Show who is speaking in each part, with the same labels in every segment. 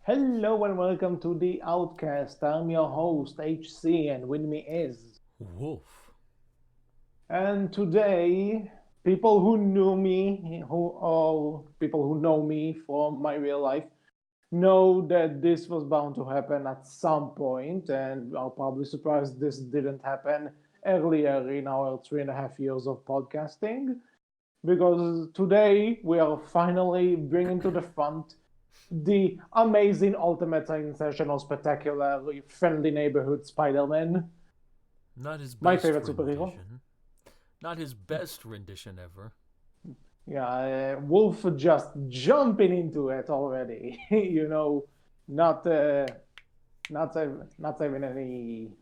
Speaker 1: Hello and welcome to the Outcast. I'm your host, HC, and with me is.
Speaker 2: Wolf.
Speaker 1: And today, people who knew me, or people who know me from my real life, know that this was bound to happen at some point, and are probably surprised this didn't happen earlier in our 3.5 years of podcasting. Because today we are finally bringing to the front the amazing, ultimate, sensational, spectacular, friendly neighborhood Spider-Man,
Speaker 2: Not his
Speaker 1: my
Speaker 2: best
Speaker 1: favorite superhero.
Speaker 2: rendition. Not his best rendition ever.
Speaker 1: Yeah, Wolf just jumping into it already. Not not saving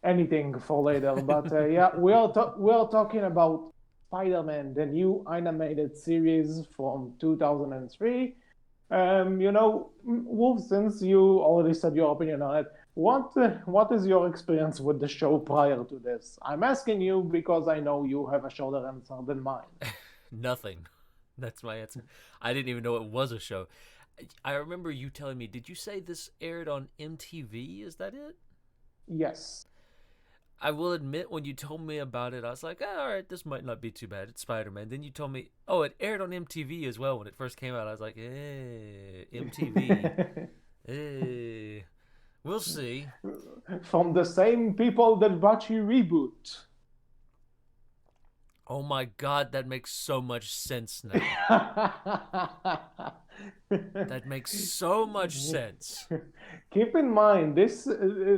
Speaker 1: anything for later. But yeah, we are talking about Spider-Man, the new animated series from 2003. Wolf, since you already said your opinion on it, what is your experience with the show prior to this? I'm asking you because I know you have a shorter answer than mine.
Speaker 2: Nothing. That's my answer. I didn't even know it was a show. I remember you telling me, did you say this aired on MTV? Is that it?
Speaker 1: Yes.
Speaker 2: I will admit, when you told me about it, I was like, all right, this might not be too bad. It's Spider Man. Then you told me, oh, it aired on MTV as well when it first came out. I was like, MTV. Hey, we'll see.
Speaker 1: From the same people that brought you Reboot.
Speaker 2: Oh my god, that makes so much sense now. That makes so much sense.
Speaker 1: Keep in mind, this, gonna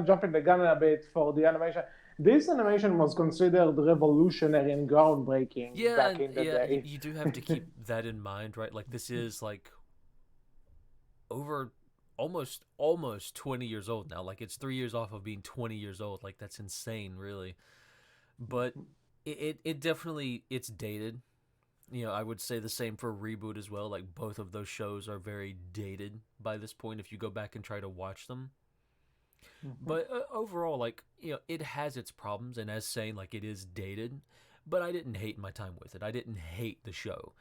Speaker 1: jump in the gun a bit for the animation. This animation was considered revolutionary and groundbreaking
Speaker 2: Yeah,
Speaker 1: back
Speaker 2: and
Speaker 1: in the
Speaker 2: yeah,
Speaker 1: day.
Speaker 2: you do have to keep that in mind, right? Like this is like over almost 20 years old now. Like it's 3 years off of being 20 years old. Like that's insane, really. But it definitely it's dated. I would say the same for Reboot as well. Like both of those shows are very dated by this point if you go back and try to watch them.
Speaker 1: Mhm.
Speaker 2: But overall, like it has its problems, and as saying, like it is dated. But I didn't hate my time with it. I didn't hate the show.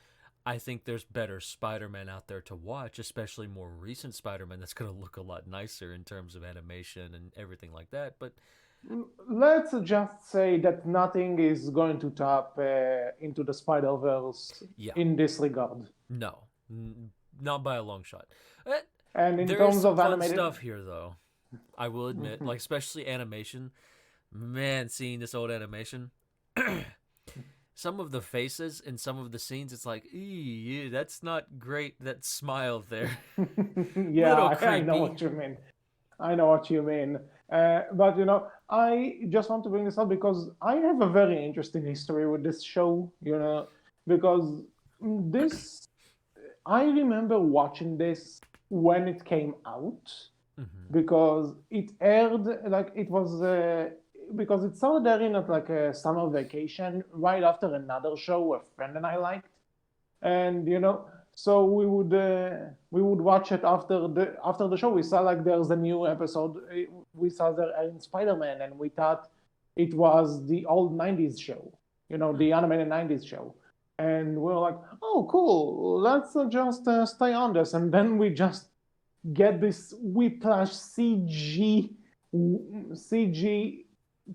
Speaker 2: I think there's better Spider-Man out there to watch, especially more recent Spider-Man that's going to look a lot nicer in terms of animation and everything like that. But
Speaker 1: Let's just say that nothing is going to top Into the Spider Verse
Speaker 2: yeah,
Speaker 1: in this regard.
Speaker 2: no, not by a long shot. Uh,
Speaker 1: And in
Speaker 2: There is
Speaker 1: terms
Speaker 2: some
Speaker 1: of
Speaker 2: fun
Speaker 1: animated,
Speaker 2: stuff here, though. I will admit, like especially animation. Man, seeing this old animation, some of the faces in some of the scenes, it's like, that's not great. That smile there,
Speaker 1: yeah,
Speaker 2: little
Speaker 1: I know
Speaker 2: creepy.
Speaker 1: what you mean. I know what you mean. But I just want to bring this up because I have a very interesting history with this show. Because this, I remember watching this when it came out
Speaker 2: Hmm.
Speaker 1: because it aired like it was because it started airing at like a summer vacation right after another show a friend and I liked, and so we would watch it after the show. We saw like there's a new episode. We saw there in Spider-Man, and we thought it was the old '90s show,
Speaker 2: Hmm.
Speaker 1: the animated '90s show, and we were like, oh, cool. Let's just stay on this, and then we just get this whiplash CG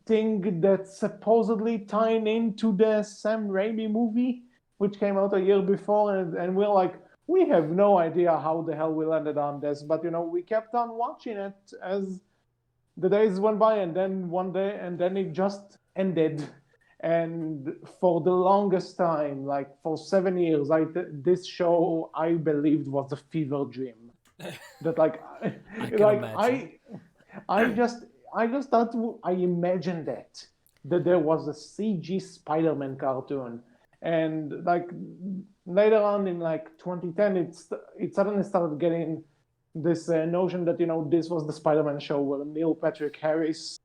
Speaker 1: thing that's supposedly tying into the Sam Raimi movie, which came out a year before, and we're like, we have no idea how the hell we landed on this, but we kept on watching it as the days went by, and then one day, and then it just ended. And for the longest time, like for 7 years, this show I believed was a fever dream that
Speaker 2: I can
Speaker 1: like
Speaker 2: imagine.
Speaker 1: I just thought I imagined that there was a CG Spider-Man cartoon, and like later on in like 2010, it suddenly started getting this notion that this was the Spider-Man show where Neil Patrick Harris,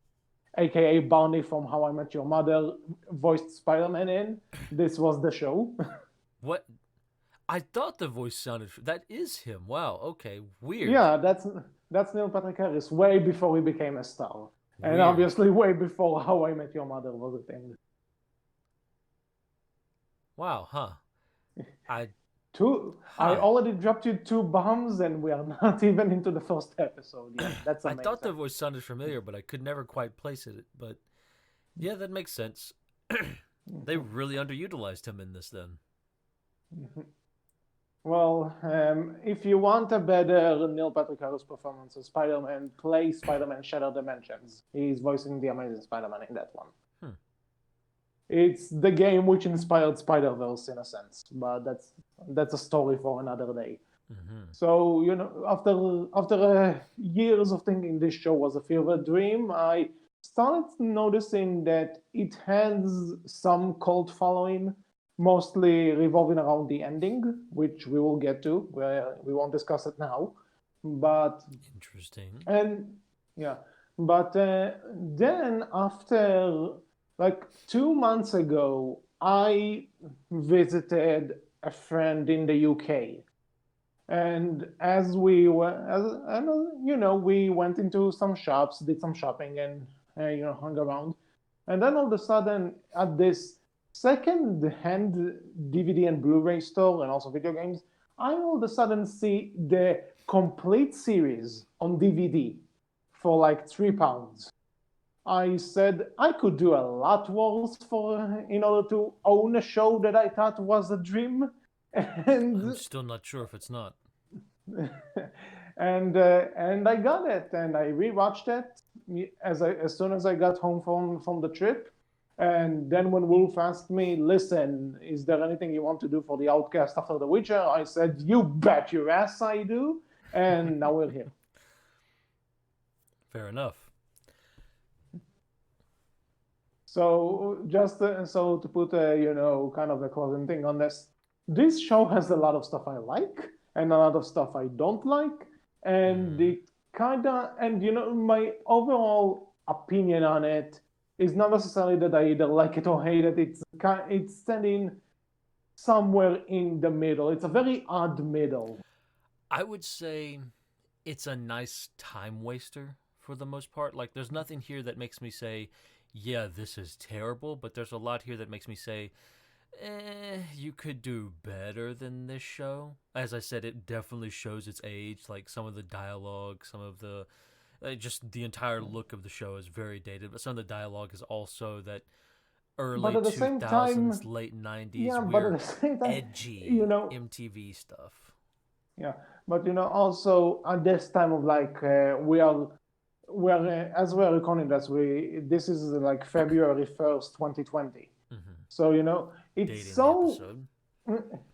Speaker 1: aka Barney from How I Met Your Mother, voiced Spider-Man in. This was the show.
Speaker 2: What I thought the voice sounded. That is him. Wow. Okay. Weird.
Speaker 1: Yeah, that's Neil Patrick Harris way before he became a star, and
Speaker 2: Weird.
Speaker 1: obviously way before How I Met Your Mother was a thing.
Speaker 2: Wow. Huh. I
Speaker 1: Two. I
Speaker 2: Huh.
Speaker 1: already dropped you two bombs, and we are not even into the first episode yet. That's
Speaker 2: I thought the
Speaker 1: amazing.
Speaker 2: voice sounded familiar, but I could never quite place it. But yeah, that makes sense. They
Speaker 1: Mhm.
Speaker 2: really underutilized him in this then.
Speaker 1: Mhm. Well, if you want a better Neil Patrick Harris performance as Spider-Man, play Spider-Man Shattered Dimensions. He's voicing the Amazing Spider-Man in that one.
Speaker 2: Hmm.
Speaker 1: It's the game which inspired Spider-Verse in a sense, but that's a story for another day.
Speaker 2: Mm-hmm.
Speaker 1: So after years of thinking this show was a fever dream, I started noticing that it has some cult following, mostly revolving around the ending, which we will get to. Where we won't discuss it now, but
Speaker 2: Interesting.
Speaker 1: and yeah, but then after like 2 months ago, I visited a friend in the UK, and as we were, we went into some shops, did some shopping, and hung around. And then all of a sudden, at this second-hand DVD and Blu-ray store, and also video games, I all of a sudden see the complete series on DVD for like £3. I said I could do a lot worse for in order to own a show that I thought was a dream,
Speaker 2: I'm
Speaker 1: and
Speaker 2: still not sure if it's not.
Speaker 1: and I got it, and I rewatched it as soon as I got home from the trip. And then when Wolf asked me, "Listen, is there anything you want to do for the Outcast after The Witcher?" I said, "You bet your ass I do." And now we're here.
Speaker 2: Fair enough.
Speaker 1: So to put kind of a closing thing on this, this show has a lot of stuff I like and a lot of stuff I don't like, and
Speaker 2: Mm-hmm.
Speaker 1: it kind of and my overall opinion on it is not necessarily that I either like it or hate it. It's standing somewhere in the middle. It's a very odd middle.
Speaker 2: I would say it's a nice time waster for the most part. Like, there's nothing here that makes me say, yeah, this is terrible, but there's a lot here that makes me say, you could do better than this show. As I said, it definitely shows its age. Like, some of the dialogue, some of the. Just the entire look of the show is very dated, but some of the dialogue is also that
Speaker 1: But
Speaker 2: early
Speaker 1: at the same
Speaker 2: 2000s,
Speaker 1: time,
Speaker 2: late 90s,
Speaker 1: yeah, but at
Speaker 2: weird,
Speaker 1: the same time, you
Speaker 2: edgy
Speaker 1: know,
Speaker 2: MTV stuff.
Speaker 1: yeah, but also at this time of like we are as we are recording this is like February 1st, 2020.
Speaker 2: Mm-hmm.
Speaker 1: So it's
Speaker 2: Dating the episode.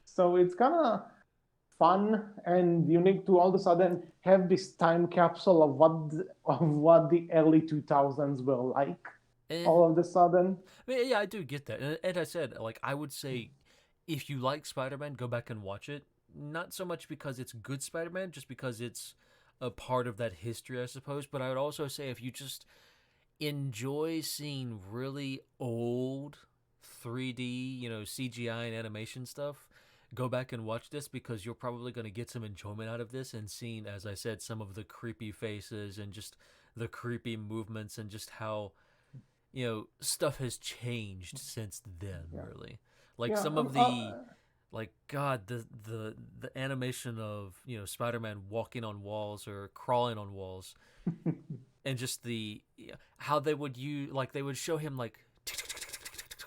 Speaker 1: so it's kind of fun and unique to all of a sudden have this time capsule of what the early 2000s were like
Speaker 2: Eh,
Speaker 1: all of a sudden.
Speaker 2: I mean, yeah, I do get that. And I said, like, I would say if you like Spider Man, go back and watch it. Not so much because it's good Spider Man, just because it's a part of that history, I suppose. But I would also say if you just enjoy seeing really old 3D, CGI and animation stuff, go back and watch this because you're probably going to get some enjoyment out of this and seeing, as I said, some of the creepy faces and just the creepy movements and just how stuff has changed since then,
Speaker 1: Yeah,
Speaker 2: really. Like
Speaker 1: yeah,
Speaker 2: some of the like God, the animation of, Spider-Man walking on walls or crawling on walls, and just the how they would they would show him like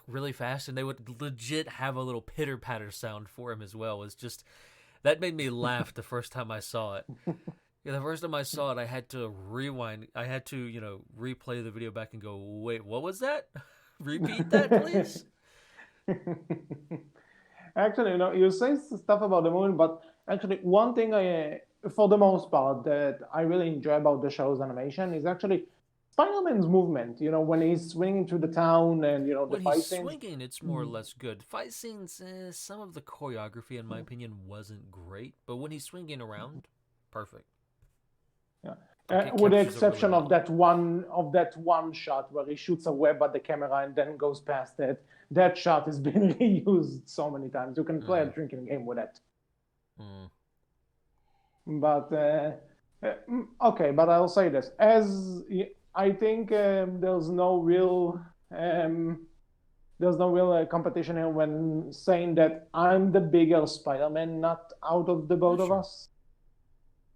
Speaker 2: really fast, and they would legit have a little pitter patter sound for him as well. Was just that made me laugh the first time I saw it. Yeah, the first time I saw it, I had to rewind. I had to, replay the video back and go, wait, what was that? Repeat that, please?
Speaker 1: Actually, you say stuff about the movie, but actually, one thing for the most part, that I really enjoy about the show's animation is actually Spider-Man's movement. When he's swinging through the town and the
Speaker 2: When he's
Speaker 1: fight scenes.
Speaker 2: swinging, it's more or less good. Fight scenes, some of the choreography, in my opinion, wasn't great. But when he's swinging around, perfect.
Speaker 1: Yeah.
Speaker 2: Like, it
Speaker 1: With the
Speaker 2: captures it really
Speaker 1: exception of
Speaker 2: well.
Speaker 1: that one shot where he shoots a web at the camera and then goes past it. That shot has been reused so many times. You can play a
Speaker 2: Mm-hmm.
Speaker 1: drinking game with it.
Speaker 2: Mm.
Speaker 1: But okay, but I'll say this: as I think there's no real there's no real competition here when saying that I'm the bigger Spider-Man, not out of the both of
Speaker 2: Sure.
Speaker 1: us.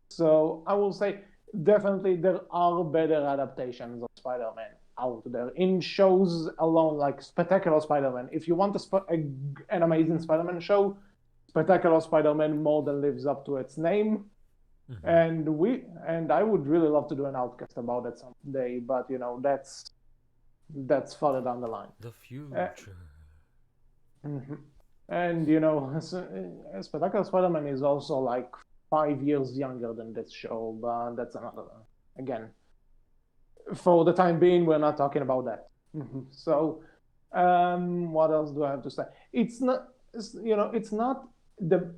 Speaker 1: So I will say definitely there are better adaptations of Spider-Man out there in shows alone, like Spectacular Spider-Man. If you want an amazing Spider-Man show, Spectacular Spider-Man more than lives up to its name.
Speaker 2: Hmm.
Speaker 1: And I would really love to do an outcast about it someday, but that's further down the line.
Speaker 2: The
Speaker 1: Uh,
Speaker 2: future.
Speaker 1: mhm. And Spectacular Spider-Man is also like 5 years younger than this show, but that's another. Again, for the time being, we're not talking about that. So, what else do I have to say? It's not, it's not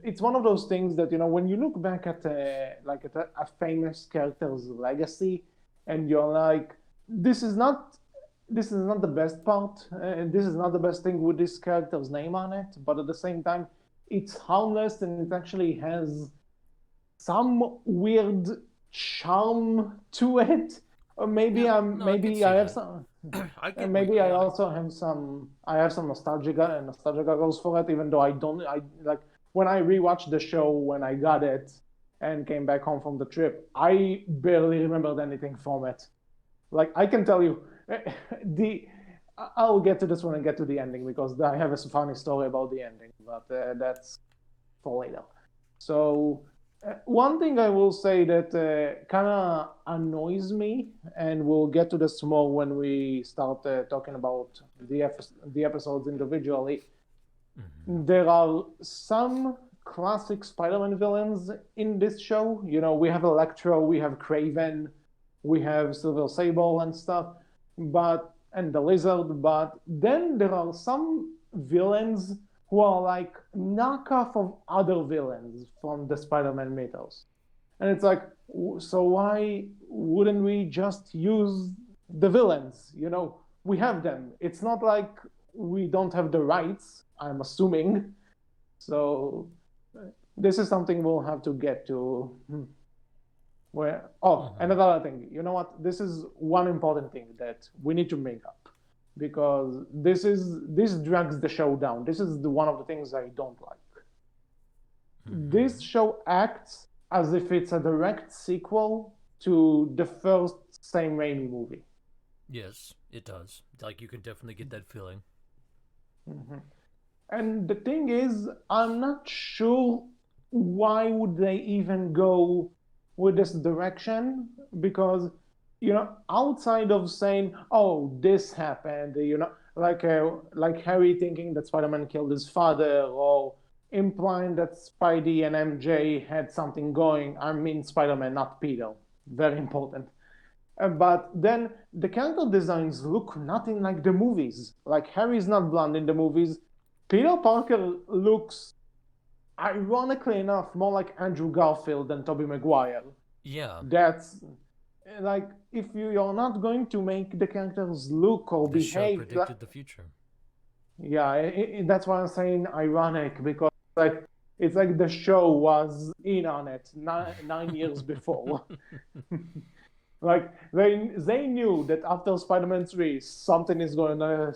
Speaker 1: it's one of those things that when you look back at a famous character's legacy, and you're like, this is not this is not the best part, and this is not the best thing with this character's name on it, but at the same time, it's harmless and it actually has some weird charm to it. Or
Speaker 2: Yeah,
Speaker 1: maybe I'm
Speaker 2: no, I could
Speaker 1: maybe
Speaker 2: see
Speaker 1: I have
Speaker 2: that.
Speaker 1: some,
Speaker 2: I
Speaker 1: and
Speaker 2: get what.
Speaker 1: maybe I
Speaker 2: Yeah,
Speaker 1: also have some nostalgia goggles for it. Even though I like when I rewatched the show when I got it and came back home from the trip, I barely remembered anything from it. Like I can tell you, the I'll get to this when I get to the ending because I have a funny story about the ending, but that's for later. So one thing I will say that kind of annoys me, and we'll get to this more when we start talking about the episodes individually.
Speaker 2: hmm,
Speaker 1: There are some classic Spider-Man villains in this show. We have Electro, we have Craven, we have Silver Sable and stuff, and the Lizard. But then there are some villains who are like knockoff of other villains from the Spider-Man mythos. And it's like, so why wouldn't we just use the villains? We have them. It's not like we don't have the rights, I'm assuming. So this is something we'll have to get to. Where
Speaker 2: hmm.
Speaker 1: another thing, you know what? This is one important thing that we need to make up because this drags the show down. This is one of the things I don't like. This
Speaker 2: Hmm.
Speaker 1: show acts as if it's a direct sequel to the first Sam Raimi movie.
Speaker 2: Yes, it does. Like you can definitely get that feeling.
Speaker 1: Mhm. And the thing is, I'm not sure why would they even go with this direction because outside of saying, "Oh, this happened," like Harry thinking that Spider-Man killed his father, or implying that Spidey and MJ had something going. I mean, Spider-Man, not Peter. Very important. But then the character designs look nothing like the movies. Like Harry's not blonde in the movies. Peter Parker looks, ironically enough, more like Andrew Garfield than Tobey Maguire.
Speaker 2: Yeah,
Speaker 1: That's like if you're not going to make the characters look or
Speaker 2: this show
Speaker 1: behave,
Speaker 2: predicted the future.
Speaker 1: yeah, that's why I'm saying ironic because like it's like the show was in on it 9 years before. Like they knew that after Spider-Man 3, something is gonna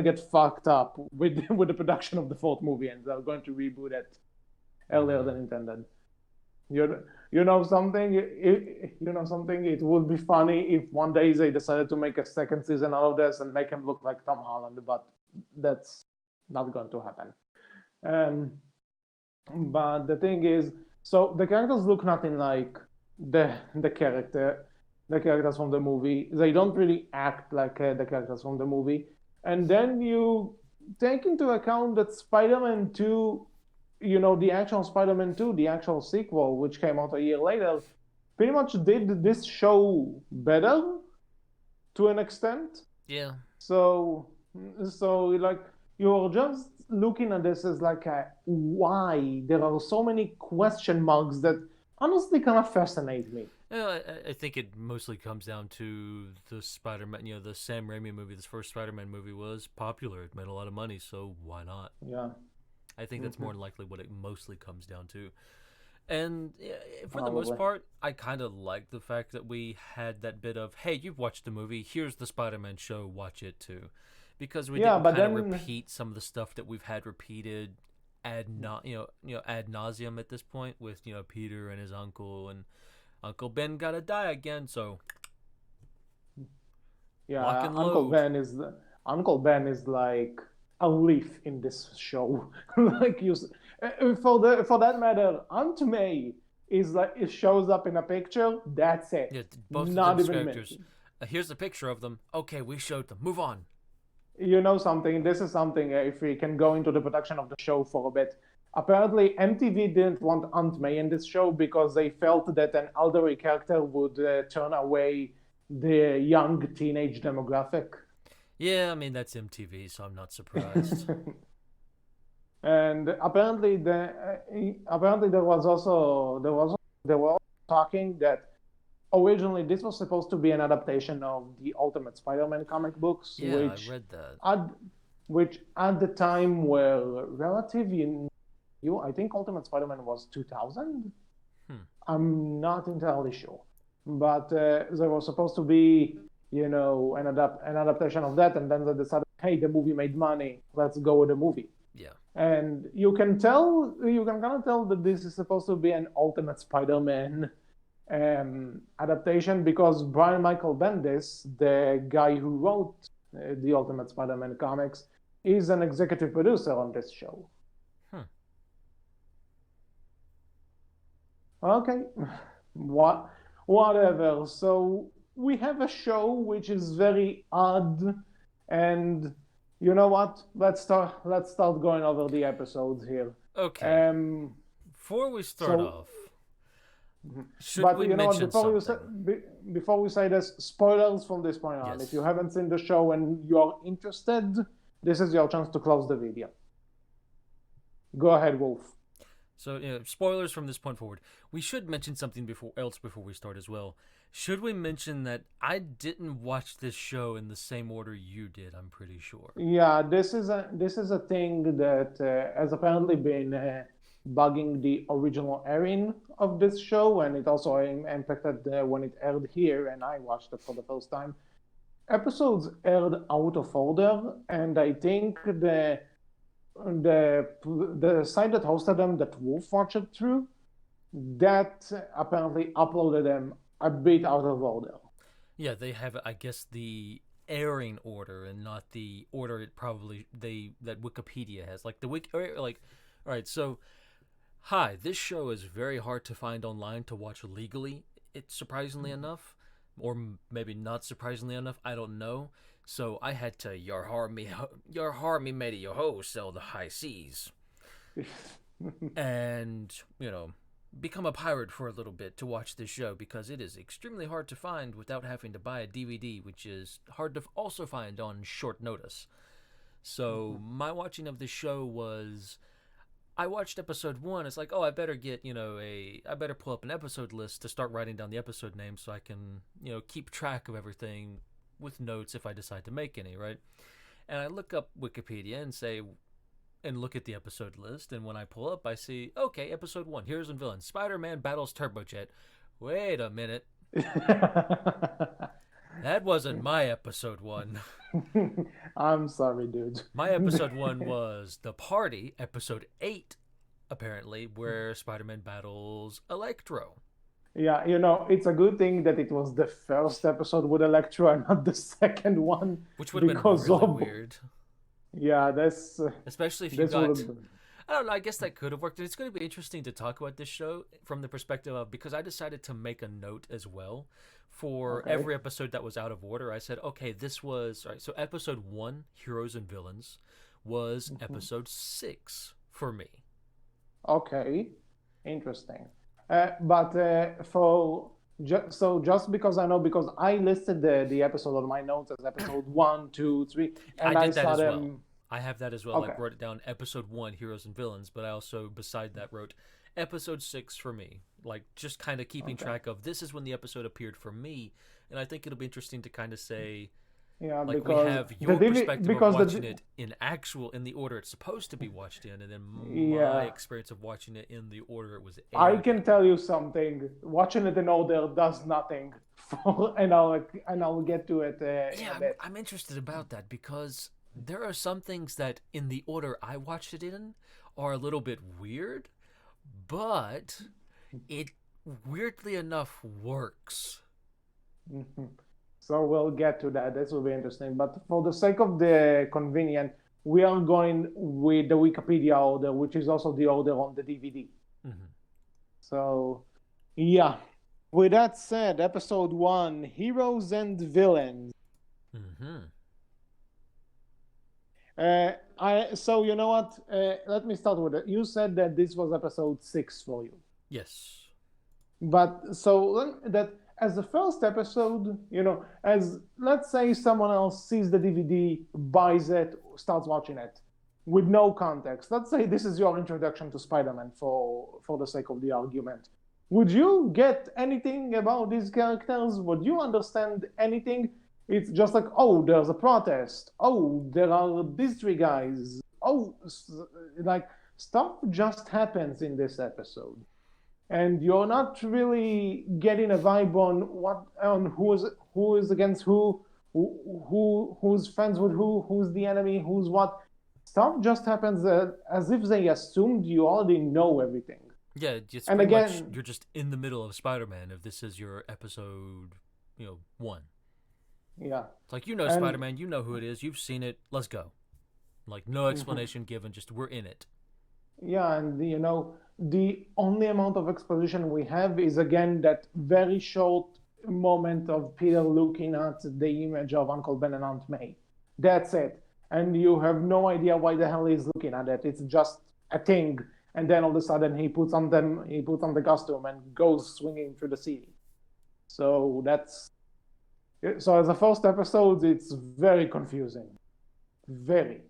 Speaker 1: get fucked up with with the production of the fourth movie, and they're going to reboot it earlier
Speaker 2: Hmm.
Speaker 1: than intended. You you know something? It would be funny if one day they decided to make a second season out of this and make him look like Tom Holland, but that's not going to happen. Um, but the thing is, so the characters look nothing like the characters from the movie. They don't really act like the characters from the movie. And then you take into account that Spider-Man 2, the actual Spider-Man 2, the actual sequel, which came out a year later, pretty much did this show better to an extent.
Speaker 2: Yeah.
Speaker 1: So, so like you're just looking at this as like a why there are so many question marks that honestly kind of fascinate me.
Speaker 2: Yeah, I think it mostly comes down to the Spider-Man. The Sam Raimi movie, this first Spider-Man movie, was popular. It made a lot of money, so why not?
Speaker 1: Yeah,
Speaker 2: I think that's
Speaker 1: hmm
Speaker 2: more than likely what it mostly comes down to. And yeah, for the most
Speaker 1: probably.
Speaker 2: part, I kind of like the fact that we had that bit of, hey, you've watched the movie, here's the Spider-Man show, watch it too. because we
Speaker 1: Yeah,
Speaker 2: didn't
Speaker 1: but
Speaker 2: kind of
Speaker 1: then
Speaker 2: repeat some of the stuff that we've had repeated ad nauseum at this point with Peter and his uncle, and Uncle Ben gotta die again, so lock
Speaker 1: yeah,
Speaker 2: and load.
Speaker 1: Uncle Ben is like a leaf in this show. Like for that matter, Aunt May is like it shows up in a picture. That's
Speaker 2: Yeah,
Speaker 1: it.
Speaker 2: both of
Speaker 1: Not
Speaker 2: them's
Speaker 1: even
Speaker 2: characters.
Speaker 1: mentioned.
Speaker 2: Here's a picture of them. Okay, we showed them. Move on.
Speaker 1: You know something? This is something. If we can go into the production of the show for a bit. Apparently, MTV didn't want Aunt May in this show because they felt that an elderly character would turn away the young teenage demographic.
Speaker 2: Yeah, I mean that's MTV, so I'm not surprised.
Speaker 1: And apparently there was talking that originally this was supposed to be an adaptation of the Ultimate Spider-Man comic books,
Speaker 2: Yeah, I read that.
Speaker 1: at which at the time were relatively new. I think Ultimate Spider-Man was 2000.
Speaker 2: Hmm.
Speaker 1: I'm not entirely sure, but there was supposed to be, an adaptation of that, and then they decided, hey, the movie made money, let's go with the movie.
Speaker 2: Yeah.
Speaker 1: And you can kind of tell that this is supposed to be an Ultimate Spider-Man adaptation because Brian Michael Bendis, the guy who wrote the Ultimate Spider-Man comics, is an executive producer on this show.
Speaker 2: Hmm.
Speaker 1: Okay, whatever. So we have a show which is very odd, and you know what? Let's start going over the episodes here.
Speaker 2: Okay.
Speaker 1: Um,
Speaker 2: Before we start
Speaker 1: so,
Speaker 2: off, should
Speaker 1: but
Speaker 2: we
Speaker 1: you know what?
Speaker 2: mention something?
Speaker 1: Before we say this, spoilers from this point on. If you
Speaker 2: Yes.
Speaker 1: haven't seen the show and you are interested, this is your chance to close the video. Go ahead, Wolf.
Speaker 2: So, spoilers from this point forward. We should mention something before we start as well. Should we mention that I didn't watch this show in the same order you did? I'm pretty sure.
Speaker 1: Yeah, this is a thing that has apparently been bugging the original airing of this show, and it also impacted when it aired here, and I watched it for the first time. Episodes aired out of order, and I think the site that hosted them, that Wolf watched it through, that apparently uploaded them a bit out of order.
Speaker 2: Yeah, they have, I guess, the airing order and not the order that Wikipedia has. Like all right. So, hi, this show is very hard to find online to watch legally. It's surprisingly enough, or maybe not surprisingly enough. I don't know. So I had to your harmy made your ho sell the high seas, and become a pirate for a little bit to watch this show because it is extremely hard to find without having to buy a DVD, which is hard to also find on short notice. So my watching of this show was, I watched episode 1. It's like, oh, I better I better pull up an episode list to start writing down the episode names so I can keep track of everything with notes if I decide to make any, right? And I look up Wikipedia and look at the episode list, and when I pull up, I see, okay, episode 1, Heroes and Villains, Spider-Man battles Turbojet. Wait a minute. That wasn't my episode 1.
Speaker 1: I'm sorry, dude.
Speaker 2: My episode 1 was The Party, episode 8, apparently, where Spider-Man battles Electro.
Speaker 1: Yeah, it's a good thing that it was the first episode with Electro and not the second one.
Speaker 2: Which would have been really weird.
Speaker 1: Yeah, that's...
Speaker 2: Especially if you
Speaker 1: this
Speaker 2: got...
Speaker 1: been...
Speaker 2: I don't know, I guess that could have worked. And it's going to be interesting to talk about this show from the perspective of... Because I decided to make a note as well for every episode that was out of order. I said, okay, this was... All right, so episode 1, Heroes and Villains, was episode 6 for me.
Speaker 1: Okay, interesting. Just because I know, because I listed the episode on my notes as episode 1, 2, 3, and
Speaker 2: I did that
Speaker 1: saw
Speaker 2: as
Speaker 1: them.
Speaker 2: well. I have that as well.
Speaker 1: Okay.
Speaker 2: I wrote it down, episode 1, Heroes and Villains, but I also, beside that, wrote episode 6 for me. Like, just kind of keeping track of, this is when the episode appeared for me, and I think it'll be interesting to kind of say,
Speaker 1: Yeah,
Speaker 2: like,
Speaker 1: because
Speaker 2: we have your perspective of watching it in the order it's supposed to be watched in, and then my experience of watching it in the order it was aired.
Speaker 1: I can tell you something. Watching it in order does nothing for, and I'll get to it.
Speaker 2: Yeah, I'm interested about that because there are some things that, in the order I watched it in, are a little bit weird, but it weirdly enough works.
Speaker 1: Mhm. So we'll get to that. This will be interesting. But for the sake of the convenient, we are going with the Wikipedia order, which is also the order on the DVD.
Speaker 2: Mm-hmm.
Speaker 1: So, yeah. With that said, episode one, heroes and villains.
Speaker 2: Mm-hmm.
Speaker 1: So you know what? Let me start with it. You said that this was episode six for you.
Speaker 2: Yes.
Speaker 1: But so that as the first episode, as let's say someone else sees the DVD, buys it, starts watching it with no context. Let's say this is your introduction to Spider-Man for the sake of the argument. Would you get anything about these characters? Would you understand anything? It's just like, oh, there's a protest. Oh, there are these three guys. Oh, like stuff just happens in this episode, and you're not really getting a vibe on who is against who's friends with who's the enemy, who's what. Stuff just happens as if they assumed you already know everything.
Speaker 2: Yeah, it's
Speaker 1: And
Speaker 2: pretty much
Speaker 1: again,
Speaker 2: you're just in the middle of Spider-Man if this is your episode, one.
Speaker 1: yeah,
Speaker 2: It's like,
Speaker 1: and
Speaker 2: Spider-Man, you know who it is, you've seen it, let's go. Like, no
Speaker 1: mhm.
Speaker 2: explanation given, just we're in it.
Speaker 1: Yeah, and the only amount of exposition we have is again that very short moment of Peter looking at the image of Uncle Ben and Aunt May. That's it. And you have no idea why the hell he's looking at it. It's just a thing. And then all of a sudden he puts on the costume and goes swinging through the city. So so as a first episode, it's very confusing. Very.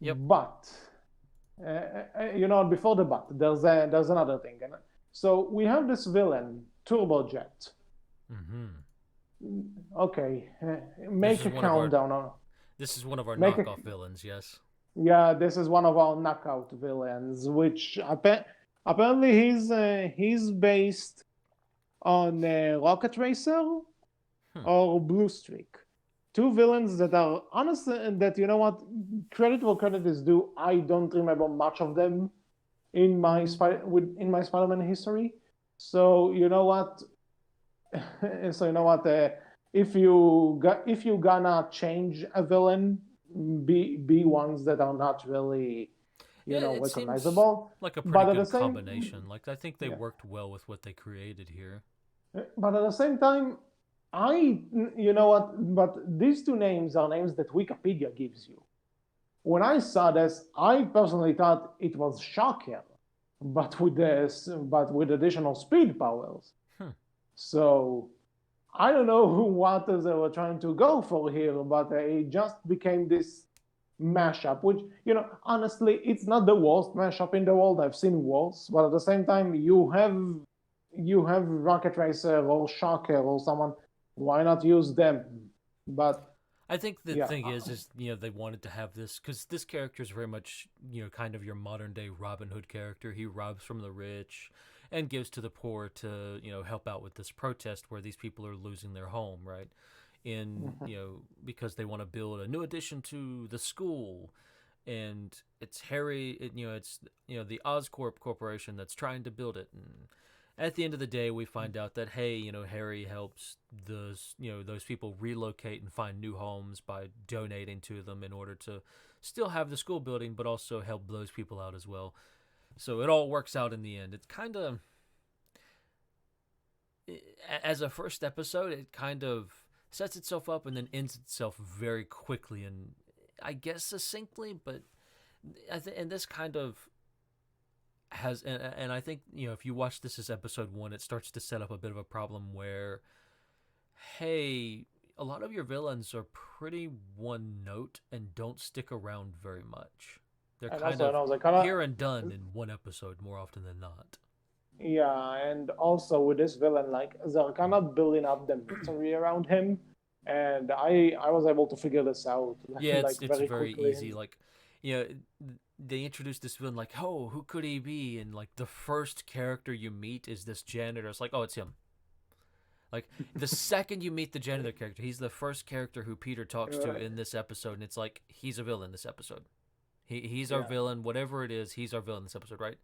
Speaker 2: Yep.
Speaker 1: But before the but, there's another thing. So we have this villain, Turbojet.
Speaker 2: Mm-hmm.
Speaker 1: Okay,
Speaker 2: This
Speaker 1: make
Speaker 2: is
Speaker 1: a
Speaker 2: one of our
Speaker 1: countdown on.
Speaker 2: this is one of our
Speaker 1: Make a
Speaker 2: knockoff villains, yes.
Speaker 1: Yeah, this is one of our knockout villains, which apparently he's based on Rocket Racer
Speaker 2: Hmm.
Speaker 1: or Blue Streak. Two villains that are honestly, that you know what, credit where credit is due. I don't remember much of them in my Spider-Man history. So you know what? so you know what? If you gonna change a villain, be ones that are not really
Speaker 2: Yeah, it seems
Speaker 1: recognizable.
Speaker 2: like a pretty
Speaker 1: But at the
Speaker 2: good
Speaker 1: same
Speaker 2: combination. Like, I think they
Speaker 1: yeah,
Speaker 2: worked well with what they created here.
Speaker 1: but at the same time, I you know what? But these two names are names that Wikipedia gives you. When I saw this, I personally thought it was Shocker, but with additional speed powers.
Speaker 2: Hmm.
Speaker 1: So I don't know what they were trying to go for here, but it just became this mashup, which, honestly, it's not the worst mashup in the world. I've seen worse, but at the same time, you have Rocket Racer or Shocker or someone. Why not use them? But
Speaker 2: I think the
Speaker 1: yeah,
Speaker 2: thing is they wanted to have this because this character is very much kind of your modern day Robin Hood character. He robs from the rich and gives to the poor to help out with this protest where these people are losing their home, right? In because they want to build a new addition to the school, and it's it's the Oscorp Corporation that's trying to build it, and at the end of the day, we find out that hey, Harry helps those people relocate and find new homes by donating to them in order to still have the school building, but also help those people out as well. So it all works out in the end. It's kind of as a first episode, it kind of sets itself up and then ends itself very quickly and I guess succinctly, but and this kind of and I think if you watch this as episode one, it starts to set up a bit of a problem where, hey, a lot of your villains are pretty one note and don't stick around very much. They're
Speaker 1: and
Speaker 2: kind
Speaker 1: also, and
Speaker 2: of
Speaker 1: also kind of
Speaker 2: here and done in one episode more often than not.
Speaker 1: yeah, and also with this villain, like they're kind of building up the mystery around him, and I was able to figure this out
Speaker 2: Yeah,
Speaker 1: like
Speaker 2: it's
Speaker 1: very
Speaker 2: very
Speaker 1: quickly.
Speaker 2: easy. Like, you know, they introduce this villain like, oh, who could he be? And like the first character you meet is this janitor. It's like, oh, it's him. Like the second you meet the janitor character, he's the first character who Peter talks to
Speaker 1: Right.
Speaker 2: in this episode, and it's like he's a villain this episode. He's our
Speaker 1: Yeah.
Speaker 2: villain, whatever it is. He's our villain this episode, right?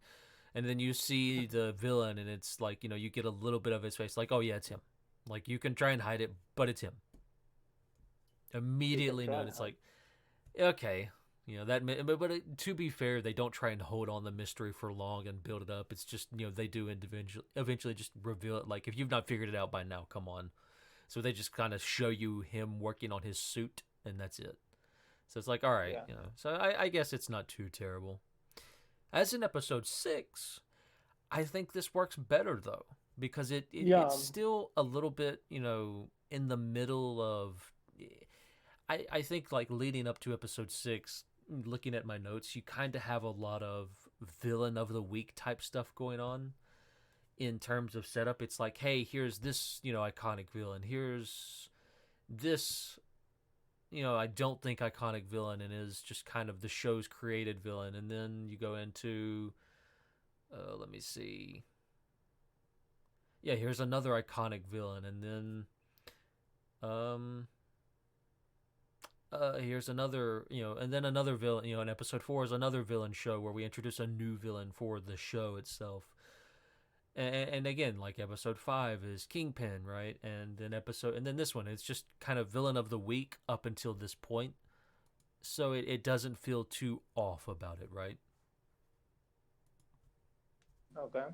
Speaker 2: And then you see the villain, and it's like you get a little bit of his face, like, oh yeah, it's him. Like you can try and hide it, but it's him.
Speaker 1: You can
Speaker 2: Immediately know,
Speaker 1: try
Speaker 2: and
Speaker 1: and
Speaker 2: it's
Speaker 1: help.
Speaker 2: like, okay, that. But to be fair, they don't try and hold on the mystery for long and build it up. It's just they do eventually just reveal it. Like if you've not figured it out by now, come on. So they just kind of show you him working on his suit, and that's it. So it's like, all right,
Speaker 1: Yeah.
Speaker 2: So I guess it's not too terrible. As in episode 6, I think this works better though because
Speaker 1: Yeah.
Speaker 2: it's still a little bit in the middle of. I think like leading up to episode 6, looking at my notes, you kind of have a lot of villain of the week type stuff going on in terms of setup. It's like, hey, here's this iconic villain. Here's this I don't think iconic villain and is just kind of the show's created villain. And then you go into let me see. Yeah, here's another iconic villain, and then here's another, and then another villain. In episode 4 is another villain show where we introduce a new villain for the show itself. And again, like episode 5 is Kingpin, right? And then this one, it's just kind of villain of the week up until this point. So it doesn't feel too off about it, right?
Speaker 1: Okay.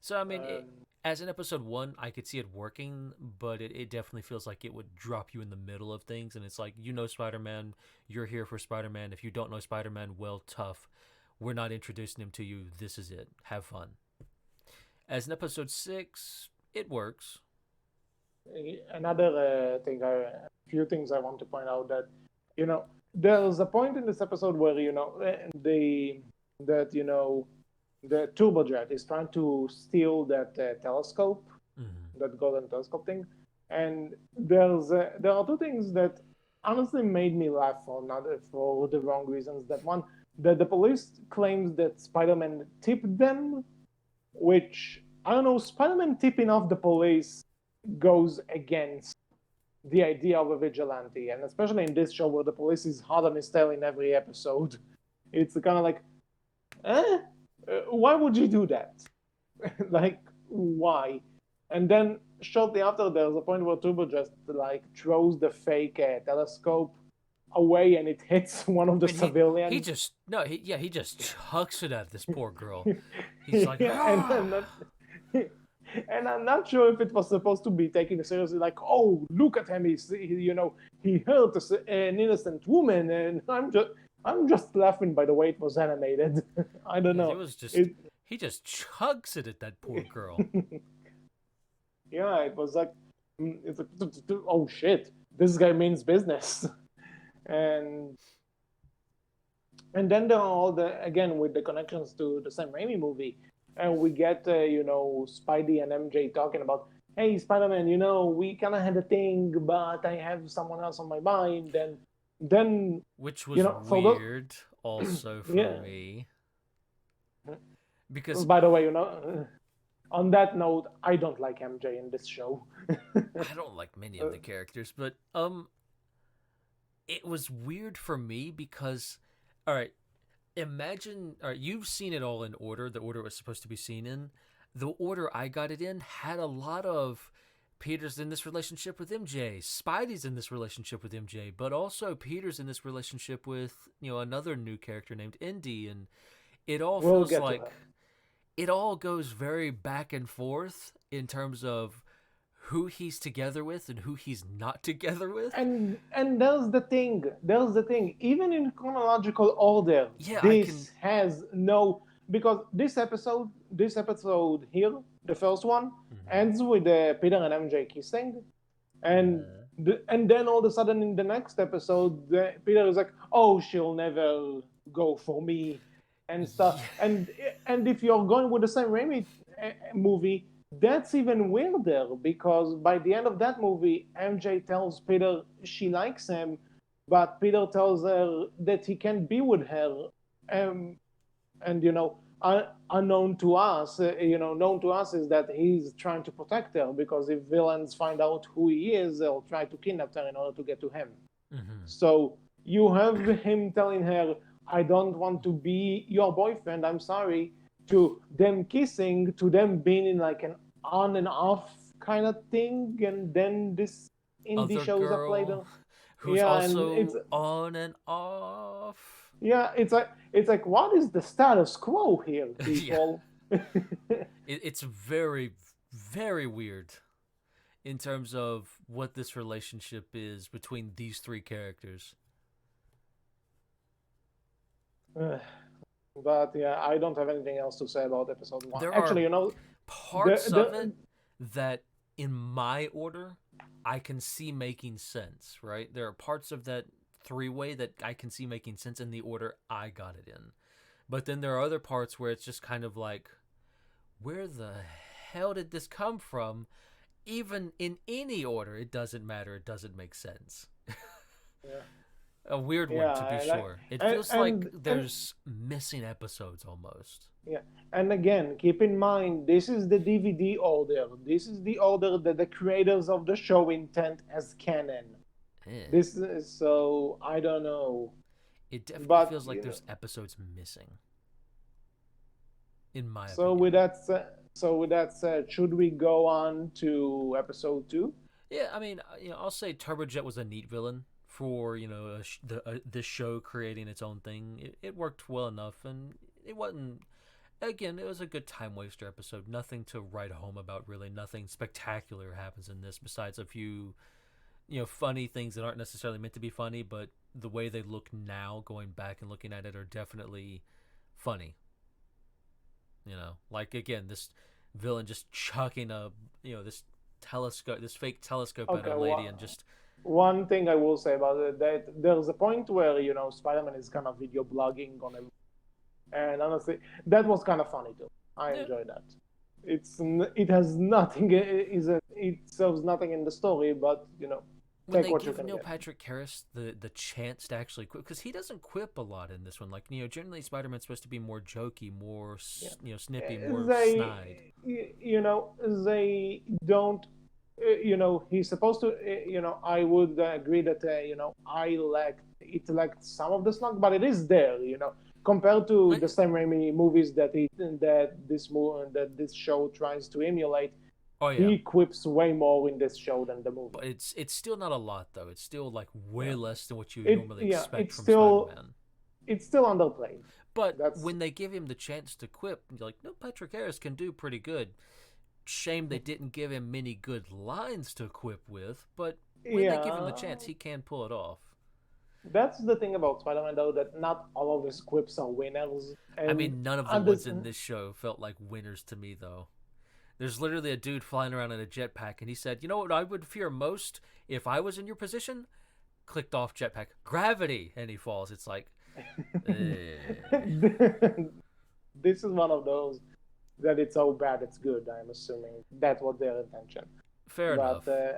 Speaker 2: So I mean,
Speaker 1: Um,
Speaker 2: as in episode 1, I could see it working, but it definitely feels like it would drop you in the middle of things, and it's like, Spider-Man, you're here for Spider-Man. If you don't know Spider-Man, well, tough. We're not introducing him to you. This is it. Have fun. As in episode 6, it works.
Speaker 1: Another a few things I want to point out that there's a point in this episode where the turbojet is trying to steal that telescope,
Speaker 2: Mm-hmm.
Speaker 1: that golden telescope thing, and there are two things that honestly made me laugh for the wrong reasons. That one, that the police claims that Spider-Man tipped them, which I don't know. Spider-Man tipping off the police goes against the idea of a vigilante, and especially in this show where the police is hard on his tail in every episode. It's kind of like, why would you do that? Like, why? And then shortly after, there's a point where Turbo just like throws the fake telescope away, and it hits one of the
Speaker 2: I mean, he
Speaker 1: civilians.
Speaker 2: just no, he just chucks it at this poor girl. He's like,
Speaker 1: Yeah, and
Speaker 2: ah.
Speaker 1: I'm not, and I'm not sure if it was supposed to be taken seriously. Like, oh, look at him! He hurt an innocent woman, and I'm just laughing by the way it was animated. I don't
Speaker 2: It
Speaker 1: know.
Speaker 2: was just
Speaker 1: It,
Speaker 2: he just chugs it at that poor girl.
Speaker 1: yeah, it was like, it's like, oh shit, this guy means business, and then there are all again with the connections to the Sam Raimi movie, and we get Spidey and MJ talking about, hey Spider-Man, we kind of had a thing, but I have someone else on my mind, and then
Speaker 2: Which was
Speaker 1: for the
Speaker 2: weird also for
Speaker 1: yeah.
Speaker 2: me. Because
Speaker 1: By the way, on that note, I don't like MJ in this show.
Speaker 2: I don't like many of the characters, but it was weird for me because all right, imagine all right, you've seen it all in order, the order it was supposed to be seen in. The order I got it in had a lot of Peter's in this relationship with MJ, Spidey's in this relationship with MJ, but also Peter's in this relationship with, another new character named Indy, and it all
Speaker 1: We'll
Speaker 2: feels
Speaker 1: get to
Speaker 2: like
Speaker 1: that.
Speaker 2: it all goes very back and forth in terms of who he's together with and who he's not together with.
Speaker 1: And there's the thing. Even in chronological order,
Speaker 2: Yeah, I can.
Speaker 1: this has no, because this episode here, the first one,
Speaker 2: Mhm.
Speaker 1: ends with Peter and MJ kissing, and
Speaker 2: Yeah.
Speaker 1: and then all of a sudden in the next episode, Peter is like, "Oh, she'll never go for me," and stuff.
Speaker 2: Yeah.
Speaker 1: And if you're going with the same Raimi movie, that's even weirder because by the end of that movie, MJ tells Peter she likes him, but Peter tells her that he can't be with her. Um, and unknown to us, known to us is that he's trying to protect her because if villains find out who he is, they'll try to kidnap her in order to get to him.
Speaker 2: Mm-hmm.
Speaker 1: So you have him telling her, I don't want to be your boyfriend, I'm sorry, to them kissing, to them being in like an on and off kind of thing, and then this indie
Speaker 2: Other
Speaker 1: shows up
Speaker 2: girl
Speaker 1: later.
Speaker 2: who's
Speaker 1: Yeah, and
Speaker 2: also on and off.
Speaker 1: it's like what is the status quo here,
Speaker 2: Yeah,
Speaker 1: people?
Speaker 2: it's very, very weird in terms of what this relationship is between these three characters.
Speaker 1: But yeah, I don't have anything else to say about episode one.
Speaker 2: There are
Speaker 1: Actually,
Speaker 2: parts of it
Speaker 1: the
Speaker 2: that, in my order, I can see making sense, right? There are parts of that three-way that I can see making sense in the order I got it in. But then there are other parts where it's just kind of like, where the hell did this come from? Even in any order, it doesn't matter. It doesn't make sense.
Speaker 1: yeah,
Speaker 2: A weird one, to be
Speaker 1: yeah,
Speaker 2: sure. It feels like there's missing episodes almost.
Speaker 1: yeah, and again, keep in mind this is the DVD order. This is the order that the creators of the show intent as canon.
Speaker 2: Eh.
Speaker 1: This is so I don't know,
Speaker 2: It definitely
Speaker 1: but
Speaker 2: feels like there's episodes missing, in my
Speaker 1: so
Speaker 2: opinion.
Speaker 1: with that said, should we go on to episode two?
Speaker 2: Yeah, I mean, I'll say Turbojet was a neat villain for this show creating its own thing. It worked well enough, and it wasn't. Again, it was a good time waster episode. Nothing to write home about, really. Nothing spectacular happens in this besides a few, funny things that aren't necessarily meant to be funny, but the way they look now, going back and looking at it, are definitely funny. Like again, this villain just chucking this telescope, this fake telescope at
Speaker 1: Okay,
Speaker 2: a lady, and just
Speaker 1: one thing I will say about it that there's a point where Spider-Man is kind of video blogging on him, and honestly, that was kind of funny too. I
Speaker 2: yeah.
Speaker 1: enjoy that. It has nothing it serves nothing in the story, but
Speaker 2: When
Speaker 1: take
Speaker 2: they
Speaker 1: what you
Speaker 2: give
Speaker 1: can
Speaker 2: Neil
Speaker 1: get.
Speaker 2: Patrick Harris the chance to actually quip, because he doesn't quip a lot in this one. Like generally Spider-Man's supposed to be more jokey, more
Speaker 1: Yeah.
Speaker 2: snippy, more snide.
Speaker 1: They don't. He's supposed to. I would agree that it lacked some of the snark, but it is there. Compared to the Sam Raimi movies that this show tries to emulate,
Speaker 2: Oh yeah,
Speaker 1: he quips way more in this show than the movie.
Speaker 2: but it's still not a lot though. It's still like way
Speaker 1: Yeah,
Speaker 2: less than what you would
Speaker 1: it
Speaker 2: normally
Speaker 1: yeah,
Speaker 2: expect from Spider-Man.
Speaker 1: it's still underplayed.
Speaker 2: But
Speaker 1: That's
Speaker 2: when they give him the chance to quip, you're like, no, Patrick Harris can do pretty good. Shame they didn't give him many good lines to quip with, but when they give him the
Speaker 1: yeah.
Speaker 2: chance, he can pull it off.
Speaker 1: That's the thing about Spider-Man, though, that not all of his quips are winners,
Speaker 2: I
Speaker 1: and
Speaker 2: mean, none of the
Speaker 1: and
Speaker 2: ones
Speaker 1: this,
Speaker 2: in this show felt like winners to me, though. There's literally a dude flying around in a jetpack, and he said, "You know what I would fear most if I was in your position?" Clicked off jetpack, gravity, and he falls. It's like, eh.
Speaker 1: this is one of those that it's so bad it's good. I'm assuming that was their intention.
Speaker 2: Fair
Speaker 1: But
Speaker 2: enough.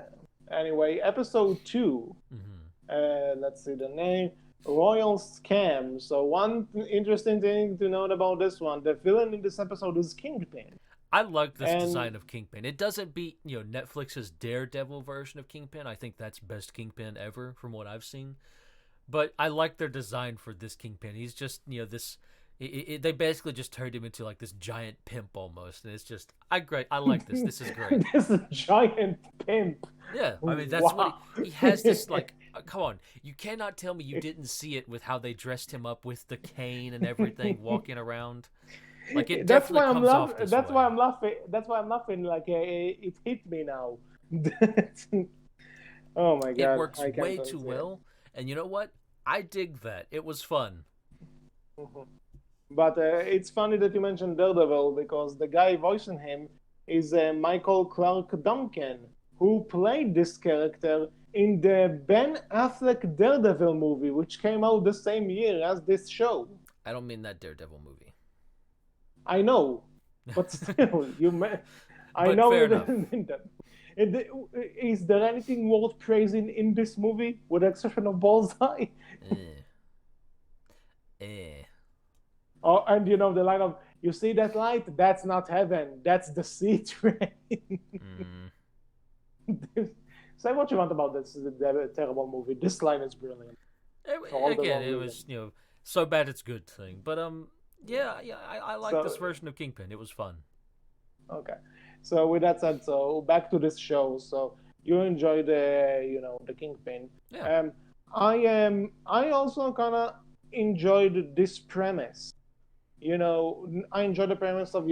Speaker 1: anyway, episode two.
Speaker 2: Mm-hmm.
Speaker 1: Let's see the name. Royal Scam. So one interesting thing to note about this one: the villain in this episode is Kingpin,
Speaker 2: I like this
Speaker 1: and
Speaker 2: design of Kingpin. It doesn't beat, Netflix's Daredevil version of Kingpin. I think that's best Kingpin ever from what I've seen. But I like their design for this Kingpin. He's just, this. They basically just turned him into like this giant pimp almost, and it's just I like this. This is great.
Speaker 1: this giant pimp.
Speaker 2: Yeah, I mean that's what
Speaker 1: Wow.
Speaker 2: he has. This like, come on, you cannot tell me you didn't see it with how they dressed him up with the cane and everything, walking around. Like it
Speaker 1: That's
Speaker 2: definitely
Speaker 1: why I'm
Speaker 2: comes off
Speaker 1: laughing.
Speaker 2: this
Speaker 1: That's why
Speaker 2: way.
Speaker 1: I'm laughing. That's why I'm laughing. Like it hit me now. Oh my
Speaker 2: It
Speaker 1: god,
Speaker 2: works
Speaker 1: I can't
Speaker 2: way too
Speaker 1: understand.
Speaker 2: well, and you know what? I dig that. It was fun.
Speaker 1: Mhm. But it's funny that you mentioned Daredevil because the guy voicing him is Michael Clark Duncan, who played this character in the Ben Affleck Daredevil movie, which came out the same year as this show.
Speaker 2: I don't mean that Daredevil movie,
Speaker 1: I know, but still, I
Speaker 2: but
Speaker 1: know
Speaker 2: fair
Speaker 1: you
Speaker 2: enough.
Speaker 1: didn't mean that. Is there anything worth praising in this movie, with the exception of Bullseye?
Speaker 2: Eh, eh.
Speaker 1: Oh, and you know the line of, "You see that light? That's not heaven. That's the sea train."
Speaker 2: Mm.
Speaker 1: Say what you want about this terrible movie. This line is brilliant for all the
Speaker 2: Again,
Speaker 1: wrong
Speaker 2: it
Speaker 1: reasons.
Speaker 2: was so bad it's good thing. But
Speaker 1: Yeah.
Speaker 2: yeah, I like this
Speaker 1: So
Speaker 2: version of Kingpin. It was fun.
Speaker 1: okay. So with that said, so back to this show. So you enjoy the Kingpin.
Speaker 2: Yeah.
Speaker 1: Um, I also kind of enjoyed this premise. I enjoy the premise of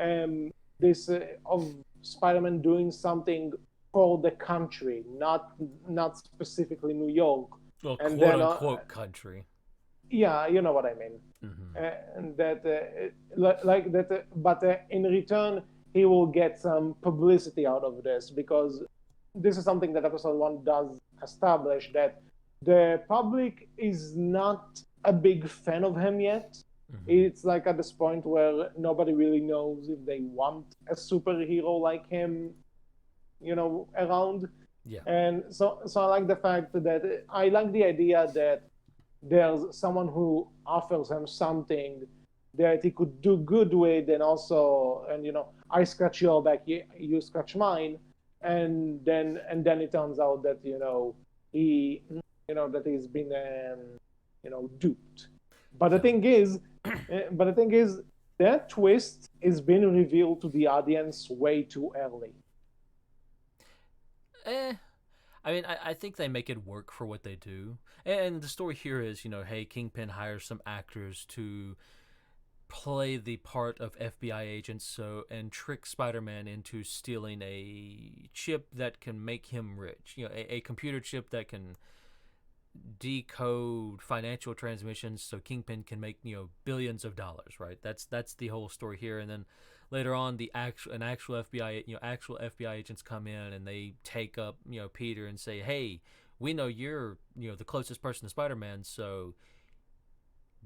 Speaker 1: um this of Spider-Man doing something for the country, not specifically New York,
Speaker 2: Well,
Speaker 1: and
Speaker 2: quote
Speaker 1: then
Speaker 2: unquote country.
Speaker 1: yeah, you know what I mean.
Speaker 2: Hmm.
Speaker 1: And that like that, but in return he will get some publicity out of this because this is something that episode one does establish, that the public is not a big fan of him yet.
Speaker 2: Hmm.
Speaker 1: It's like at this point where nobody really knows if they want a superhero like him, around.
Speaker 2: Yeah.
Speaker 1: And so I like the fact that I like the idea that there's someone who offers him something that he could do good with, and also, and I scratch your back, you scratch mine, and then it turns out that he that he's been duped. But the
Speaker 2: Yeah.
Speaker 1: thing is, that twist is being revealed to the audience way too early.
Speaker 2: Eh. I mean, I think they make it work for what they do. And the story here is, hey, Kingpin hires some actors to play the part of FBI agents and trick Spider-Man into stealing a chip that can make him rich. A computer chip that can decode financial transmissions so Kingpin can make billions of dollars. Right. That's the whole story here. And then later on, an actual FBI actual FBI agents come in and they take up Peter and say, hey, we know you're the closest person to Spider-Man, so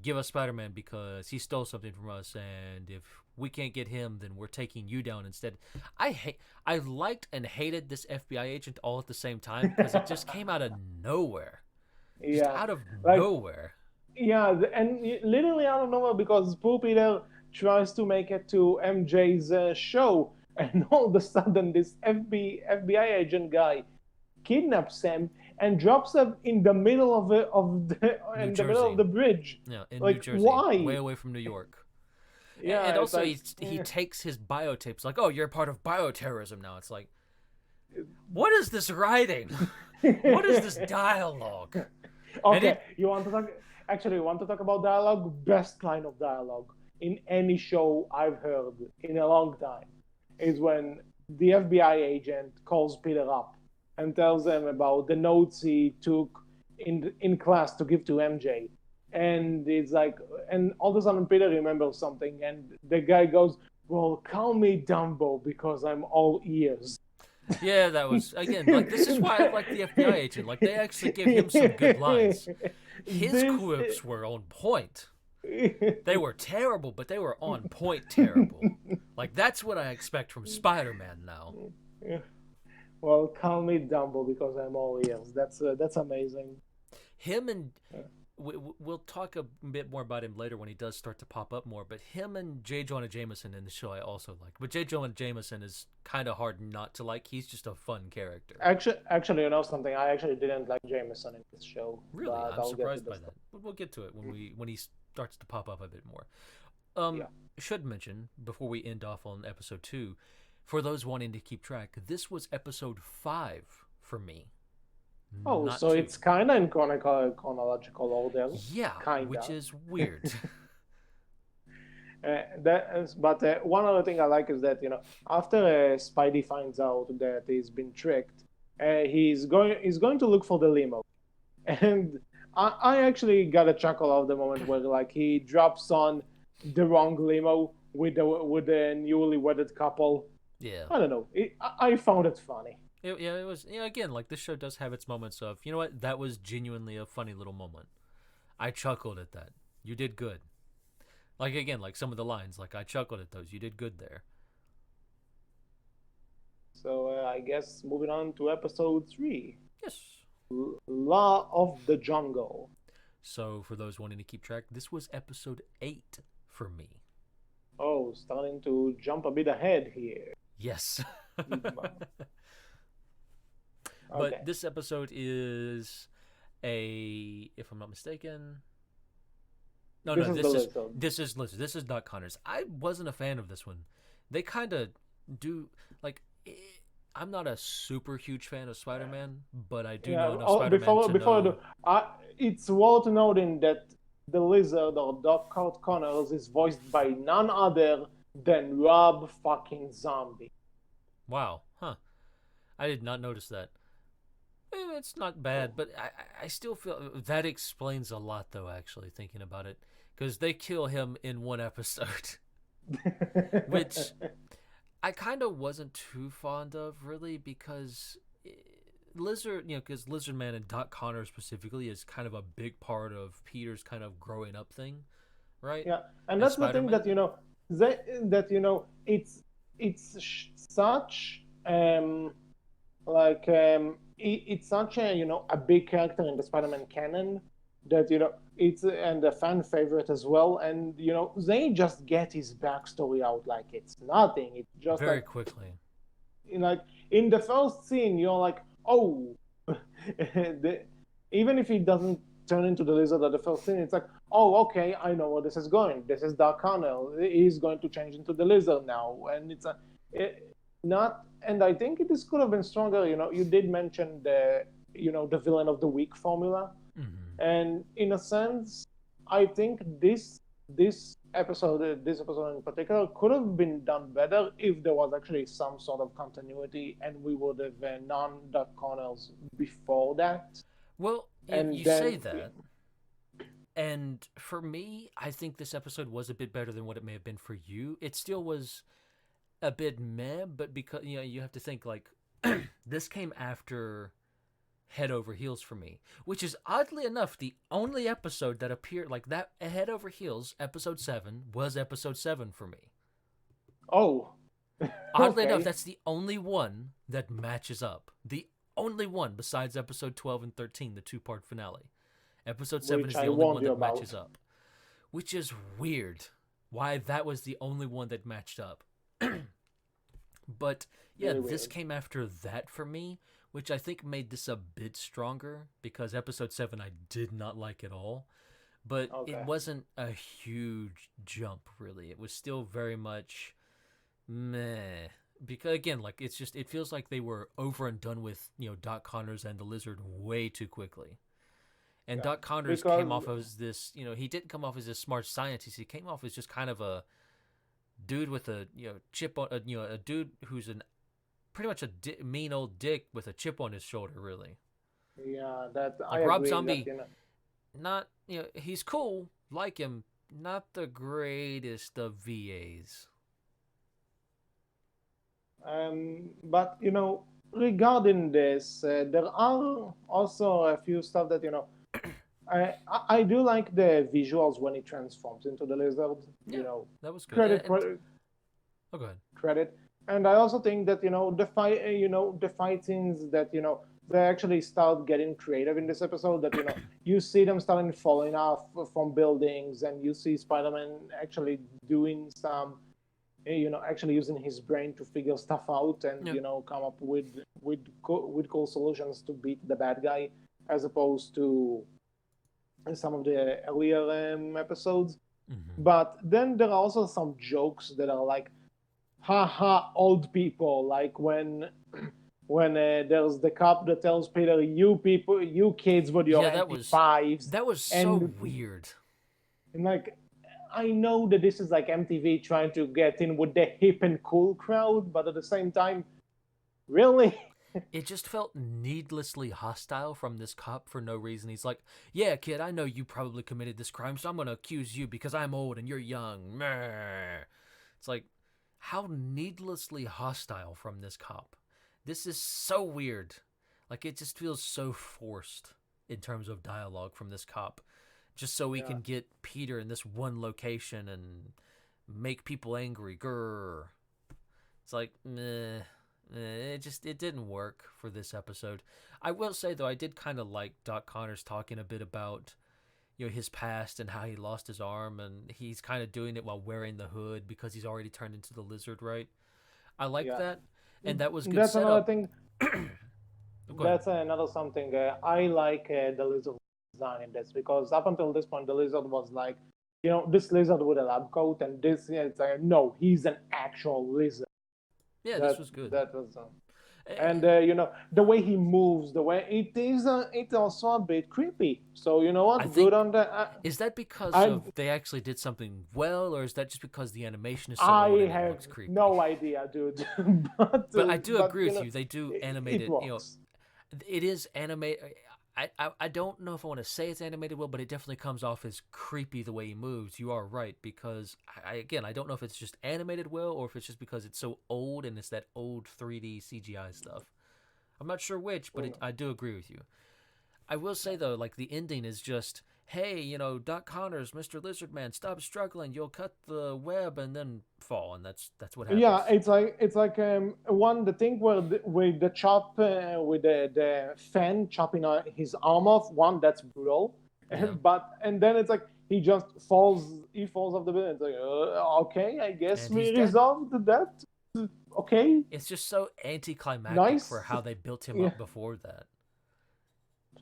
Speaker 2: give us Spider-Man because he stole something from us, and if we can't get him, then we're taking you down instead. I liked and hated this FBI agent all at the same time because it just came out of nowhere, just
Speaker 1: Yeah,
Speaker 2: out of
Speaker 1: like,
Speaker 2: nowhere.
Speaker 1: yeah, and literally out of nowhere, because poor Peter tries to make it to MJ's show, and all of a sudden this FBI agent guy kidnaps him and drops him in the middle
Speaker 2: New
Speaker 1: in the middle of
Speaker 2: Jersey,
Speaker 1: the bridge.
Speaker 2: in New
Speaker 1: Like,
Speaker 2: Jersey, way
Speaker 1: why?
Speaker 2: away from New York.
Speaker 1: Yeah,
Speaker 2: And
Speaker 1: it's
Speaker 2: also
Speaker 1: like,
Speaker 2: he takes his biotapes like, oh, you're part of bioterrorism now. It's like, what is this writing? What is this dialogue? And
Speaker 1: okay,
Speaker 2: it
Speaker 1: you want to talk? Actually, you want to talk about dialogue? Best line of dialogue in any show I've heard in a long time is when the FBI agent calls Peter up and tells him about the notes he took in class to give to MJ, and it's like, and all of a sudden Peter remembers something, and the guy goes, "Well, call me Dumbo because I'm all ears."
Speaker 2: Yeah, that was again like this is why I like the FBI agent. Like they actually give him some good lines. His
Speaker 1: this
Speaker 2: quips were on point. They were terrible, but they were on point terrible. Like that's what I expect from Spider-Man now.
Speaker 1: well, call me Dumbo because I'm all ears. That's amazing.
Speaker 2: Him and we'll talk a bit more about him later when he does start to pop up more. But him and J. Jonah Jameson in the show I also like. But J. Jonah Jameson is kind of hard not to like. He's just a fun character.
Speaker 1: Actually, you know something? I actually didn't like Jameson in this show,
Speaker 2: Really,
Speaker 1: but
Speaker 2: I'm
Speaker 1: I'll get to
Speaker 2: surprised by
Speaker 1: this.
Speaker 2: that. But we'll get to it when he starts to pop up a bit more.
Speaker 1: Yeah.
Speaker 2: Should mention before we end off on episode 2, for those wanting to keep track, this was episode 5 for me,
Speaker 1: Oh,
Speaker 2: not
Speaker 1: so
Speaker 2: 2.
Speaker 1: it's kind of in chronological order,
Speaker 2: Yeah, which
Speaker 1: kinda.
Speaker 2: is weird.
Speaker 1: But one other thing I like is that after Spidey finds out that he's been tricked, he's going to look for the limo, and I actually got a chuckle of the moment where like he drops on the wrong limo with the newly wedded couple.
Speaker 2: Yeah.
Speaker 1: I don't know. I found it funny.
Speaker 2: It was. Yeah, again, like this show does have its moments of, you know what, that was genuinely a funny little moment. I chuckled at that. You did good. Like again, like some of the lines, like I chuckled at those. You did good there.
Speaker 1: So I guess moving on to episode 3,
Speaker 2: Yes.
Speaker 1: Law of the Jungle.
Speaker 2: So for those wanting to keep track, this was episode 8 for me.
Speaker 1: Oh, starting to jump a bit ahead here.
Speaker 2: Yes. But
Speaker 1: Okay.
Speaker 2: this episode is if I'm not mistaken, no,
Speaker 1: This is the
Speaker 2: this is
Speaker 1: list of.
Speaker 2: this is listen, this is Doc Connors. I wasn't a fan of this one. They kind of do like. I'm not a super huge fan of Spider-Man, but I do
Speaker 1: Yeah.
Speaker 2: know enough
Speaker 1: Oh,
Speaker 2: Spider-Man to
Speaker 1: before I
Speaker 2: know
Speaker 1: do, it's worth noting that the lizard or Doc Connors is voiced by none other than Rob fucking Zombie.
Speaker 2: wow, huh? I did not notice that. It's not bad, but I still feel that explains a lot, though. Actually, thinking about it, because they kill him in one episode, which I kind of wasn't too fond of, really, because Lizard, because Lizard Man and Doc Connor specifically is kind of a big part of Peter's kind of growing up thing, right?
Speaker 1: Yeah, and
Speaker 2: As
Speaker 1: that's the thing
Speaker 2: Spider-Man.
Speaker 1: that it's such it's such a a big character in the Spider-Man canon that it's and a fan favorite as well, and they just get his backstory out like it's nothing. It's just
Speaker 2: Very
Speaker 1: like
Speaker 2: quickly.
Speaker 1: like in the first scene you're like, oh, even if he doesn't turn into the lizard at the first scene, it's like, oh, okay, I know where this is going. This is Dark Connell. He's going to change into the lizard now, and it's a not. And I think this could have been stronger. You did mention the villain of the week formula,
Speaker 2: Mm-hmm.
Speaker 1: and in a sense, I think this episode in particular could have been done better if there was actually some sort of continuity, and we would have known the Connells before that,
Speaker 2: Well,
Speaker 1: and
Speaker 2: you say
Speaker 1: then
Speaker 2: that, and for me, I think this episode was a bit better than what it may have been for you. It still was a bit meh, but because you have to think like this came after Head Over Heels for me, which is oddly enough the only episode that appeared like that. Head Over Heels, episode 7 was episode 7 for me.
Speaker 1: oh,
Speaker 2: Oddly enough,
Speaker 1: okay,
Speaker 2: that's the only one that matches up. The only one besides episode 12 and 13, the two-part finale. Episode 7
Speaker 1: which
Speaker 2: is the
Speaker 1: I
Speaker 2: only
Speaker 1: warned
Speaker 2: one
Speaker 1: you
Speaker 2: that
Speaker 1: about.
Speaker 2: matches up, which is weird. Why that was the only one that matched up. But yeah,
Speaker 1: Really
Speaker 2: this
Speaker 1: weird.
Speaker 2: came after that for me, which I think made this a bit stronger because episode 7 I did not like at all. But it
Speaker 1: Okay.
Speaker 2: wasn't a huge jump, really. It was still very much meh. Because again, like it feels like they were over and done with, Doc Connors and the Lizard way too quickly. And
Speaker 1: Yeah,
Speaker 2: Doc Connors came
Speaker 1: because
Speaker 2: off as this, he didn't come off as a smart scientist. He came off as just kind of a dude with a chip on, a dude who's an pretty much a mean old dick with a chip on his shoulder, really.
Speaker 1: yeah, that I
Speaker 2: Like Rob
Speaker 1: agree that
Speaker 2: Zombie, not he's cool, like him, not the greatest of VAs.
Speaker 1: but regarding this, there are also a few stuff that I do like the visuals when it transforms into the lizard.
Speaker 2: Yeah, that was good.
Speaker 1: Credit
Speaker 2: And oh, go ahead.
Speaker 1: credit. And I also think that the fight scenes that they actually start getting creative in this episode. That you see them starting falling off from buildings, and you see Spider-Man actually doing some, actually using his brain to figure stuff out and
Speaker 2: Yeah,
Speaker 1: come up with cool solutions to beat the bad guy, as opposed to some of the earlier episodes.
Speaker 2: mm-hmm.
Speaker 1: But then there are also some jokes that are like, haha, old people, like when there's the cop that tells Peter, you people, you kids with your
Speaker 2: Yeah,
Speaker 1: MP5s,
Speaker 2: that was so
Speaker 1: and
Speaker 2: weird.
Speaker 1: like, I know that this is like MTV trying to get in with the hip and cool crowd, but at the same time, really?
Speaker 2: It just felt needlessly hostile from this cop for no reason. He's like, "Yeah, kid, I know you probably committed this crime, so I'm gonna accuse you because I'm old and you're young." Meh. It's like, how needlessly hostile from this cop. This is so weird. Like, it just feels so forced in terms of dialogue from this cop. Just so he
Speaker 1: Yeah.
Speaker 2: can get Peter in this one location and make people angry. Grr. It's like, meh. It didn't work for this episode. I will say though, I did kind of like Doc Connors talking a bit about, his past and how he lost his arm, and he's kind of doing it while wearing the hood because he's already turned into the lizard, right? I like
Speaker 1: Yeah,
Speaker 2: that, and that was good
Speaker 1: that's another
Speaker 2: setup.
Speaker 1: thing.
Speaker 2: Go ahead.
Speaker 1: That's another something I like the lizard design in this, because up until this point the lizard was like, this lizard with a lab coat, and this, yeah, it's like, no, he's an actual lizard.
Speaker 2: Yeah, this
Speaker 1: That
Speaker 2: was good.
Speaker 1: that was
Speaker 2: Eh,
Speaker 1: and the way he moves, the way it's also a bit creepy. So you know
Speaker 2: I
Speaker 1: what? Good
Speaker 2: think
Speaker 1: on the.
Speaker 2: is that because
Speaker 1: I
Speaker 2: of they actually did something well, or is that just because the animation is so old
Speaker 1: I
Speaker 2: and it
Speaker 1: have
Speaker 2: looks creepy?
Speaker 1: no idea, dude. but
Speaker 2: But I do
Speaker 1: but
Speaker 2: agree with you. They do animate
Speaker 1: it
Speaker 2: it.
Speaker 1: works.
Speaker 2: It is animate. I don't know if I want to say it's animated well, but it definitely comes off as creepy the way he moves. You are right, because again, I don't know if it's just animated well or if it's just because it's so old and it's that old 3D CGI stuff. I'm not sure which, but I do agree with you. I will say though, like the ending is just, hey, Doc Connors, Mr. Lizardman, stop struggling. You'll cut the web and then fall, and that's what
Speaker 1: Yeah,
Speaker 2: happens.
Speaker 1: it's like one the thing where with the chop with the fan chopping his arm off. One, that's brutal,
Speaker 2: Yeah,
Speaker 1: but and then it's like he falls off the building. It's like, okay, I guess
Speaker 2: and he's
Speaker 1: we
Speaker 2: dead.
Speaker 1: resolved that. Okay,
Speaker 2: It's just so anticlimactic for
Speaker 1: nice.
Speaker 2: how they built him
Speaker 1: Yeah.
Speaker 2: up before that.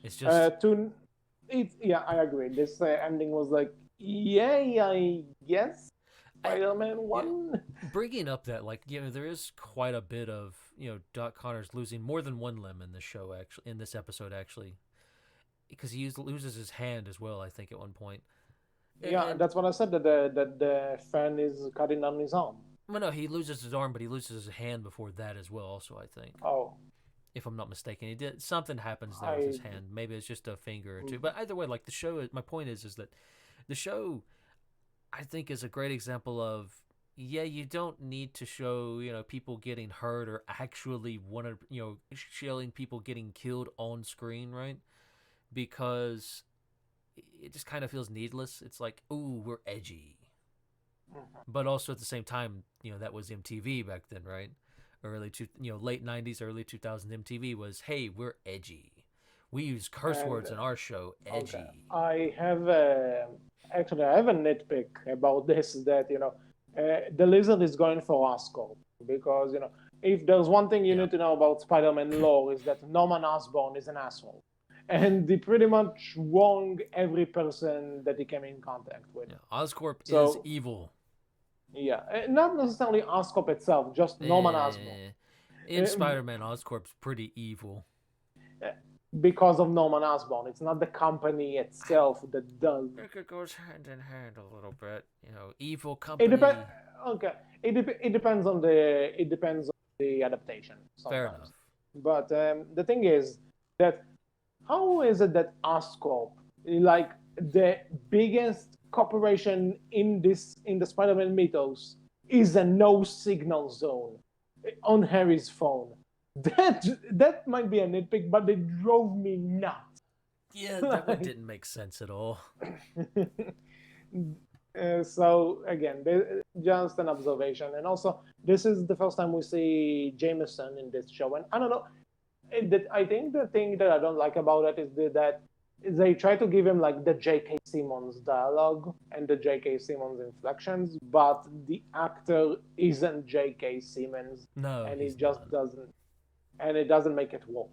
Speaker 2: It's just
Speaker 1: To it, yeah, I agree. This ending was like, yay, I guess
Speaker 2: I
Speaker 1: Spider-Man
Speaker 2: you know,
Speaker 1: won.
Speaker 2: bringing up that, like, there is quite a bit of Doc Connors losing more than one limb in this show, actually, in this episode, actually, because he loses his hand as well, I think, at one point.
Speaker 1: Yeah,
Speaker 2: And
Speaker 1: that's what I said, that the fan is cutting on his arm.
Speaker 2: well, no, he loses his arm, but he loses his hand before that as well, also, I think,
Speaker 1: Oh,
Speaker 2: if I'm not mistaken. He did something happens there with his
Speaker 1: I
Speaker 2: hand. Maybe it's just a finger or two,
Speaker 1: mm,
Speaker 2: but either way, like the show. My point is that the show, I think, is a great example of, yeah, you don't need to show people getting hurt or actually showing people getting killed on screen, right? Because it just kind of feels needless. It's like, ooh, we're edgy, but also at the same time, that was MTV back then, right? Late '90s, early 2000s MTV was, hey, we're edgy. We use curse
Speaker 1: and
Speaker 2: words in our show,
Speaker 1: okay.
Speaker 2: edgy.
Speaker 1: I have a nitpick about this, that the lizard is going for Oscorp, because if there's one thing you
Speaker 2: Yeah,
Speaker 1: need to know about Spider-Man lore, is that Norman Osborn is an asshole, and he pretty much wronged every person that he came in contact with.
Speaker 2: yeah. Oscorp is
Speaker 1: So
Speaker 2: evil.
Speaker 1: yeah, not necessarily Oscorp itself, just Norman Osborn.
Speaker 2: Eh, in
Speaker 1: Uh,
Speaker 2: Spider-Man, Oscorp's pretty evil.
Speaker 1: because of Norman Osborn. It's not the company itself that does.
Speaker 2: I think it goes hand in hand a little bit. Evil
Speaker 1: It depends.
Speaker 2: company.
Speaker 1: Okay, it depends on the adaptation
Speaker 2: Fair
Speaker 1: sometimes.
Speaker 2: enough.
Speaker 1: But the thing is that how is it that Oscorp, like the biggest corporation in the Spider-Man mythos, is a no signal zone on Harry's phone? That might be a nitpick, but it drove me nuts.
Speaker 2: Yeah, that one
Speaker 1: Like,
Speaker 2: didn't make sense at all.
Speaker 1: so again, just an observation, and also this is the first time we see Jameson in this show, and I don't know. I think the thing that I don't like about it is that they try to give him like the J.K. Simmons dialogue and the J.K. Simmons inflections, but the actor isn't J.K. Simmons,
Speaker 2: No,
Speaker 1: and
Speaker 2: he's not.
Speaker 1: it doesn't make it work.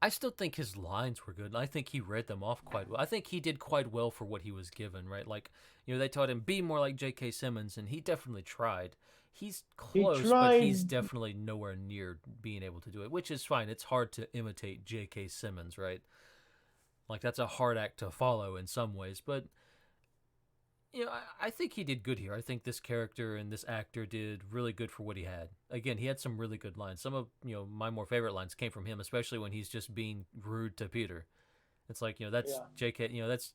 Speaker 2: I still think his lines were good, and I think he read them off quite well. I think he did quite well for what he was given, right? Like, they taught him be more like J.K. Simmons, and he definitely tried. He's
Speaker 1: He
Speaker 2: close, but he's
Speaker 1: tried.
Speaker 2: definitely nowhere near being able to do it, which is fine. It's hard to imitate J.K. Simmons, right? Like, that's a hard act to follow in some ways, but I think he did good here. I think this character and this actor did really good for what he had. Again, he had some really good lines. Some of my more favorite lines came from him, especially when he's just being rude to Peter. It's like that's
Speaker 1: Yeah.
Speaker 2: J.K. That's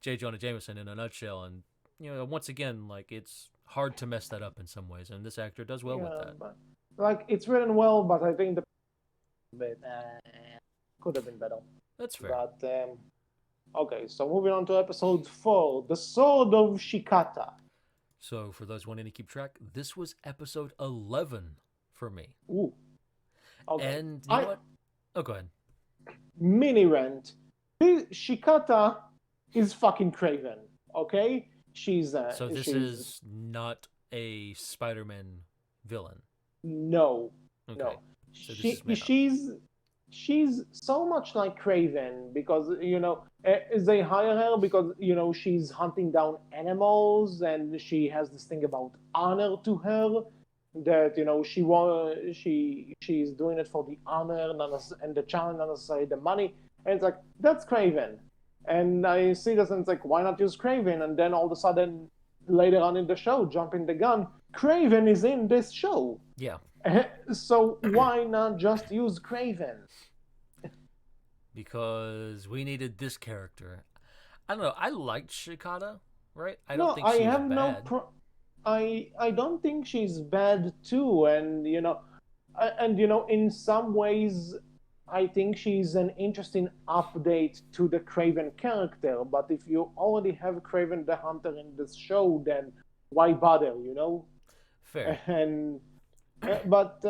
Speaker 2: J. Jonah Jameson in a nutshell. And once again, like, it's hard to mess that up in some ways, and this actor does well with
Speaker 1: Yeah,
Speaker 2: that.
Speaker 1: but like it's written well, but I think the bit could have been better.
Speaker 2: That's fair.
Speaker 1: But okay, so moving on to episode 4, the Sword of Shikata.
Speaker 2: So for those wanting to keep track, this was episode 11 for me.
Speaker 1: Ooh, okay.
Speaker 2: And you know
Speaker 1: I
Speaker 2: what? Oh, go ahead.
Speaker 1: mini rant. Shikata. is fucking Craven. Okay,
Speaker 2: So this
Speaker 1: she's
Speaker 2: is not a Spider-Man villain.
Speaker 1: no,
Speaker 2: Okay.
Speaker 1: no.
Speaker 2: So this
Speaker 1: She
Speaker 2: is made up.
Speaker 1: she's so much like Craven because they hire her because she's hunting down animals and she has this thing about honor to her that she's doing it for the honor and the challenge, not necessarily the money. And it's like that's Craven, and I see this and it's like why not use Craven? And then all of a sudden later on in the show, jumping the gun, Craven is in this show.
Speaker 2: Yeah.
Speaker 1: So why not just use Craven?
Speaker 2: Because we needed this character. I don't know. I liked Shikata, right? I don't
Speaker 1: No,
Speaker 2: think
Speaker 1: I
Speaker 2: she was
Speaker 1: have no
Speaker 2: bad.
Speaker 1: pro. I don't think she's bad too, and in some ways, I think she's an interesting update to the Craven character. But if you already have Craven the Hunter in this show, then why bother?
Speaker 2: Fair.
Speaker 1: And but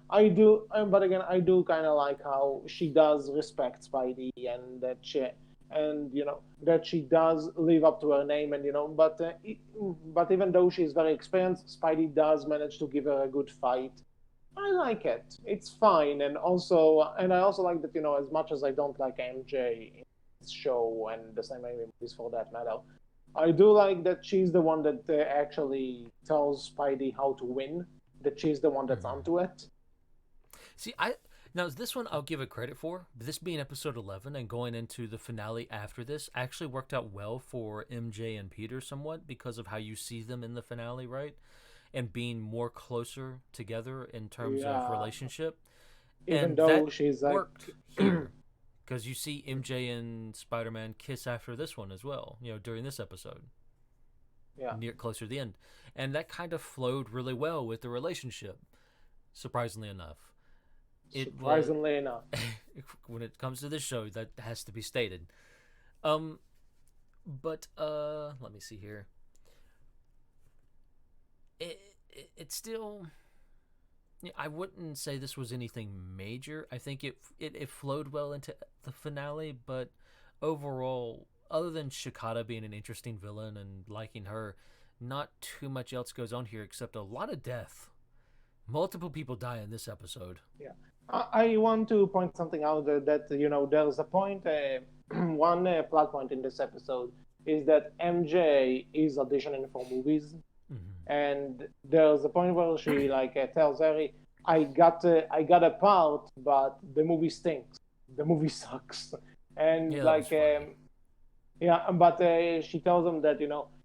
Speaker 1: I do. But again, I do kind of like how she does respect Spidey, and that she does live up to her name, and but even though she's very experienced, Spidey does manage to give her a good fight. I like it. It's fine, and I also like that as much as I don't like MJ in this show and the same movies for that matter, I do like that she's the one that actually tells Spidey how to win. That she's the one that's
Speaker 2: Hmm.
Speaker 1: onto it.
Speaker 2: See, now this one I'll give it credit for. This being episode 11 and going into the finale after this actually worked out well for MJ and Peter somewhat because of how you see them in the finale, right? And being more closer together in terms of
Speaker 1: Yeah,
Speaker 2: relationship.
Speaker 1: even
Speaker 2: And
Speaker 1: though
Speaker 2: that
Speaker 1: she's like,
Speaker 2: worked here because you see MJ and Spider-Man kiss after this one as well, during this episode,
Speaker 1: yeah,
Speaker 2: near closer to the end. And that kind of flowed really well with the relationship, surprisingly enough. It was
Speaker 1: surprisingly enough.
Speaker 2: when it comes to this show that has to be stated. Um but let me see here. It still, I wouldn't say this was anything major. I think it flowed well into the finale, but overall, other than Shikata being an interesting villain and liking her, not too much else goes on here except a lot of death. Multiple people die in this episode.
Speaker 1: Yeah, I want to point something out that there's a point, one plot point in this episode is that MJ is auditioning for movies,
Speaker 2: Mm-hmm.
Speaker 1: and there's a point where she like tells Harry, I got a part, but the movie stinks, the movie sucks," and
Speaker 2: Yeah, that was funny.
Speaker 1: yeah, but she tells him that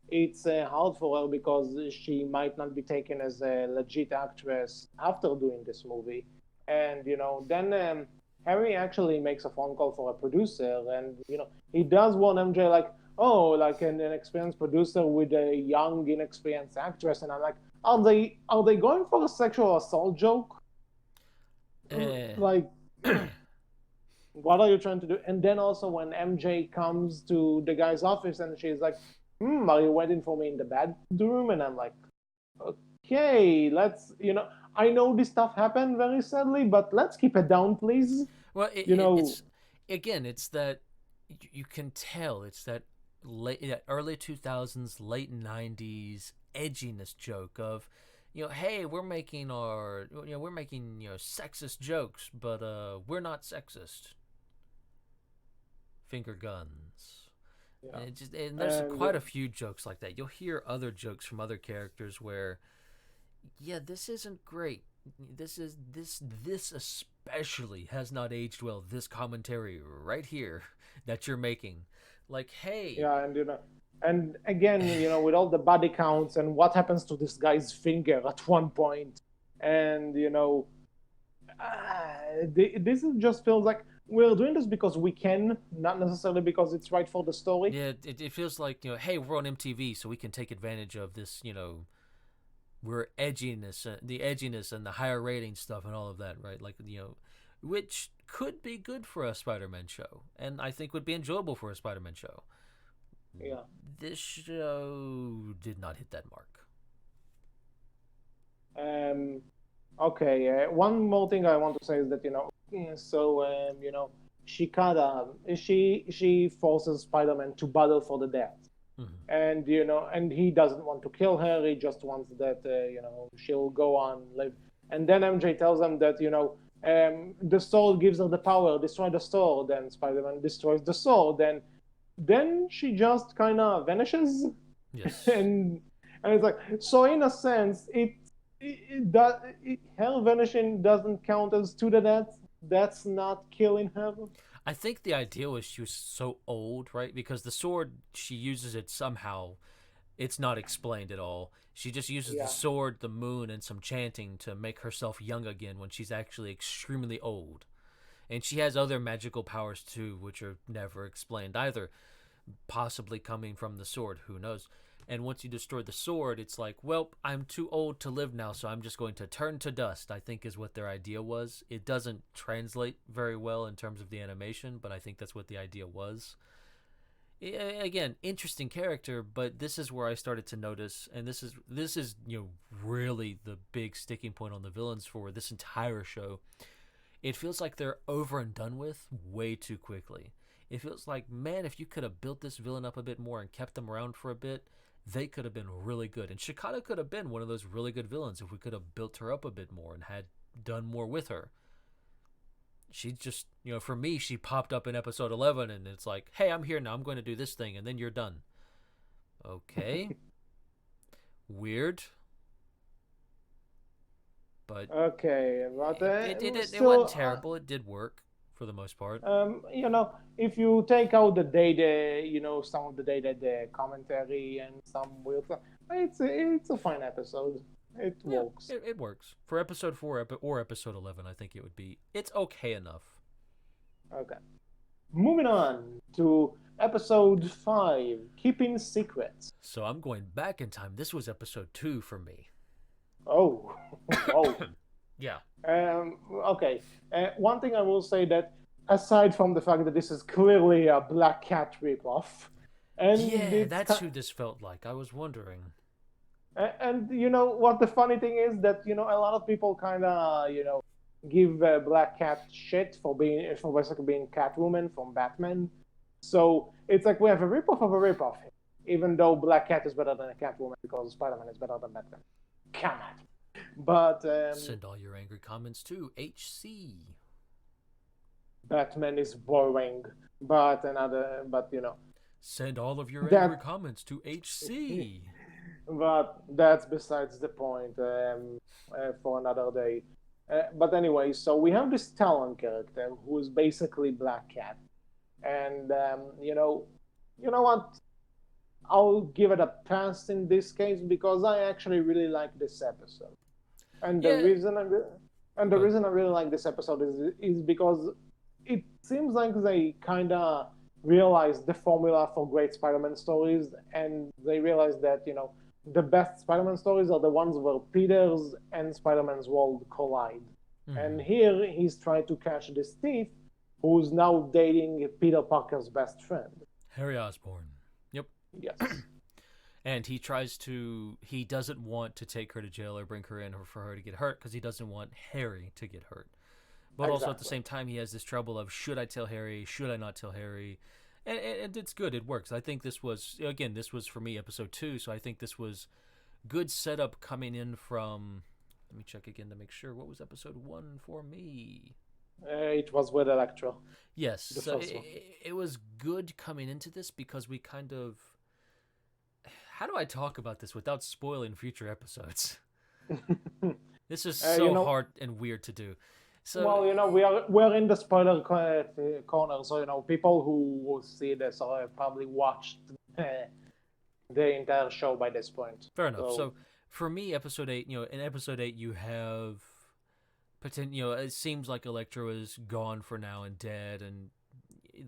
Speaker 1: it's hard for her because she might not be taken as a legit actress after doing this movie, and then Harry actually makes a phone call for a producer, and he does warn MJ like, oh, like an experienced producer with a young, inexperienced actress, and I'm like, are they going for a sexual assault joke?
Speaker 2: Eh.
Speaker 1: Like, what are you trying to do? And then also when MJ comes to the guy's office and she's like, are you waiting for me in the bedroom? And I'm like, okay, I know this stuff happened very sadly, but let's keep it down, please.
Speaker 2: Well,
Speaker 1: You know,
Speaker 2: it's again, it's that you can tell it's that early 2000s, late 90s edginess joke of, hey, we're making sexist jokes, but we're not sexist. Finger guns.
Speaker 1: yeah.
Speaker 2: And there's
Speaker 1: And
Speaker 2: quite a few jokes like that. You'll hear other jokes from other characters where, yeah, this isn't great. This especially has not aged well. This commentary right here that you're making, like, hey,
Speaker 1: yeah, and again, with all the body counts and what happens to this guy's finger at one point, and this just feels like we're doing this because we can, not necessarily because it's right for the story.
Speaker 2: yeah, it feels like, hey, we're on MTV, so we can take advantage of this, we're edginess, the edginess and the higher rating stuff and all of that, right? Like, which could be good for a Spider-Man show, and I think would be enjoyable for a Spider-Man show.
Speaker 1: Yeah.
Speaker 2: This show did not hit that mark.
Speaker 1: Okay. One more thing I want to say is that so she kind of she forces Spider-Man to battle for the death,
Speaker 2: Mm-hmm.
Speaker 1: and and he doesn't want to kill her. He just wants that she'll go on live. And then MJ tells him that the sword gives her the power. Destroy the sword. Then Spider-Man destroys the sword. Then she just kind of vanishes,
Speaker 2: Yes.
Speaker 1: and it's like, so in a sense her vanishing doesn't count as to the death. That's not killing her.
Speaker 2: I think the idea was she was so old, right? Because the sword, she uses it somehow. It's not explained at all. She just uses the
Speaker 1: Yeah.
Speaker 2: sword, the moon, and some chanting to make herself young again when she's actually extremely old. And she has other magical powers too, which are never explained either. Possibly coming from the sword, who knows? And once you destroy the sword, it's like, well, I'm too old to live now, so I'm just going to turn to dust, I think is what their idea was. It doesn't translate very well in terms of the animation, but I think that's what the idea was. Again, interesting character, but this is where I started to notice, and this is really the big sticking point on the villains for this entire show. It feels like they're over and done with way too quickly. It feels like, man, if you could have built this villain up a bit more and kept them around for a bit, they could have been really good. And Shikata could have been one of those really good villains if we could have built her up a bit more and had done more with her. She just, for me, she popped up in episode 11 and it's like, hey, I'm here now. I'm going to do this thing and then you're done. Okay. Weird. But
Speaker 1: Okay, but
Speaker 2: it wasn't
Speaker 1: still,
Speaker 2: terrible. It did work for the most part.
Speaker 1: if you take out the data, some of the data, the commentary, and some weird stuff, it's a fine episode. It
Speaker 2: Yeah,
Speaker 1: works.
Speaker 2: it works for episode 4 or episode 11. I think it would be. It's okay enough.
Speaker 1: Okay. Moving on to episode 5, Keeping Secrets.
Speaker 2: So I'm going back in time. This was episode 2 for me.
Speaker 1: Oh, whoa.
Speaker 2: Yeah.
Speaker 1: Okay. One thing I will say that aside from the fact that this is clearly a Black Cat ripoff, and
Speaker 2: Yeah, that's who this felt like. I was wondering.
Speaker 1: and what the funny thing is that a lot of people kind of give Black Cat shit for basically being Catwoman from Batman. So it's like we have a ripoff of a ripoff, even though Black Cat is better than a Catwoman because Spider-Man is better than Batman. Come on. But
Speaker 2: Send all your angry comments to HC.
Speaker 1: Batman is boring. But
Speaker 2: Send all of your angry
Speaker 1: that
Speaker 2: comments to HC.
Speaker 1: but that's besides the point for another day. But anyway, so we have this Talon character who is basically Black Cat, and you know what? I'll give it a pass in this case because I actually really like this episode, and the
Speaker 2: Yeah.
Speaker 1: reason I re- and the
Speaker 2: Good.
Speaker 1: reason I really like this episode is because it seems like they kind of realized the formula for great Spider-Man stories, and they realized that the best Spider-Man stories are the ones where Peter's and Spider-Man's world collide. And
Speaker 2: Mm-hmm.
Speaker 1: here he's trying to catch this thief who's now dating Peter Parker's best friend.
Speaker 2: Harry Osborn. Yep.
Speaker 1: Yes,
Speaker 2: And he doesn't want to take her to jail or bring her in or for her to get hurt because he doesn't want Harry to get hurt. But also at the
Speaker 1: exactly.
Speaker 2: same time, he has this trouble of should I tell Harry? Should I not tell Harry? And it's good. It works. I think this was for me episode 2, so I think this was good setup coming in from. Let me check again to make sure. What was episode 1 for me?
Speaker 1: It was with Electro,
Speaker 2: Yes,
Speaker 1: the
Speaker 2: so
Speaker 1: first one.
Speaker 2: it was good coming into this because we kind of. How do I talk about this without spoiling future episodes? This is
Speaker 1: You
Speaker 2: so
Speaker 1: know,
Speaker 2: hard and weird to do. So
Speaker 1: well, we're in the spoiler corner, so people who will see this or have probably watched uh, the entire show by this point.
Speaker 2: fair enough.
Speaker 1: So
Speaker 2: So for me, episode 8, in episode 8, you have it seems like Electro is gone for now and dead, and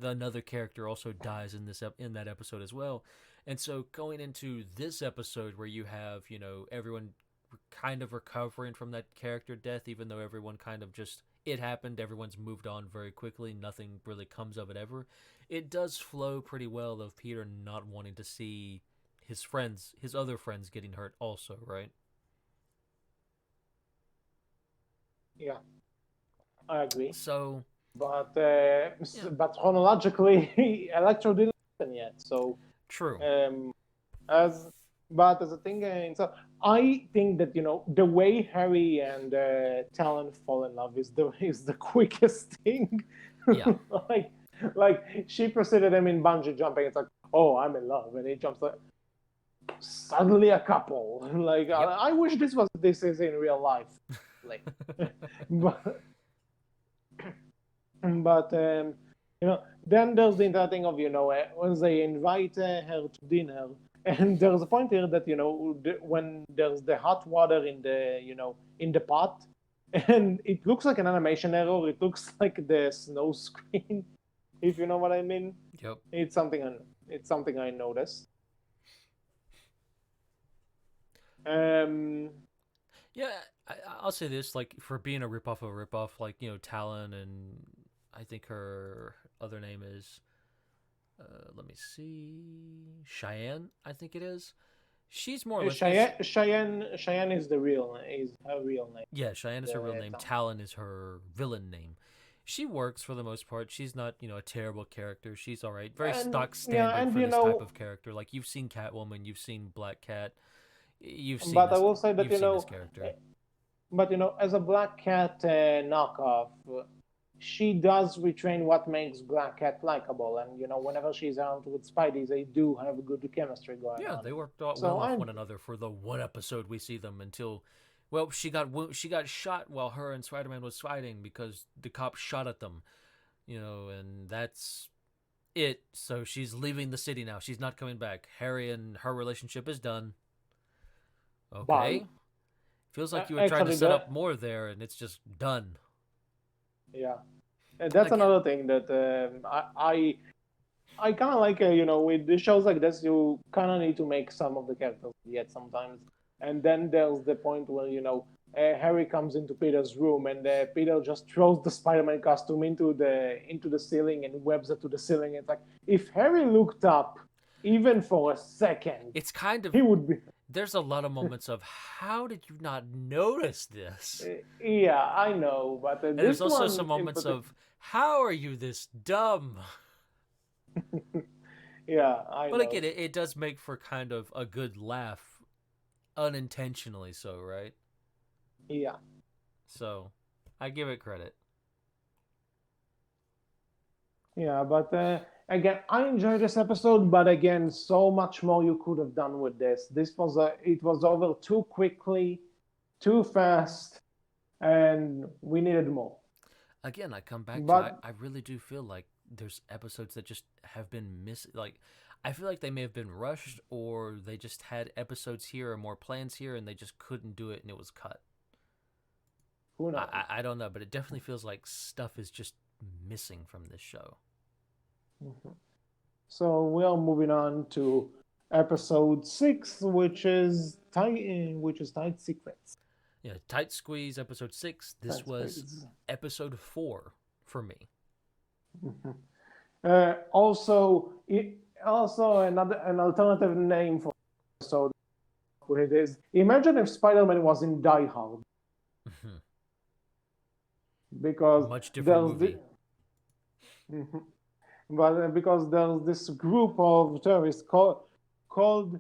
Speaker 2: another character also dies in in that episode as well. And so going into this episode where you have everyone kind of recovering from that character death, even though everyone kind of just it happened, everyone's moved on very quickly, nothing really comes of it ever. It does flow pretty well of Peter not wanting to see his other friends getting hurt also, right?
Speaker 1: yeah, I agree.
Speaker 2: So Yeah,
Speaker 1: but chronologically, Electro didn't happen yet. So
Speaker 2: true.
Speaker 1: um, as but as a thing, so I think that the way Harry and Talon fall in love is the quickest thing.
Speaker 2: Yeah,
Speaker 1: like like she preceded him in bungee jumping. It's like, oh, I'm in love, and he jumps like suddenly a couple. Like
Speaker 2: yep.
Speaker 1: I wish this is in real life. Like, but but then there's the entire thing of when they invite her to dinner, and there's a point here that when there's the hot water in the in the pot, and it looks like an animation error. It looks like the snow screen, if you know what I mean.
Speaker 2: Yep.
Speaker 1: It's something it's something I noticed. Um,
Speaker 2: Yeah, I'll say this, like, for being a ripoff of a ripoff, like, Talon, and I think her other name is, let me see, Cheyenne, I think it is. She's more or less,
Speaker 1: Cheyenne is is her real name.
Speaker 2: yeah, Cheyenne is her real
Speaker 1: The
Speaker 2: name.
Speaker 1: town.
Speaker 2: Talon is her villain name. She works for the most part. She's not, a terrible character. She's all right. Very
Speaker 1: And
Speaker 2: stock
Speaker 1: yeah,
Speaker 2: standard
Speaker 1: and
Speaker 2: for this type of character. Like, you've seen Catwoman, you've seen Black Cat, you've seen
Speaker 1: but I
Speaker 2: this,
Speaker 1: will say that
Speaker 2: you've seen this character.
Speaker 1: but as a Black Cat knockoff, she does retrain what makes Black Cat likable, and whenever she's out with Spidey, they do have a good chemistry going
Speaker 2: Yeah,
Speaker 1: on.
Speaker 2: they worked out
Speaker 1: So
Speaker 2: well off
Speaker 1: I,
Speaker 2: one another for the one episode we see them until, well, she got shot while her and Spider-Man was fighting because the cop shot at them, and that's it. So she's leaving the city now. She's not coming back. Harry and her relationship is done.
Speaker 1: bye.
Speaker 2: Okay. Feels like you were trying to
Speaker 1: Actually,
Speaker 2: set up more there, and it's just done.
Speaker 1: yeah, that's
Speaker 2: Again,
Speaker 1: another thing that I kind of like, with the shows like this, you kind of need to make some of the characters yet sometimes. And then there's the point where, Harry comes into Peter's room, and Peter just throws the Spider-Man costume into the ceiling and webs it to the ceiling. It's like, if Harry looked up even for a second,
Speaker 2: it's kind of,
Speaker 1: he would be.
Speaker 2: there's a lot of moments of, how did you not notice this?
Speaker 1: Yeah, I know, but
Speaker 2: And there's
Speaker 1: this
Speaker 2: also some
Speaker 1: one in
Speaker 2: moments
Speaker 1: particular,
Speaker 2: of, how are you this dumb?
Speaker 1: yeah, I
Speaker 2: But again,
Speaker 1: know.
Speaker 2: it does make for kind of a good laugh, unintentionally so, right?
Speaker 1: Yeah.
Speaker 2: So, I give it credit.
Speaker 1: Yeah, but again, I enjoyed this episode, but again, so much more you could have done with this. It was over too quickly, too fast, and we needed more.
Speaker 2: Again, I come back to,
Speaker 1: But
Speaker 2: I really do feel like there's episodes that just have been missed. Like, I feel like they may have been rushed, or they just had episodes here or more plans here, and they just couldn't do it, and it was cut.
Speaker 1: who
Speaker 2: I,
Speaker 1: knows?
Speaker 2: I, I don't know, but it definitely feels like stuff is just missing from this show.
Speaker 1: Mhm. So we are moving on to episode 6, which is tight secrets.
Speaker 2: Yeah, Tight Squeeze, episode 6. This
Speaker 1: Tight
Speaker 2: was
Speaker 1: secrets.
Speaker 2: episode 4 for me.
Speaker 1: Mhm. Also an alternative name for the episode. What it is? Imagine if Spider-Man was in Die Hard, because
Speaker 2: Much different
Speaker 1: there's
Speaker 2: movie.
Speaker 1: Mhm. but because there's this group of terrorists called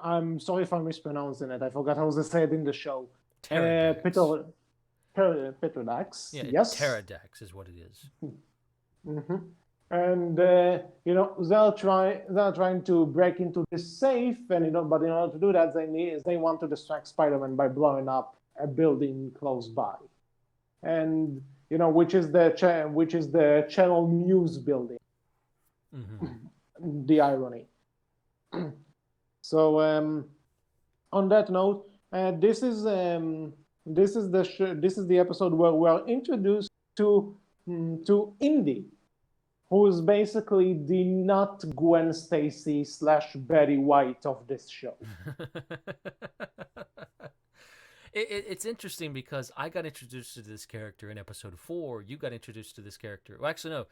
Speaker 1: I'm sorry if I'm mispronouncing it. I forgot how to say it in the show.
Speaker 2: Pterodax.
Speaker 1: Peter Petrodax,
Speaker 2: Yeah,
Speaker 1: yes.
Speaker 2: Pterodax is what it is.
Speaker 1: Hmm. And they're trying to break into this safe, and but in order to do that, they want to distract Spider-Man by blowing up a building close by, and which is the Channel News building.
Speaker 2: Mm-hmm.
Speaker 1: The irony. So on that note, this is the episode where we are introduced to Indy, who is basically the not Gwen Stacy / Betty White of this show.
Speaker 2: It's interesting because I got introduced to this character in episode 4. You got introduced to this character. Well, actually, no.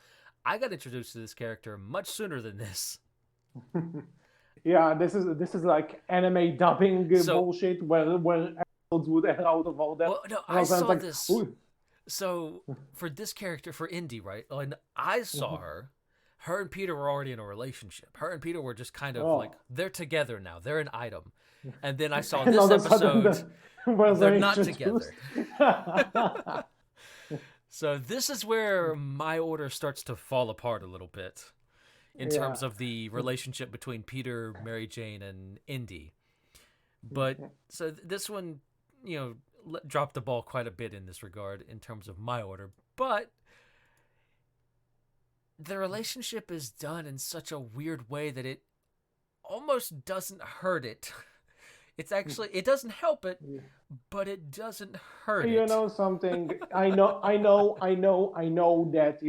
Speaker 2: I got introduced to this character much sooner than this.
Speaker 1: Yeah, this is like anime dubbing
Speaker 2: So,
Speaker 1: bullshit where episodes would air out of order.
Speaker 2: well, no,
Speaker 1: And
Speaker 2: I
Speaker 1: also it's
Speaker 2: saw
Speaker 1: like,
Speaker 2: this.
Speaker 1: ooh.
Speaker 2: So for this character, for Indy, right? When I saw her and Peter were already in a relationship. Her and Peter were just kind of like,
Speaker 1: Oh,
Speaker 2: they're together now. They're an item. And then I saw
Speaker 1: and all
Speaker 2: this
Speaker 1: of a sudden
Speaker 2: episode,
Speaker 1: the were
Speaker 2: they're
Speaker 1: they
Speaker 2: not
Speaker 1: introduced?
Speaker 2: together. So this is where my order starts to fall apart a little bit in
Speaker 1: Yeah.
Speaker 2: terms of the relationship between Peter, Mary Jane, and Indy. But so this one, dropped the ball quite a bit in this regard in terms of my order. But the relationship is done in such a weird way that it almost doesn't hurt it. It's actually, it doesn't help it, but it doesn't hurt
Speaker 1: You
Speaker 2: it.
Speaker 1: know something? I know that,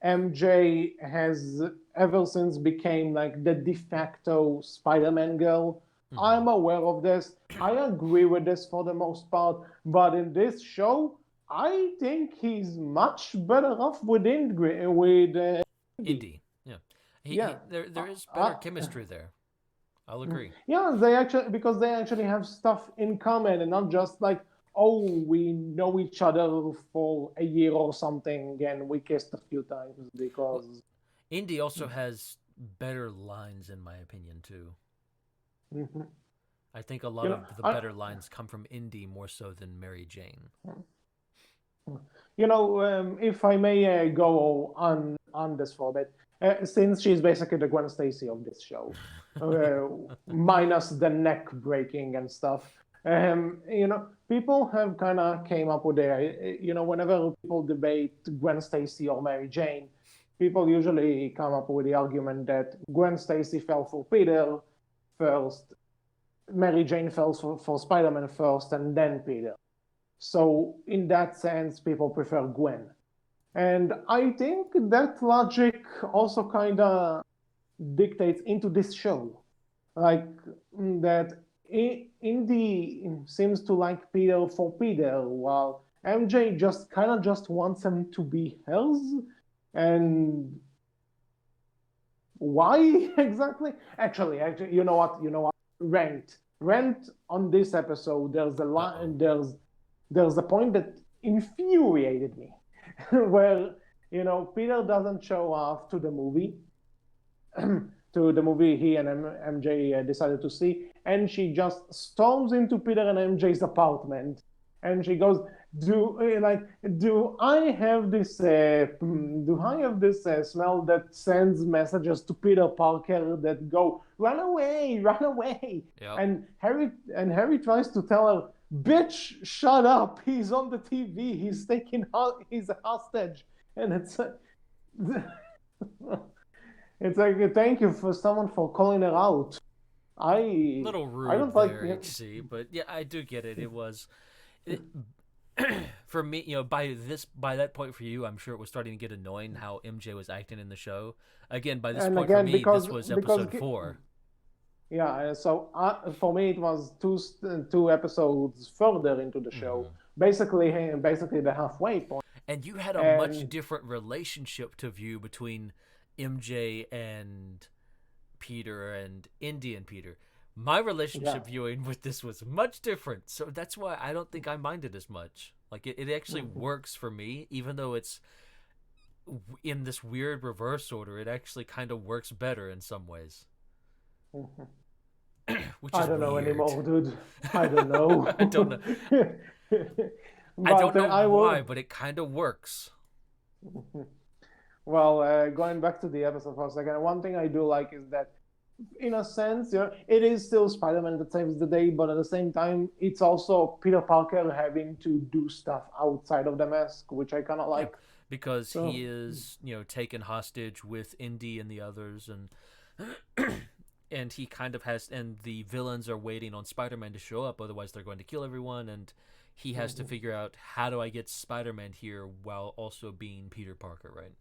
Speaker 1: MJ has ever since became like the de facto Spider-Man girl.
Speaker 2: Mm-hmm.
Speaker 1: I'm aware of this. I agree with this for the most part, but in this show, I think he's much better off with Indy.
Speaker 2: Indy, yeah,
Speaker 1: Yeah.
Speaker 2: there is better
Speaker 1: Uh,
Speaker 2: chemistry there. I'll agree.
Speaker 1: Yeah, they actually because they actually have stuff in common and not just like, oh, we know each other for a year or something and we kissed a few times
Speaker 2: Well,
Speaker 1: because
Speaker 2: Indy also has better lines, in my opinion, too.
Speaker 1: Mhm.
Speaker 2: I think a
Speaker 1: you
Speaker 2: lot
Speaker 1: know
Speaker 2: of the
Speaker 1: I
Speaker 2: better lines come from Indy more so than Mary Jane.
Speaker 1: if I may go on this for a bit, since she's basically the Gwen Stacy of this show, uh, minus the neck breaking and stuff. People have kind of came up with whenever people debate Gwen Stacy or Mary Jane, people usually come up with the argument that Gwen Stacy fell for Peter first, Mary Jane fell for Spider-Man first, and then Peter. So in that sense, people prefer Gwen. And I think that logic also kind of dictates into this show. Like that Indy seems to like Peter for Peter, while MJ just kind of just wants him to be hers. And why exactly? Actually, you know what? You know what? Rent on this episode. There's a
Speaker 2: Uh
Speaker 1: line.
Speaker 2: oh.
Speaker 1: There's a point that infuriated me, where Peter doesn't show off to the movie, to the movie he and MJ decided to see, and she just storms into Peter and MJ's apartment, and she goes, do I have this smell that sends messages to Peter Parker that go run away,
Speaker 2: Yep.
Speaker 1: and Harry tries to tell her, bitch, shut up, he's on the TV, he's a hostage, and it's like thank you for someone for calling her out. I
Speaker 2: Little
Speaker 1: I
Speaker 2: rude
Speaker 1: don't like
Speaker 2: there, HC, but yeah, I do get it. It was it, for me, by that point for you, I'm sure it was starting to get annoying how MJ was acting in the show. Again, by this
Speaker 1: and
Speaker 2: point for
Speaker 1: again
Speaker 2: me,
Speaker 1: because
Speaker 2: this was
Speaker 1: because
Speaker 2: episode 4.
Speaker 1: yeah, so for me it was two episodes further into the show,
Speaker 2: Mm-hmm.
Speaker 1: basically the halfway point,
Speaker 2: And you had a much
Speaker 1: and
Speaker 2: different relationship to view between MJ and Peter and Indy and Peter. My
Speaker 1: yeah.
Speaker 2: relationship viewing with this was much different, so that's why I don't think I minded as much. Like it actually works for me, even though it's in this weird reverse order. It actually kind of works better in some ways, which
Speaker 1: I
Speaker 2: is
Speaker 1: don't know
Speaker 2: weird.
Speaker 1: anymore, dude. I don't know.
Speaker 2: I don't know. I don't
Speaker 1: But
Speaker 2: know
Speaker 1: I
Speaker 2: why,
Speaker 1: will.
Speaker 2: but it kind of works.
Speaker 1: Well, going back to the episode for a second, one thing I do like is that, in a sense, it is still Spider-Man that saves the day, but at the same time, it's also Peter Parker having to do stuff outside of the mask, which I kind of
Speaker 2: Yeah,
Speaker 1: like.
Speaker 2: because he
Speaker 1: So,
Speaker 2: is taken hostage with Indy and the others, and and he kind of has, and the villains are waiting on Spider-Man to show up, otherwise they're going to kill everyone, and he has to figure out, how do I get Spider-Man here while also being Peter Parker, right?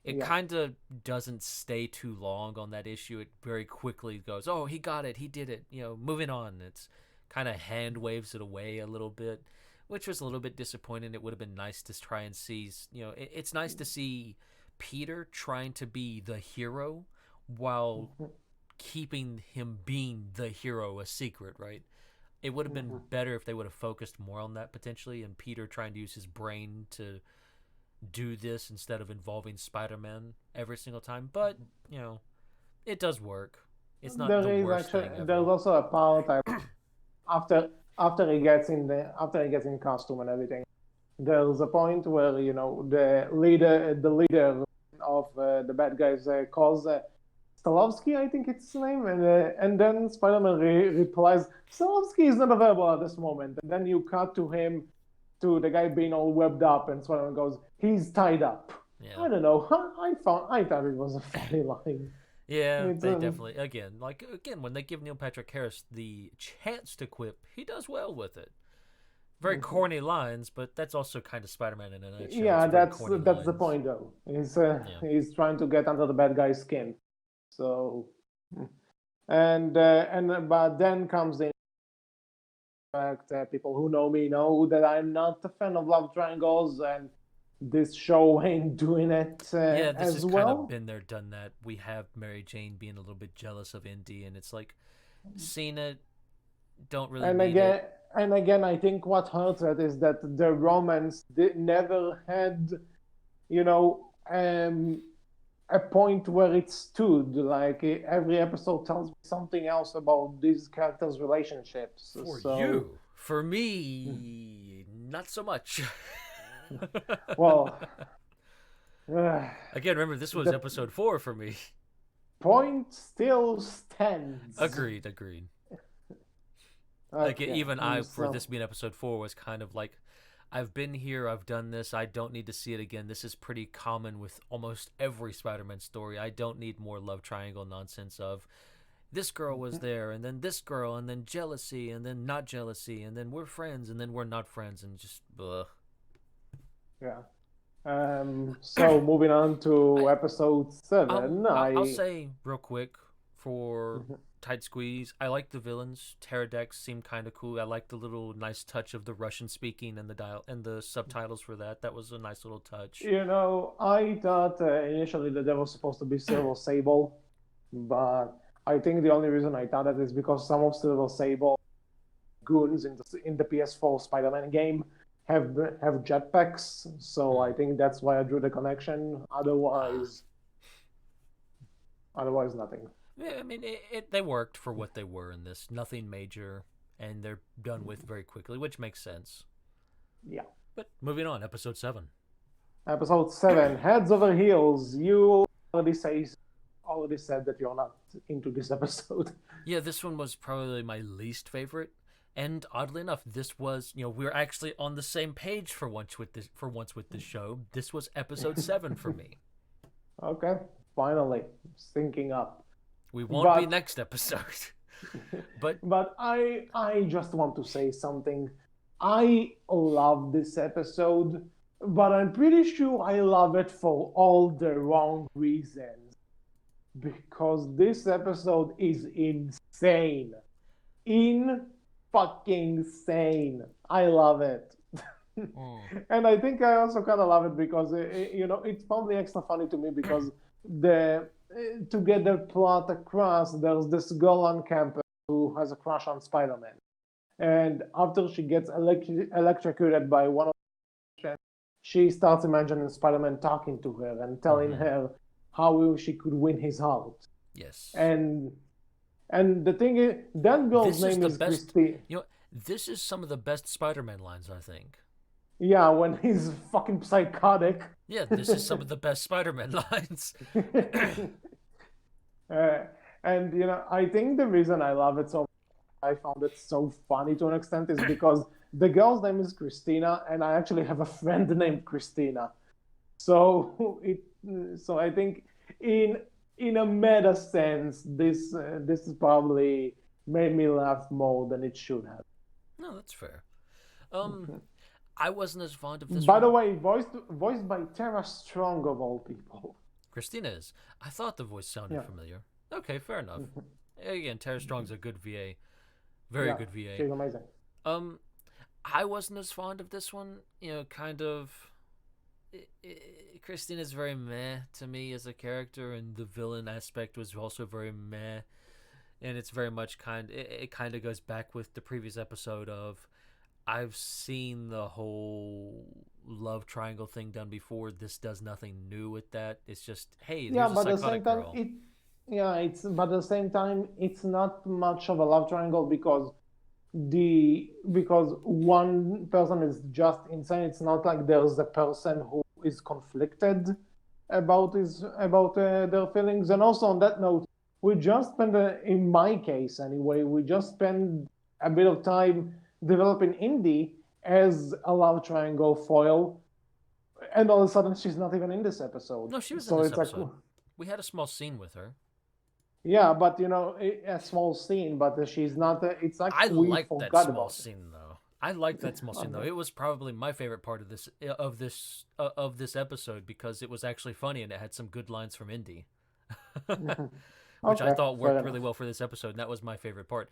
Speaker 2: It
Speaker 1: yeah.
Speaker 2: kind of doesn't stay too long on that issue. It very quickly goes, oh, he got it, he did it, moving on. It's kind of hand waves it away a little bit, which was a little bit disappointing. It would have been nice to try and see, it's nice to see Peter trying to be the hero while keeping him being the hero a secret, right? It would have been
Speaker 1: Mhm.
Speaker 2: better if they would have focused more on that potentially, and Peter trying to use his brain to do this instead of involving Spider-Man every single time. But you know, it does work. It's not the
Speaker 1: There is
Speaker 2: worst
Speaker 1: actually
Speaker 2: thing
Speaker 1: there's
Speaker 2: ever.
Speaker 1: also a part after after he gets in costume and everything. There's a point where the leader of the bad guys calls Stalovsky, I think it's his name, and then Spider-Man replies, Stalovsky is not available at this moment, and then you cut to him, to the guy being all webbed up, and Spider-Man goes, he's tied up.
Speaker 2: Yeah.
Speaker 1: I don't know. I thought it was a funny line.
Speaker 2: Yeah,
Speaker 1: It's
Speaker 2: they definitely again when they give Neil Patrick Harris the chance to quip, he does well with it. Very corny lines, but that's also kind of Spider-Man in a nutshell. It's
Speaker 1: yeah,
Speaker 2: very
Speaker 1: that's
Speaker 2: corny
Speaker 1: that's the
Speaker 2: lines.
Speaker 1: point though.
Speaker 2: Yeah.
Speaker 1: He's trying to get under the bad guy's skin. So, and but then comes the fact that people who know me know that I'm not a fan of love triangles, and this show ain't doing it
Speaker 2: Yeah, this has
Speaker 1: as
Speaker 2: kind of
Speaker 1: well.
Speaker 2: been there, done that. We have Mary Jane being a little bit jealous of Indy, and it's like, seen it, don't really
Speaker 1: And
Speaker 2: need it.
Speaker 1: again, and again, I think what hurts it is that the romance never had, you know, a point where it stood. Like every episode tells me something else about these characters' relationships.
Speaker 2: For
Speaker 1: So,
Speaker 2: you. For me, not so much.
Speaker 1: well, uh,
Speaker 2: Again, remember, this was
Speaker 1: the
Speaker 2: episode 4 for me.
Speaker 1: point still stands.
Speaker 2: Agreed, agreed. Like,
Speaker 1: Okay,
Speaker 2: even I, for
Speaker 1: so
Speaker 2: this being episode 4, was kind of like, I've been here, I've done this, I don't need to see it again. This is pretty common with almost every Spider-Man story. I don't need more love triangle nonsense of this girl was there, and then this girl, and then jealousy, and then not jealousy, and then we're friends, and then we're not friends, and just, ugh.
Speaker 1: yeah. So moving on to
Speaker 2: I,
Speaker 1: episode seven,
Speaker 2: I'll
Speaker 1: I
Speaker 2: say real quick for Tight Squeeze, I like the villains. Pterodex seemed kind of cool. I like the little nice touch of the Russian speaking and the dial and the subtitles for that. That was a nice little touch.
Speaker 1: I thought initially that there was supposed to be Silver Sable, but I think the only reason I thought that is because some of Silver Sable goons in the PS4 Spider-Man game have jetpacks, so I
Speaker 2: Hmm.
Speaker 1: think that's why I drew the connection.
Speaker 2: Ah,
Speaker 1: Otherwise nothing.
Speaker 2: yeah. I mean, they worked for what they were in this. Nothing major, and they're done with very quickly, which makes sense.
Speaker 1: Yeah.
Speaker 2: But moving on, episode 7.
Speaker 1: Episode 7, Heads Over Heels. You already said that you're not into this episode.
Speaker 2: Yeah, this one was probably my least favorite. And oddly enough, this was, we're actually on the same page for once with this show. This was episode 7 for me.
Speaker 1: Okay, finally syncing up.
Speaker 2: We won't be
Speaker 1: But
Speaker 2: next episode. But
Speaker 1: but I just want to say something. I love this episode, but I'm pretty sure I love it for all the wrong reasons. Because this episode is insane. In fucking sane. I love it.
Speaker 2: mm,
Speaker 1: And I think I also kind of love it because it's probably extra funny to me because the to get the plot across, there's this girl on campus who has a crush on Spider-Man, and after she gets electrocuted by one of the, she starts imagining Spider-Man talking to her and telling
Speaker 2: mm-hmm.
Speaker 1: her how she could win his heart.
Speaker 2: Yes.
Speaker 1: And the thing is, that girl's
Speaker 2: This is
Speaker 1: name
Speaker 2: the
Speaker 1: is
Speaker 2: best.
Speaker 1: Christine.
Speaker 2: This is some of the best Spider-Man lines, I think.
Speaker 1: Yeah, when he's fucking psychotic.
Speaker 2: Yeah, this is some of the best Spider-Man lines.
Speaker 1: uh, and I think the reason I love it so much, I found it so funny to an extent, is because the girl's name is Christina, and I actually have a friend named Christina. So so I think in in a meta sense, this is probably made me laugh more than it should have.
Speaker 2: No, that's fair. Um, I wasn't as fond of this
Speaker 1: By the
Speaker 2: one.
Speaker 1: way, voiced by Tara Strong of all people.
Speaker 2: Christina is. I thought the voice sounded
Speaker 1: Yeah,
Speaker 2: familiar. Okay, fair enough. Again, Tara Strong's a good VA. Very
Speaker 1: yeah,
Speaker 2: good VA.
Speaker 1: she's amazing.
Speaker 2: Um, I wasn't as fond of this one. Kind of. Christina's very meh to me as a character, and the villain aspect was also very meh. and it's very much it kind of goes back with the previous episode of I've seen the whole love triangle thing done before. This does nothing new with that. It's just, hey,
Speaker 1: Yeah,
Speaker 2: here's a
Speaker 1: but at the same
Speaker 2: psychotic
Speaker 1: time,
Speaker 2: girl.
Speaker 1: it's but at the same time, it's not much of a love triangle because one person is just insane. It's not like there's a person who is conflicted about their feelings. And also on that note, we just spend in my case anyway, we just spend a bit of time developing Indy as a love triangle foil, and all of a sudden she's not even in this episode.
Speaker 2: No, she was in
Speaker 1: So
Speaker 2: this
Speaker 1: it's like,
Speaker 2: episode. We had a small scene with her.
Speaker 1: yeah, but a small scene, but she's not. It's like
Speaker 2: I
Speaker 1: we
Speaker 2: liked that
Speaker 1: forgot
Speaker 2: small
Speaker 1: about it.
Speaker 2: scene though. I liked that small scene though.
Speaker 1: Okay.
Speaker 2: It was probably my favorite part of this episode because it was actually funny and it had some good lines from Indy, which I
Speaker 1: Okay,
Speaker 2: thought
Speaker 1: fair
Speaker 2: worked really
Speaker 1: enough.
Speaker 2: well for this episode. And that was my favorite part.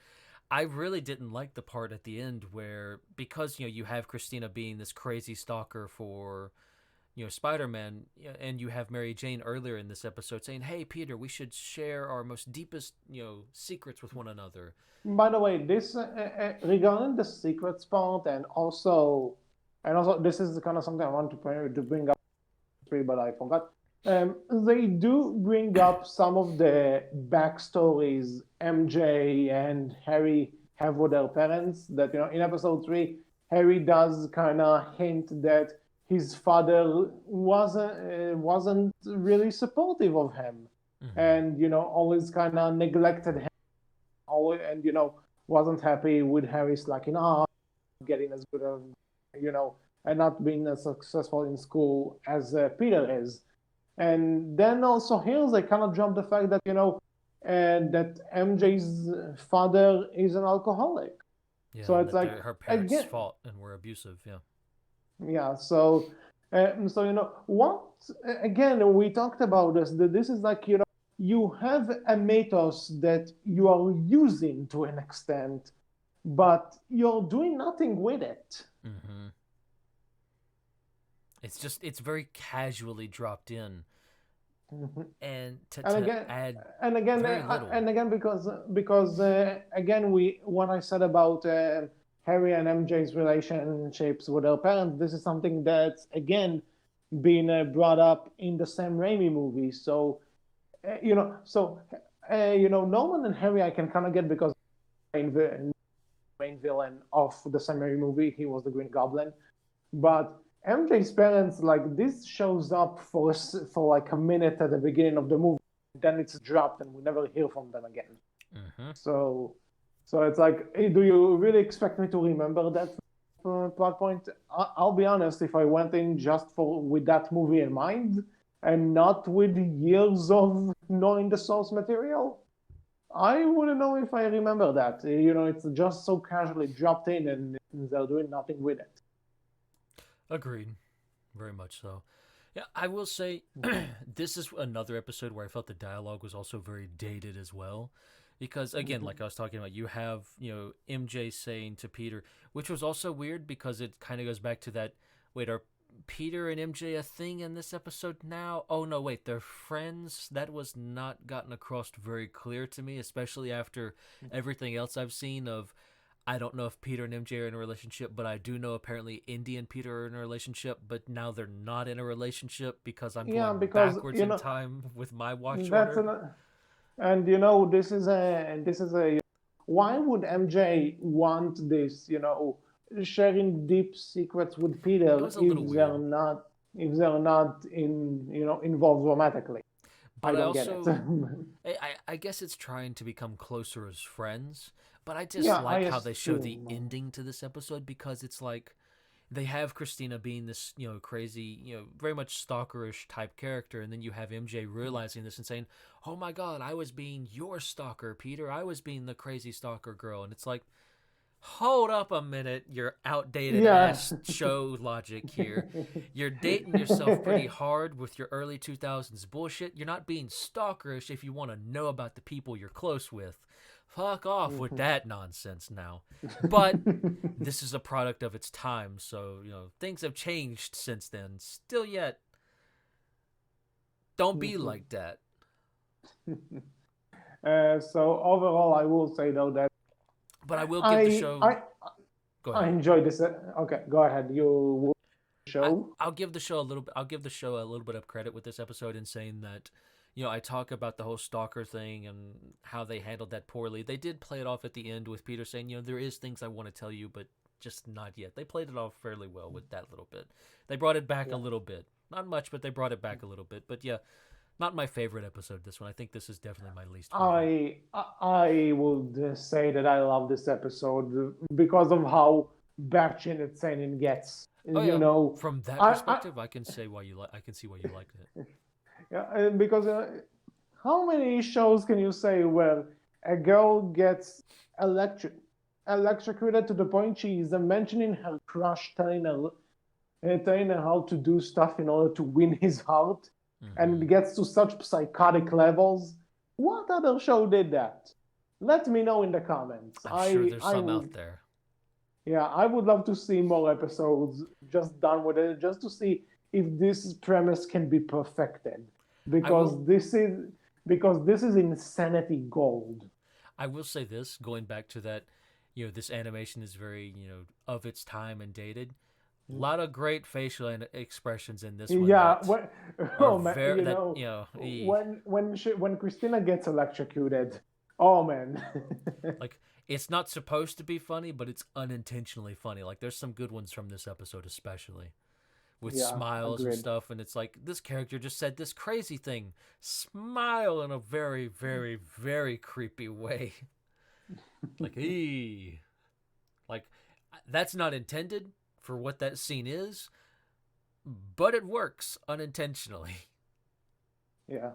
Speaker 2: I really didn't like the part at the end where because you have Christina being this crazy stalker for Spider-Man, and you have Mary Jane earlier in this episode saying, "Hey, Peter, we should share our most deepest secrets with one another."
Speaker 1: By the way, this regarding the secrets part, and also this is kind of something I want to bring up, but I forgot. They do bring up some of the backstories MJ and Harry have with their parents. That in episode 3, Harry does kind of hint that his father wasn't really supportive of him,
Speaker 2: Mm-hmm.
Speaker 1: and always kind of neglected him, always, and wasn't happy with Harry slacking off, getting as good as you know, and not being as successful in school as Peter is. And then also here they kind of jump the fact that that MJ's father is an alcoholic.
Speaker 2: Yeah,
Speaker 1: So
Speaker 2: and
Speaker 1: it's
Speaker 2: that
Speaker 1: like
Speaker 2: her parents
Speaker 1: again,
Speaker 2: fought and were abusive. Yeah.
Speaker 1: yeah. So what again we talked about this. That this is like you have a mythos that you are using to an extent, but you're doing nothing with it.
Speaker 2: Mm-hmm. It's very casually dropped in,
Speaker 1: Mhm.
Speaker 2: and to
Speaker 1: and
Speaker 2: to
Speaker 1: again
Speaker 2: add
Speaker 1: and again
Speaker 2: very little.
Speaker 1: and again because again we what I said about Harry and MJ's relationships with their parents, this is something that's again been brought up in the Sam Raimi movie. So Norman and Harry I can kind of get because main villain of the Sam Raimi movie, he was the Green Goblin. But MJ's parents, like this, shows up for like a minute at the beginning of the movie, then it's dropped, and we never hear from them again.
Speaker 2: Mm-hmm.
Speaker 1: So, so it's like, hey, do you really expect me to remember that plot point? I'll be honest, if I went in just for with that movie in mind and not with years of knowing the source material, I wouldn't know if I remember that. It's just so casually dropped in, and they're doing nothing with it.
Speaker 2: Agreed. Very much so. Yeah, I will say this is another episode where I felt the dialogue was also very dated as well. Because again, like I was talking about, you have, MJ saying to Peter, which was also weird because it kind of goes back to that, wait, are Peter and MJ a thing in this episode now? Oh no, wait, they're friends. That was not gotten across very clear to me, especially after everything else I've seen of I don't know if Peter and MJ are in a relationship, but I do know apparently Indy and Peter are in a relationship, but now they're not in a relationship because I'm
Speaker 1: Yeah,
Speaker 2: going
Speaker 1: because
Speaker 2: backwards in time with my watch
Speaker 1: that's
Speaker 2: order.
Speaker 1: an and this is a why would MJ want this? Sharing deep secrets with
Speaker 2: It
Speaker 1: Peter
Speaker 2: was a little weird.
Speaker 1: if they're not involved romantically. I
Speaker 2: But I
Speaker 1: don't get it.
Speaker 2: also, I guess it's trying to become closer as friends. But I just
Speaker 1: Yeah, I
Speaker 2: like how they show the
Speaker 1: assume.
Speaker 2: ending to this episode because it's like they have Christina being this, crazy, very much stalkerish type character, and then you have MJ realizing this and saying, "Oh my God, I was being your stalker, Peter. I was being the crazy stalker girl," and it's like, hold up a minute, your outdated
Speaker 1: Yeah.
Speaker 2: ass show logic here. You're dating yourself pretty hard with your early 2000s bullshit. You're not being stalkerish if you want to know about the people you're close with. Fuck off with that nonsense now. But this is a product of its time, so, things have changed since then. Still yet, don't be like that.
Speaker 1: So overall, I will say though that
Speaker 2: But I will give the
Speaker 1: I
Speaker 2: show.
Speaker 1: I
Speaker 2: Go
Speaker 1: I
Speaker 2: ahead.
Speaker 1: enjoy this. Okay, go ahead. You will show.
Speaker 2: I'll give the show a little bit. I'll give the show a little bit of credit with this episode in saying that, I talk about the whole stalker thing and how they handled that poorly. They did play it off at the end with Peter saying, there is things I want to tell you, but just not yet. They played it off fairly well with that little bit. They brought it back a
Speaker 1: Yeah.
Speaker 2: little bit, not much, but they brought it back a little bit. But yeah, not my favorite episode. This one, I think this is definitely my least favorite.
Speaker 1: I would say that I love this episode because of how batshit insane it gets.
Speaker 2: Oh
Speaker 1: You
Speaker 2: yeah,
Speaker 1: know,
Speaker 2: from that
Speaker 1: I
Speaker 2: perspective, I can say why you like. I can see why you liked it.
Speaker 1: yeah, because how many shows can you say where a girl gets electric electrocuted to the point she is mentioning her crush, telling her how to do stuff in order to win his heart, and
Speaker 2: Mm-hmm.
Speaker 1: it gets to such psychotic levels? What other show did that? Let me know in the comments.
Speaker 2: I'm sure there's
Speaker 1: I
Speaker 2: some
Speaker 1: would
Speaker 2: out there.
Speaker 1: yeah, I would love to see more episodes just done with it, just to see if this premise can be perfected.
Speaker 2: I will
Speaker 1: Because this is because this is insanity gold.
Speaker 2: I will say this, going back to that, this animation is very, of its time and dated. A lot of great facial expressions in this one
Speaker 1: Yeah,
Speaker 2: that
Speaker 1: when,
Speaker 2: are
Speaker 1: oh man,
Speaker 2: very that.
Speaker 1: when Christina gets electrocuted, oh man,
Speaker 2: Like it's not supposed to be funny, but it's unintentionally funny. Like there's some good ones from this episode, especially with
Speaker 1: yeah,
Speaker 2: smiles and
Speaker 1: agreed.
Speaker 2: stuff, and it's like this character just said this crazy thing, smile in a very, very, very creepy way. Like, ee. Like that's not intended for what that scene is, but it works unintentionally.
Speaker 1: Yeah.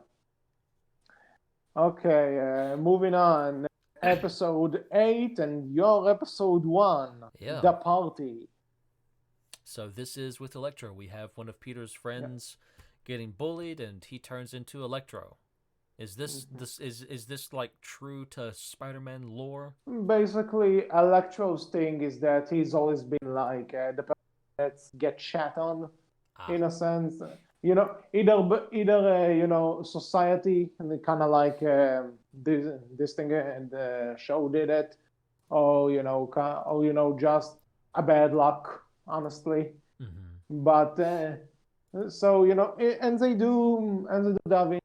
Speaker 1: Okay, moving on. Episode 8 and your episode 1,
Speaker 2: Yeah.
Speaker 1: The Party.
Speaker 2: So this is with Electro. We have one of Peter's
Speaker 1: Yeah.
Speaker 2: friends getting bullied, and he turns into Electro. Is this
Speaker 1: Mhm.
Speaker 2: this is this like true to Spider-Man lore?
Speaker 1: Basically, Electro's thing is that he's always been like the person that gets shat on,
Speaker 2: Ah.
Speaker 1: in a sense. You know, either society and kind of like this thing and the show did it, or just a bad luck, honestly.
Speaker 2: Mm-hmm.
Speaker 1: But so and they do that,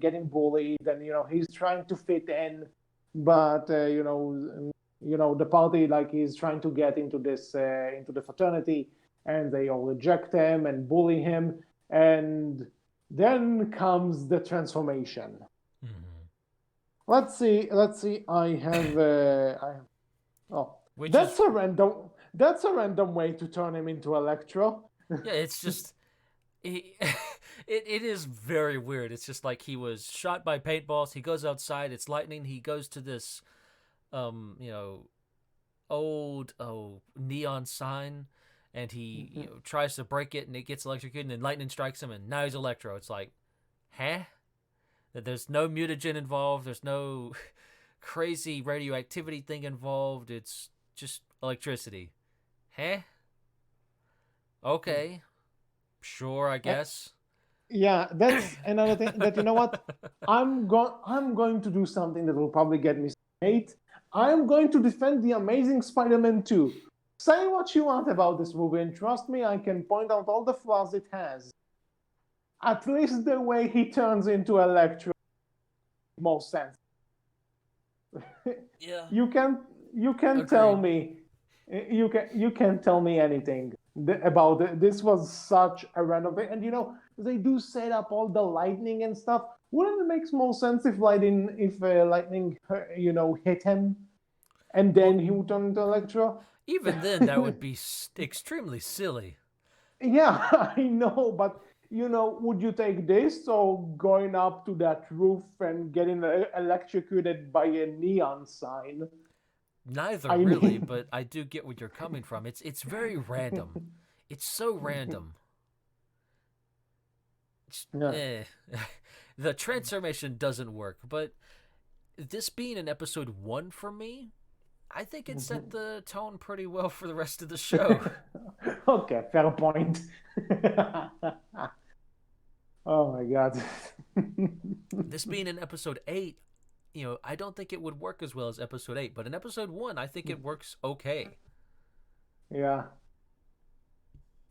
Speaker 1: getting bullied, and he's trying to fit in, but the party, like, he's trying to get into the fraternity, and they all reject him and bully him, and then comes the transformation.
Speaker 2: Mm-hmm.
Speaker 1: Let's see. Oh,
Speaker 2: Which is
Speaker 1: that's a random way to turn him into Electro.
Speaker 2: yeah, it's just he, it is very weird. It's just like he was shot by paintballs. He goes outside. It's lightning. He goes to this um you know old neon sign, and he tries to break it, and it gets electrocuted, and then lightning strikes him, and now he's Electro. It's like, huh? That there's no mutagen involved. There's no crazy radioactivity thing involved. It's just electricity. Huh? Okay. Sure, I guess.
Speaker 1: Yeah, that's another thing that, you know what? I'm going to do something that will probably get me hate. I'm going to defend the Amazing Spider-Man 2. Say what you want about this movie, and trust me, I can point out all the flaws it has. At least the way he turns into Electro makes most sense.
Speaker 2: Yeah.
Speaker 1: you can you can tell
Speaker 2: Agreed.
Speaker 1: me you can tell me anything about it. This was such a random thing, and they do set up all the lightning and stuff. Wouldn't it make more sense if lightning hit him and
Speaker 2: Well,
Speaker 1: then he would turn into Electro?
Speaker 2: even then, that would be extremely silly.
Speaker 1: Yeah, I know, but would you take this or going up to that roof and getting electrocuted by a neon sign?
Speaker 2: Neither
Speaker 1: I
Speaker 2: really,
Speaker 1: mean,
Speaker 2: but I do get where you're coming from. It's very random. It's so random.
Speaker 1: yeah.
Speaker 2: Eh. The transformation doesn't work, but this being an episode 1 for me, I think it set the tone pretty well for the rest of the show.
Speaker 1: Okay, fair point. Oh my god.
Speaker 2: This being in episode 8, I don't think it would work as well as episode 8, but in episode 1, I think it works okay.
Speaker 1: Yeah.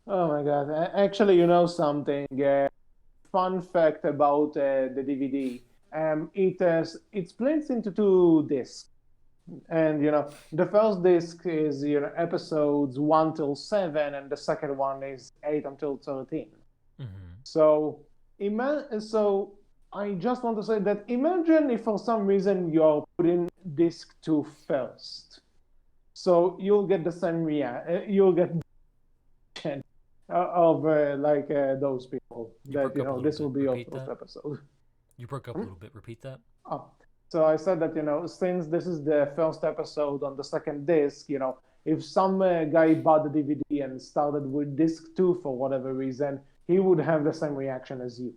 Speaker 1: Oh my God. Actually, something. Fun fact about the DVD. It splits into two discs, and the first disc is episodes 1 till 7, and the second one is 8 until 13.
Speaker 2: Mm-hmm.
Speaker 1: So, so I just want to say that imagine if for some reason you're putting disc 2 first, so you'll get the same you'll get of those people
Speaker 2: You
Speaker 1: that
Speaker 2: broke up a little
Speaker 1: this will
Speaker 2: bit.
Speaker 1: be your
Speaker 2: Repeat
Speaker 1: first
Speaker 2: that.
Speaker 1: episode.
Speaker 2: You broke up a little bit. Repeat that.
Speaker 1: Oh. So I said that since this is the first episode on the second disc, if some guy bought the DVD and started with disc 2 for whatever reason, he would have the same reaction as you.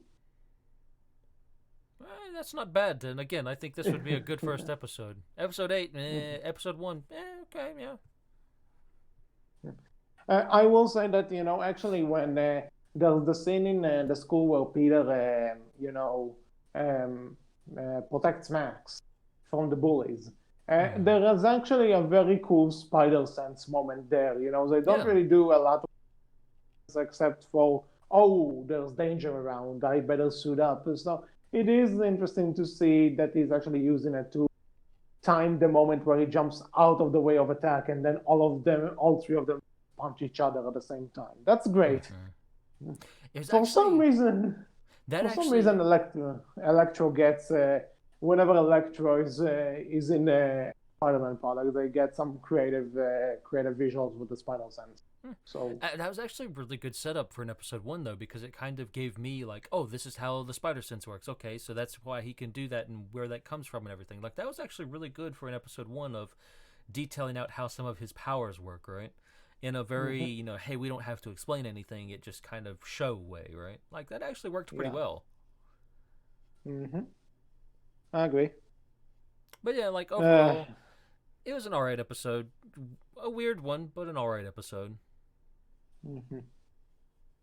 Speaker 2: That's not bad. And again, I think this would be a good first episode. Episode 8, episode 1, okay, yeah.
Speaker 1: I will say that actually when there's the scene in the school where Peter um, protects Max from the bullies. There is actually a very cool spider sense moment there. They don't really do a lot of things except for, oh, there's danger around, I better suit up. So it is interesting to see that he's actually using it to time the moment where he jumps out of the way of attack, and then all three of them punch each other at the same time. That's great.
Speaker 2: Mm-hmm.
Speaker 1: For some reason, Electro gets whenever Electro is in a Spider-Man product, they get some creative visuals with the Spider Sense. So
Speaker 2: that was actually a really good setup for an episode 1, though, because it kind of gave me like, oh, this is how the spider sense works. Okay, so that's why he can do that and where that comes from and everything. Like, that was actually really good for an episode 1 of detailing out how some of his powers work, right? In a very, hey, we don't have to explain anything, it just kind of show way, right? Like, that actually worked pretty well.
Speaker 1: I agree.
Speaker 2: But yeah, like, overall, it was an alright episode. A weird one, but an alright episode.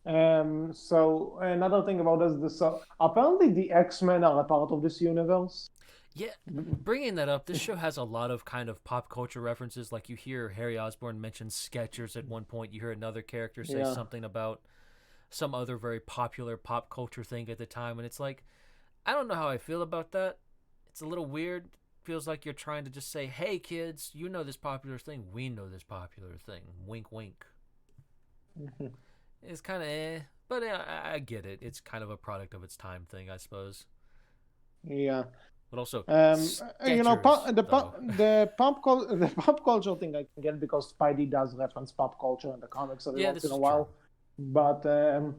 Speaker 1: So another thing about this, apparently the X-Men are a part of this universe.
Speaker 2: Yeah, bringing that up, this show has a lot of kind of pop culture references. Like, you hear Harry Osborn mention Skechers at one point. You hear another character say something about some other very popular pop culture thing at the time. And it's like, I don't know how I feel about that. It's a little weird. Feels like you're trying to just say, hey, kids, you know this popular thing. We know this popular thing. Wink, wink. It's kind of but I get it. It's kind of a product of its time thing, I suppose.
Speaker 1: Yeah.
Speaker 2: But also,
Speaker 1: the pop culture thing I can get because Spidey does reference pop culture in the comics every once in a while. True.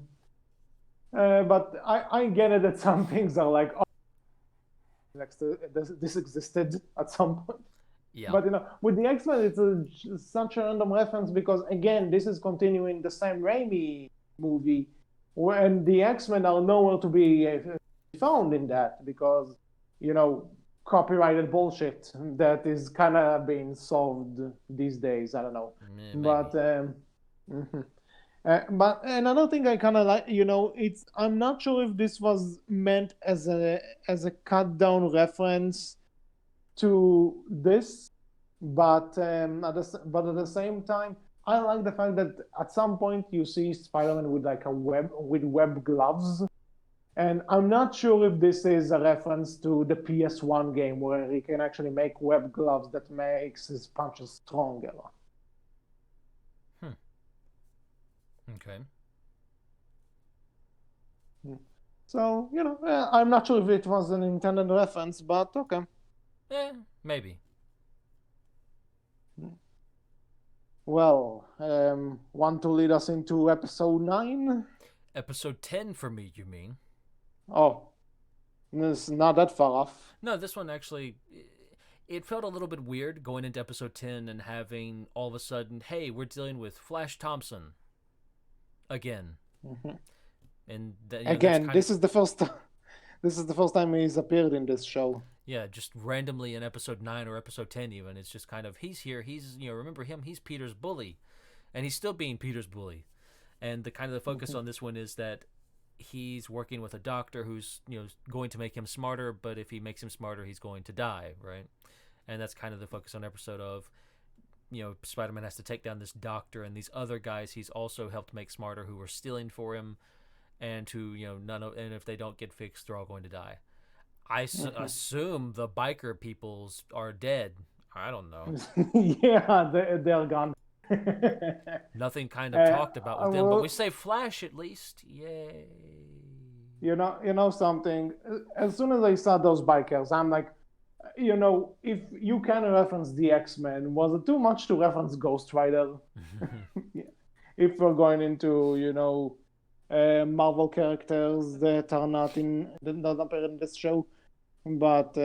Speaker 1: But I get it that some things are like, oh, this existed at some point.
Speaker 2: Yeah.
Speaker 1: But with the X-Men, it's such a random reference because again, this is continuing the Sam Raimi movie, and the X-Men are nowhere to be found in that because copyrighted bullshit that is kind of being solved these days. I don't know.
Speaker 2: Maybe.
Speaker 1: But another thing I kind of like, I'm not sure if this was meant as a cut down reference to this, but at the same time, I like the fact that at some point you see Spider-Man with like web gloves. And I'm not sure if this is a reference to the PS1 game where he can actually make web gloves that makes his punches stronger.
Speaker 2: Okay.
Speaker 1: So, I'm not sure if it was an intended reference, but okay.
Speaker 2: Maybe.
Speaker 1: Well, want to lead us into episode 9?
Speaker 2: Episode 10 for me, you mean?
Speaker 1: Oh, it's not that far off.
Speaker 2: No, this one actually, it felt a little bit weird going into episode 10 and having all of a sudden, hey, we're dealing with Flash Thompson again. And
Speaker 1: again, this is the first time he's appeared in this show.
Speaker 2: Yeah, just randomly in episode 9 or episode 10 even. It's just kind of, he's here, he's, remember him, he's Peter's bully. And he's still being Peter's bully. And the kind of the focus on this one is that he's working with a doctor who's going to make him smarter, but if he makes him smarter, he's going to die, right? And that's kind of the focus on episode of Spider-Man has to take down this doctor and these other guys he's also helped make smarter who were stealing for him, and to and if they don't get fixed, they're all going to die. Assume the biker peoples are dead. I don't know.
Speaker 1: Yeah, they're gone.
Speaker 2: Nothing kind of talked about with them, but
Speaker 1: well,
Speaker 2: we say Flash at least. Yay.
Speaker 1: you know something. As soon as I saw those bikers, I'm like, if you can reference the X-Men, was it too much to reference Ghost Rider? If we're going into, Marvel characters that are not appear in this show, but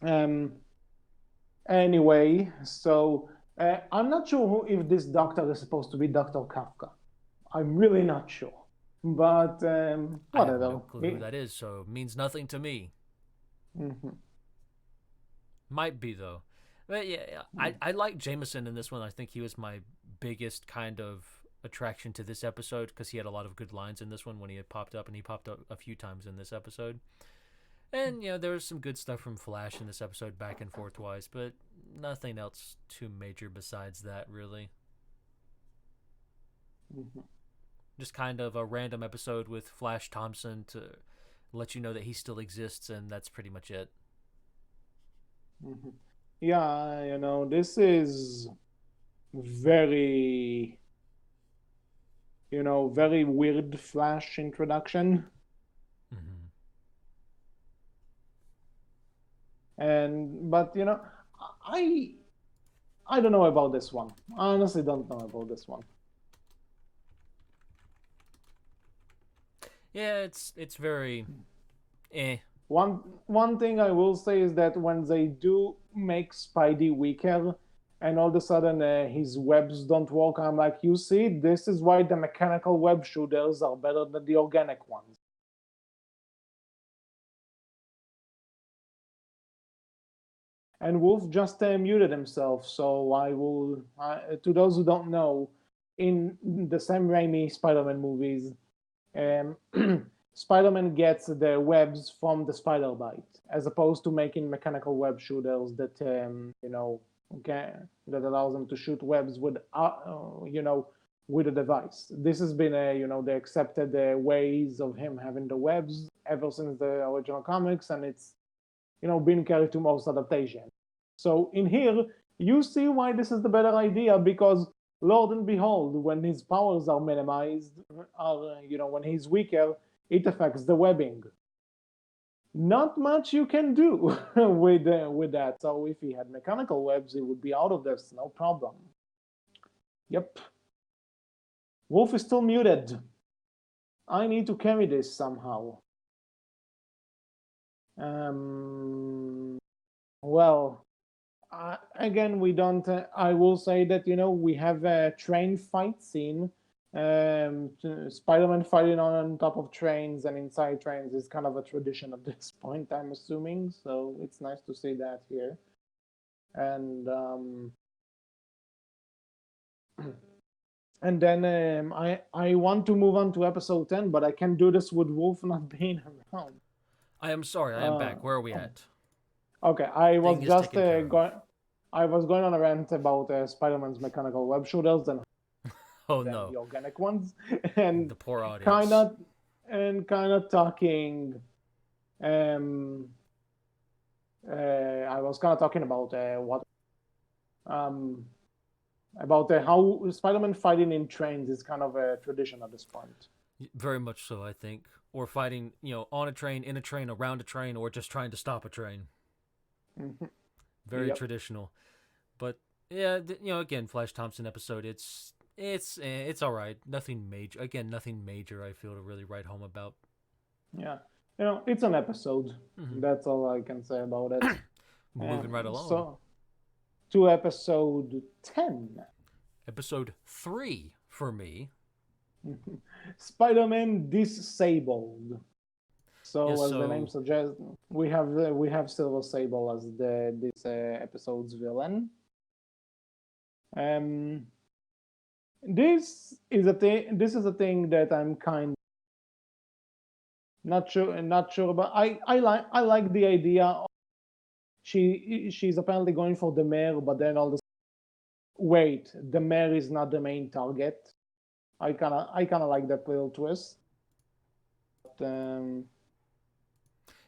Speaker 1: um, anyway, so I'm not sure if this doctor is supposed to be Dr. Kafka. I'm really not sure, but
Speaker 2: I have
Speaker 1: whatever.
Speaker 2: no clue who that is, so it means nothing to me.
Speaker 1: Mm-hmm.
Speaker 2: Might be though. But yeah, I like Jameson in this one. I think he was my biggest kind of attraction to this episode because he had a lot of good lines in this one when he had popped up, and he popped up a few times in this episode. And there was some good stuff from Flash in this episode, back and forth wise, but nothing else too major besides that, really.
Speaker 1: Mm-hmm.
Speaker 2: Just kind of a random episode with Flash Thompson to let you know that he still exists, and that's pretty much it.
Speaker 1: Mm-hmm. Yeah, this is very, very weird Flash introduction.
Speaker 2: Mm-hmm.
Speaker 1: But I I don't know about this one. I honestly don't know about this one.
Speaker 2: Yeah, it's very eh.
Speaker 1: One thing I will say is that when they do make Spidey weaker, and all of a sudden his webs don't work, I'm like, you see, this is why the mechanical web shooters are better than the organic ones. And Wolf just muted himself, so I will. To those who don't know, in the Sam Raimi Spider-Man movies, um, Spider-Man gets the webs from the spider bite, as opposed to making mechanical web shooters that that allows them to shoot webs with with a device. This has been the accepted ways of him having the webs ever since the original comics, and it's been carried to most adaptations. So in here, you see why this is the better idea, because Lord and behold, when his powers are minimized, when he's weaker, it affects the webbing. Not much you can do with that. So if he had mechanical webs, he would be out of this, no problem. Yep. Wolf is still muted. I need to carry this somehow. Well, again, we don't. I will say that we have a train fight scene. Spider-Man fighting on top of trains and inside trains is kind of a tradition at this point, I'm assuming. So it's nice to see that here. And and then I want to move on to episode 10, but I can do this with Wolf not being around.
Speaker 2: I am sorry, I am back. Where are we at?
Speaker 1: Okay, I was
Speaker 2: Thing is
Speaker 1: just
Speaker 2: taken care of.
Speaker 1: going. I was going on a rant about Spider-Man's mechanical web shooters and
Speaker 2: Oh
Speaker 1: than
Speaker 2: no,
Speaker 1: the organic ones, and
Speaker 2: the poor audience.
Speaker 1: kind of talking. Um, I was kind of talking about what about how Spider-Man fighting in trains is kind of a tradition at this point.
Speaker 2: Very much so, I think. Or fighting, on a train, in a train, around a train, or just trying to stop a train. Very
Speaker 1: Yep.
Speaker 2: traditional. But yeah, again, Flash Thompson episode. It's all right. Nothing major. Again, nothing major. I feel to really write home about.
Speaker 1: Yeah, it's an episode.
Speaker 2: Mm-hmm.
Speaker 1: That's all I can say about it.
Speaker 2: Moving right along.
Speaker 1: So, to episode 10.
Speaker 2: Episode 3 for me.
Speaker 1: Spider-Man Disabled. So,
Speaker 2: Yeah,
Speaker 1: as the name suggests, we have Silver Sable as this episode's villain. This is a thing that I'm kind not sure about. I like the idea. She's apparently going for the mayor, but then all this. Wait, the mayor is not the main target. I kind of like that little twist. But,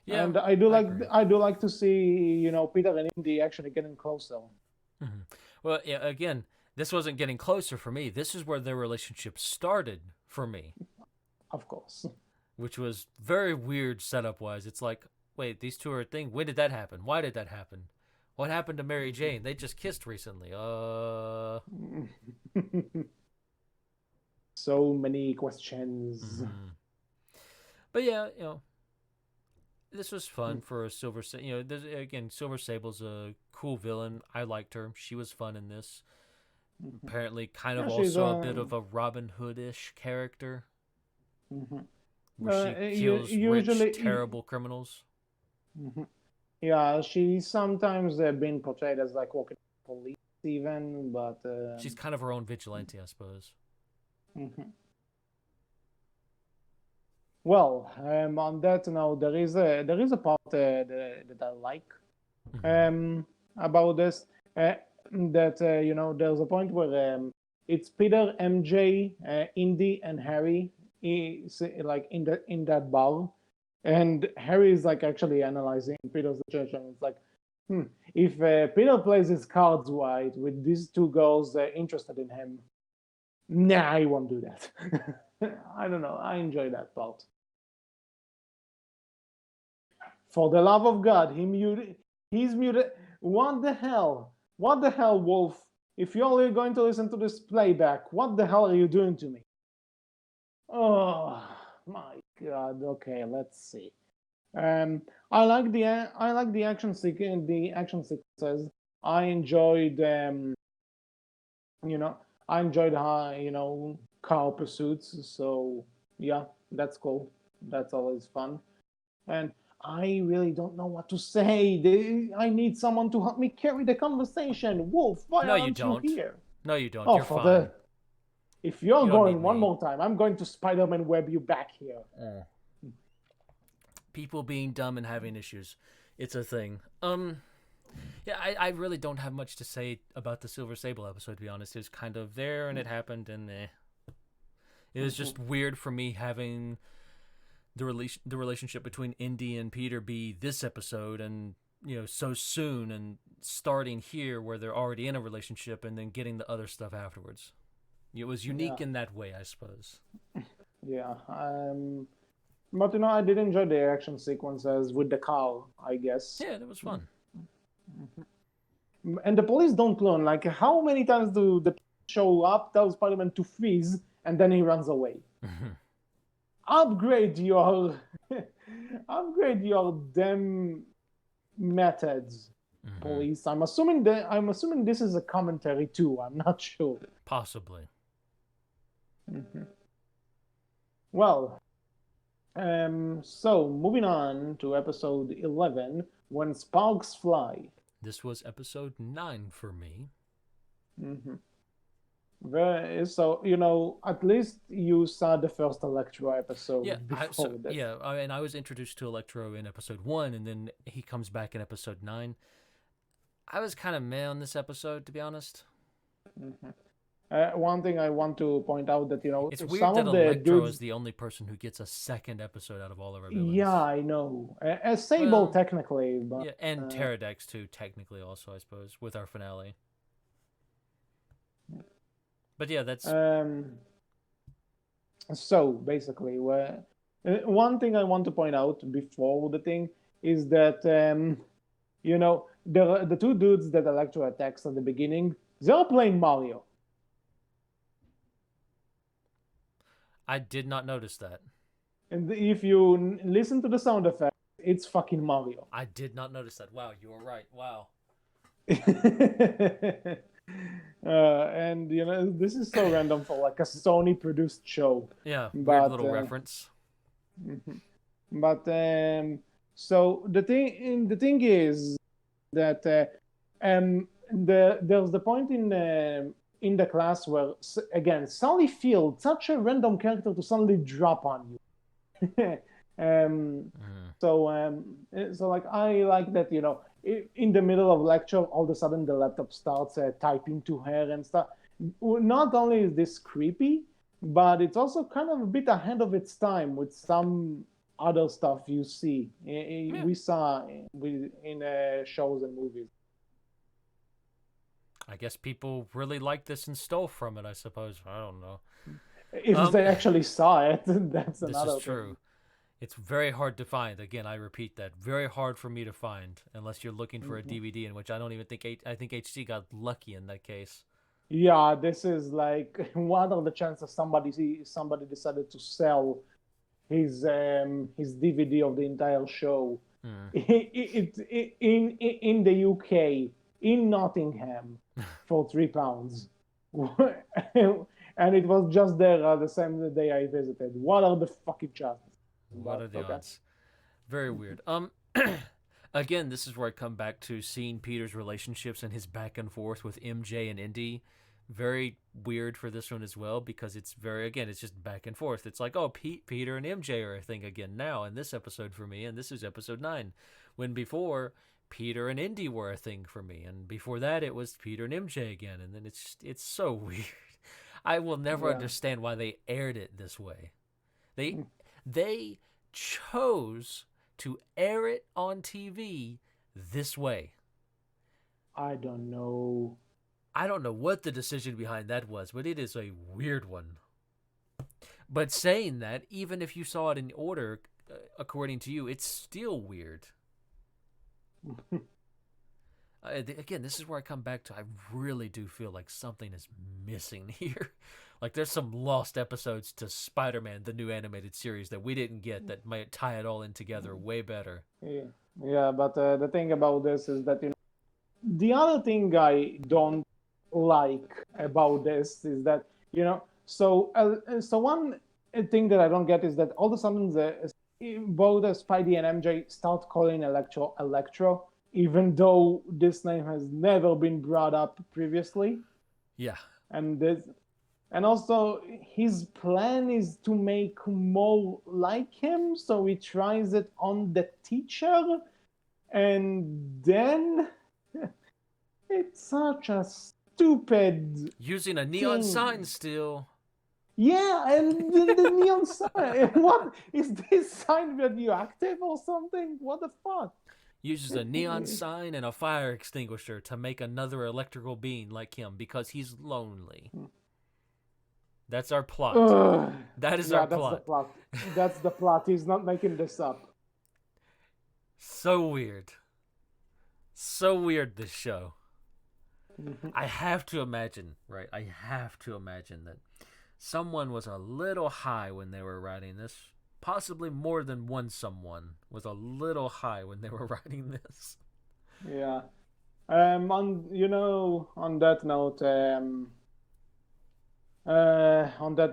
Speaker 2: Yeah,
Speaker 1: and
Speaker 2: I agree.
Speaker 1: I do like to see Peter and Indy actually getting closer.
Speaker 2: Hmm. Well, yeah, again, this wasn't getting closer for me. This is where their relationship started for me,
Speaker 1: Of course.
Speaker 2: which was very weird setup wise. It's like, wait, these two are a thing. When did that happen? Why did that happen? What happened to Mary Jane? They just kissed recently.
Speaker 1: So many questions.
Speaker 2: Mm-hmm. But yeah, this was fun for a Silver. Again, Silver Sable's a cool villain. I liked her. She was fun in this. Apparently, kind of
Speaker 1: Yeah, she's
Speaker 2: also a bit of a Robin Hood-ish character,
Speaker 1: mhm.
Speaker 2: where she kills rich,
Speaker 1: Usually,
Speaker 2: terrible criminals.
Speaker 1: mhm. Yeah, she's sometimes been portrayed as like walking police even, but
Speaker 2: She's kind of her own vigilante, I suppose.
Speaker 1: mhm. Well, on that note, there is a part that I like
Speaker 2: Mm-hmm.
Speaker 1: um, about this. That there's a point where it's Peter, MJ, Indy, and Harry, like in that bar, and Harry is like actually analyzing Peter's situation. It's like, hmm, if Peter plays his cards right with these two girls interested in him, nah, I won't do that. I don't know. I enjoy that part. For the love of God, he's muted. What the hell? What the hell, Wolf? If you're only going to listen to this playback, what the hell are you doing to me? Oh my God. Okay, let's see. Um, I like the action sequences. I enjoyed you know I enjoyed car pursuits. So yeah, that's cool. That's always fun. And I really don't know what to say. I need someone to help me carry the conversation. Wolf, why
Speaker 2: No, you
Speaker 1: aren't you
Speaker 2: don't.
Speaker 1: here?
Speaker 2: No, you don't.
Speaker 1: Oh,
Speaker 2: You're
Speaker 1: for
Speaker 2: fine.
Speaker 1: the. If you're
Speaker 2: You don't need
Speaker 1: going one
Speaker 2: me.
Speaker 1: more time, I'm going to Spider Man web you back here.
Speaker 2: Uh, People being dumb and having issues. It's a thing. Yeah, I really don't have much to say about the Silver Sable episode, to be honest. It was kind of there and it happened and It was just weird for me having the relationship between Indy and Peter be this episode and so soon and starting here where they're already in a relationship and then getting the other stuff afterwards. It was
Speaker 1: Yeah,
Speaker 2: unique in that way, I suppose.
Speaker 1: yeah. But I did enjoy the action sequences with the car, I guess.
Speaker 2: Yeah, that was fun.
Speaker 1: And the police don't learn. Like, how many times do the police show up, tell Spider Man to freeze, and then he runs away? Upgrade your upgrade your damn methods,
Speaker 2: Mm-hmm.
Speaker 1: police. I'm assuming this is a commentary too. I'm not sure.
Speaker 2: Possibly.
Speaker 1: Mhm. Well, so moving on to episode 11, when sparks fly.
Speaker 2: This was episode 9 for me.
Speaker 1: Mhm. So at least you saw the first Electro
Speaker 2: Yeah,
Speaker 1: episode before that.
Speaker 2: and I was introduced to Electro in episode 1 and then he comes back in episode 9. I was kind of meh on this episode, to be honest.
Speaker 1: Mhm. One thing I want to point out that
Speaker 2: It's weird
Speaker 1: some
Speaker 2: that
Speaker 1: of the
Speaker 2: Electro is
Speaker 1: dudes.
Speaker 2: the only person who gets a second episode out of all of our
Speaker 1: Yeah,
Speaker 2: villains.
Speaker 1: I know. Sable
Speaker 2: Well,
Speaker 1: technically, but
Speaker 2: yeah, and
Speaker 1: uh,
Speaker 2: Pterodex too, technically also, I suppose, with our finale. But yeah, that's
Speaker 1: um, so basically, one thing I want to point out before the thing is that the two dudes that Electro attacks at the beginning, they're playing Mario.
Speaker 2: I did not notice that.
Speaker 1: And if you listen to the sound effect, it's fucking Mario.
Speaker 2: I did not notice that. Wow, you were right. Wow.
Speaker 1: And this is so random for like a Sony produced show,
Speaker 2: Yeah, weird
Speaker 1: but
Speaker 2: little reference.
Speaker 1: mhm. but so the thing is that there's the point in the class where, again, Sally Field, such a random character to suddenly drop on you. So like I like that, in the middle of lecture, all of a sudden the laptop starts typing to her and stuff. Not only is this creepy, but it's also kind of a bit ahead of its time with some other stuff you see.
Speaker 2: Yeah.
Speaker 1: We saw in shows and movies.
Speaker 2: I guess people really liked this and stole from it, I suppose. I don't know.
Speaker 1: If they actually saw it, that's
Speaker 2: This is
Speaker 1: another
Speaker 2: true.
Speaker 1: thing.
Speaker 2: It's very hard to find. Again, I repeat that. Very hard for me to find unless you're looking for a
Speaker 1: Mhm.
Speaker 2: DVD, in which I don't even think I think HC got lucky in that case.
Speaker 1: Yeah, this is like what are the chances somebody decided to sell his DVD of the entire show
Speaker 2: Hmm.
Speaker 1: in the UK in Nottingham for £3, and it was just there the same day I visited. What are the fucking chances?
Speaker 2: What
Speaker 1: But
Speaker 2: are the
Speaker 1: okay.
Speaker 2: odds? Very weird. Again, this is where I come back to seeing Peter's relationships and his back and forth with MJ and Indy. Very weird for this one as well because it's it's just back and forth. It's like, oh, Peter and MJ are a thing again now in this episode for me, and this is episode 9. When before, Peter and Indy were a thing for me, and before that, it was Peter and MJ again, and then it's so weird. I will never
Speaker 1: Yeah.
Speaker 2: understand why they aired it this way. They they chose to air it on TV this way.
Speaker 1: I don't know.
Speaker 2: I don't know what the decision behind that was, but it is a weird one. But saying that, even if you saw it in order, according to you, it's still weird. Again, this is where I come back to. I really do feel like something is missing here. Like there's some lost episodes to Spider-Man, the new animated series, that we didn't get that might tie it all in together way better.
Speaker 1: Yeah, yeah, but the thing about this is that the other thing I don't like about this is that so one thing that I don't get is that all of a sudden both Spidey and MJ start calling Electro, even though this name has never been brought up previously,
Speaker 2: Yeah.
Speaker 1: and this. And also, his plan is to make more like him, so he tries it on the teacher, and then it's such a stupid
Speaker 2: Using a neon
Speaker 1: thing.
Speaker 2: sign still.
Speaker 1: Yeah, and the neon sign. What is this sign radioactive or something? What the fuck?
Speaker 2: Uses a neon sign and a fire extinguisher to make another electrical being like him because he's lonely. That's our plot. That is
Speaker 1: Yeah,
Speaker 2: our
Speaker 1: that's the
Speaker 2: plot.
Speaker 1: plot. That's the plot. He's not making this up.
Speaker 2: So weird. So weird, this show. I have to imagine, right? I have to imagine that someone was a little high when they were writing this. Possibly more than one someone was a little high when they were writing this.
Speaker 1: Yeah. On that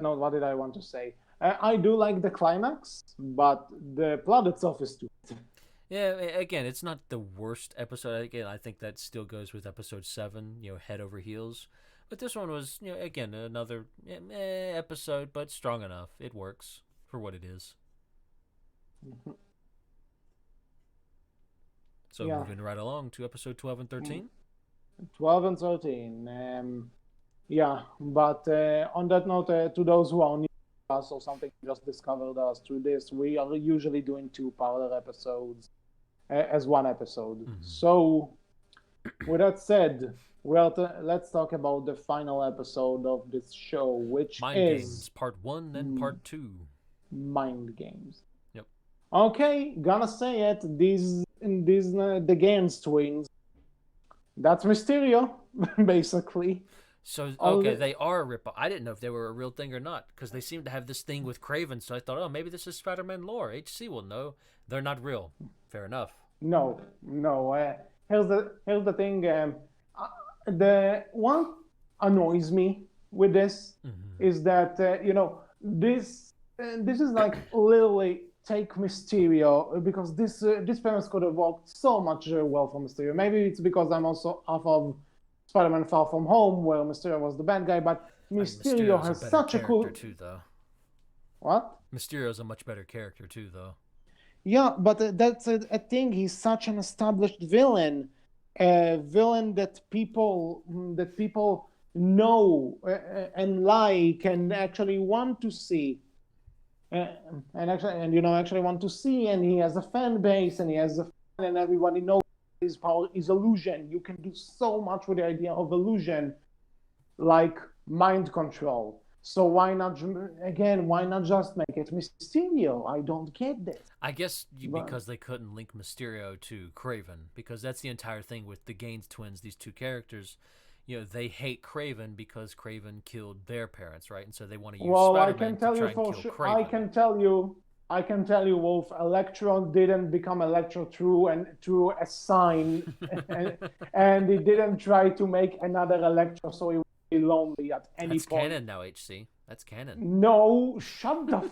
Speaker 1: note, what did I want to say? I do like the climax, but the plot itself is stupid.
Speaker 2: Yeah, again, it's not the worst episode. Again, I think that still goes with episode 7, head over heels. But this one was, again, another episode, but strong enough. It works for what it is. So
Speaker 1: Yeah.
Speaker 2: moving right along to episode 12 and 13.
Speaker 1: 12 and 13. Yeah, but on that note, to those who are new to us or something, just discovered us through this, we are usually doing 2 parallel episodes as one episode.
Speaker 2: Mhm.
Speaker 1: So, with that said, let's talk about the final episode of this show, which
Speaker 2: Mind
Speaker 1: is
Speaker 2: Games, part 1 and part 2.
Speaker 1: Mind Games.
Speaker 2: Yep.
Speaker 1: Okay, gonna say it. The Gans twins. That's Mysterio, basically.
Speaker 2: So,
Speaker 1: Only-
Speaker 2: okay, they are a ripoff. I didn't know if they were a real thing or not, because they seem to have this thing with Craven, so I thought, oh, maybe this is Spider-Man lore. HC will know. They're not real. Fair enough.
Speaker 1: No. Here's the thing. The one annoys me with this is that this is like literally take Mysterio, because this premise could have worked so much well for Mysterio. Maybe it's because I'm also off of Spider-Man Far From Home, where Mysterio was the bad guy, but
Speaker 2: I mean,
Speaker 1: Mysterio
Speaker 2: Mysterio's a
Speaker 1: has
Speaker 2: better
Speaker 1: such a
Speaker 2: character
Speaker 1: cool...
Speaker 2: too, though.
Speaker 1: What?
Speaker 2: Mysterio's a much better character too, though.
Speaker 1: Yeah, but that's a thing. He's such an established villain, a villain that people know and like and actually want to see, uh, actually want to see. And he has a fan base, and he has a fan, and everybody knows his power is illusion. You can do so much with the idea of illusion, like mind control. So why not just make it Mysterio? I don't get this.
Speaker 2: I guess
Speaker 1: But
Speaker 2: because they couldn't link Mysterio to Craven, because that's the entire thing with the Gaines twins. These two characters, they hate Craven because Craven killed their parents, right? And so they want to use
Speaker 1: well, I
Speaker 2: Spider-Man
Speaker 1: can
Speaker 2: to
Speaker 1: tell you
Speaker 2: try and
Speaker 1: for
Speaker 2: kill
Speaker 1: sure.
Speaker 2: Craven.
Speaker 1: I can tell you, Wolf. Electro didn't become Electro through a sign, and he didn't try to make another Electro, so he would be lonely at any
Speaker 2: That's
Speaker 1: point.
Speaker 2: canon now, HC. That's canon.
Speaker 1: No, shut the.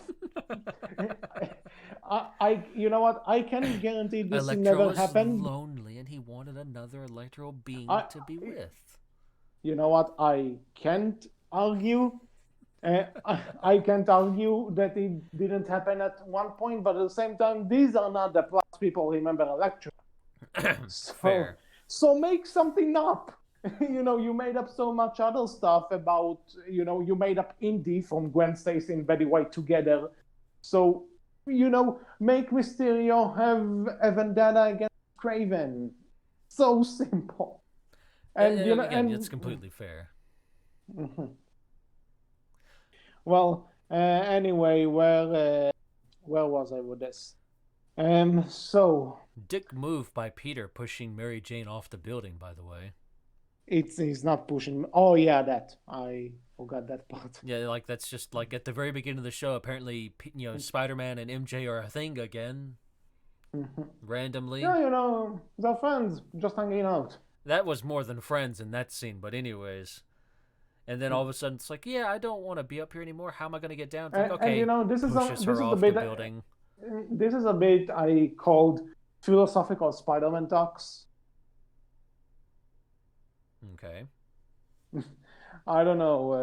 Speaker 1: You know what? I can guarantee this
Speaker 2: Electro
Speaker 1: never
Speaker 2: was
Speaker 1: happened.
Speaker 2: lonely, and he wanted another Electro being
Speaker 1: I,
Speaker 2: to be with.
Speaker 1: you know what? I can't argue. I can't argue that it didn't happen at one point, but at the same time, these are not the plus people remember Electro.
Speaker 2: Fair.
Speaker 1: So make something up. You made up so much other stuff about, you made up Indy from Gwen Stacy and Betty White together. So, make Mysterio have a vendetta against Craven. So simple. And,
Speaker 2: again, it's completely fair.
Speaker 1: Well, anyway, where was I with this? So
Speaker 2: Dick move by Peter pushing Mary Jane off the building, by the way.
Speaker 1: he's not pushing. Oh yeah, that I forgot that part.
Speaker 2: Yeah, like that's just like at the very beginning of the show. Apparently, Spider-Man and MJ are a thing again. Randomly.
Speaker 1: Yeah, they're friends, just hanging out.
Speaker 2: That was more than friends in that scene, but anyways. And then all of a sudden, it's like, yeah, I don't want to be up here anymore. How am I going to get down? Like, okay,
Speaker 1: and this is
Speaker 2: off the building.
Speaker 1: This is a bit I called philosophical Spider-Man talks.
Speaker 2: Okay.
Speaker 1: I don't know.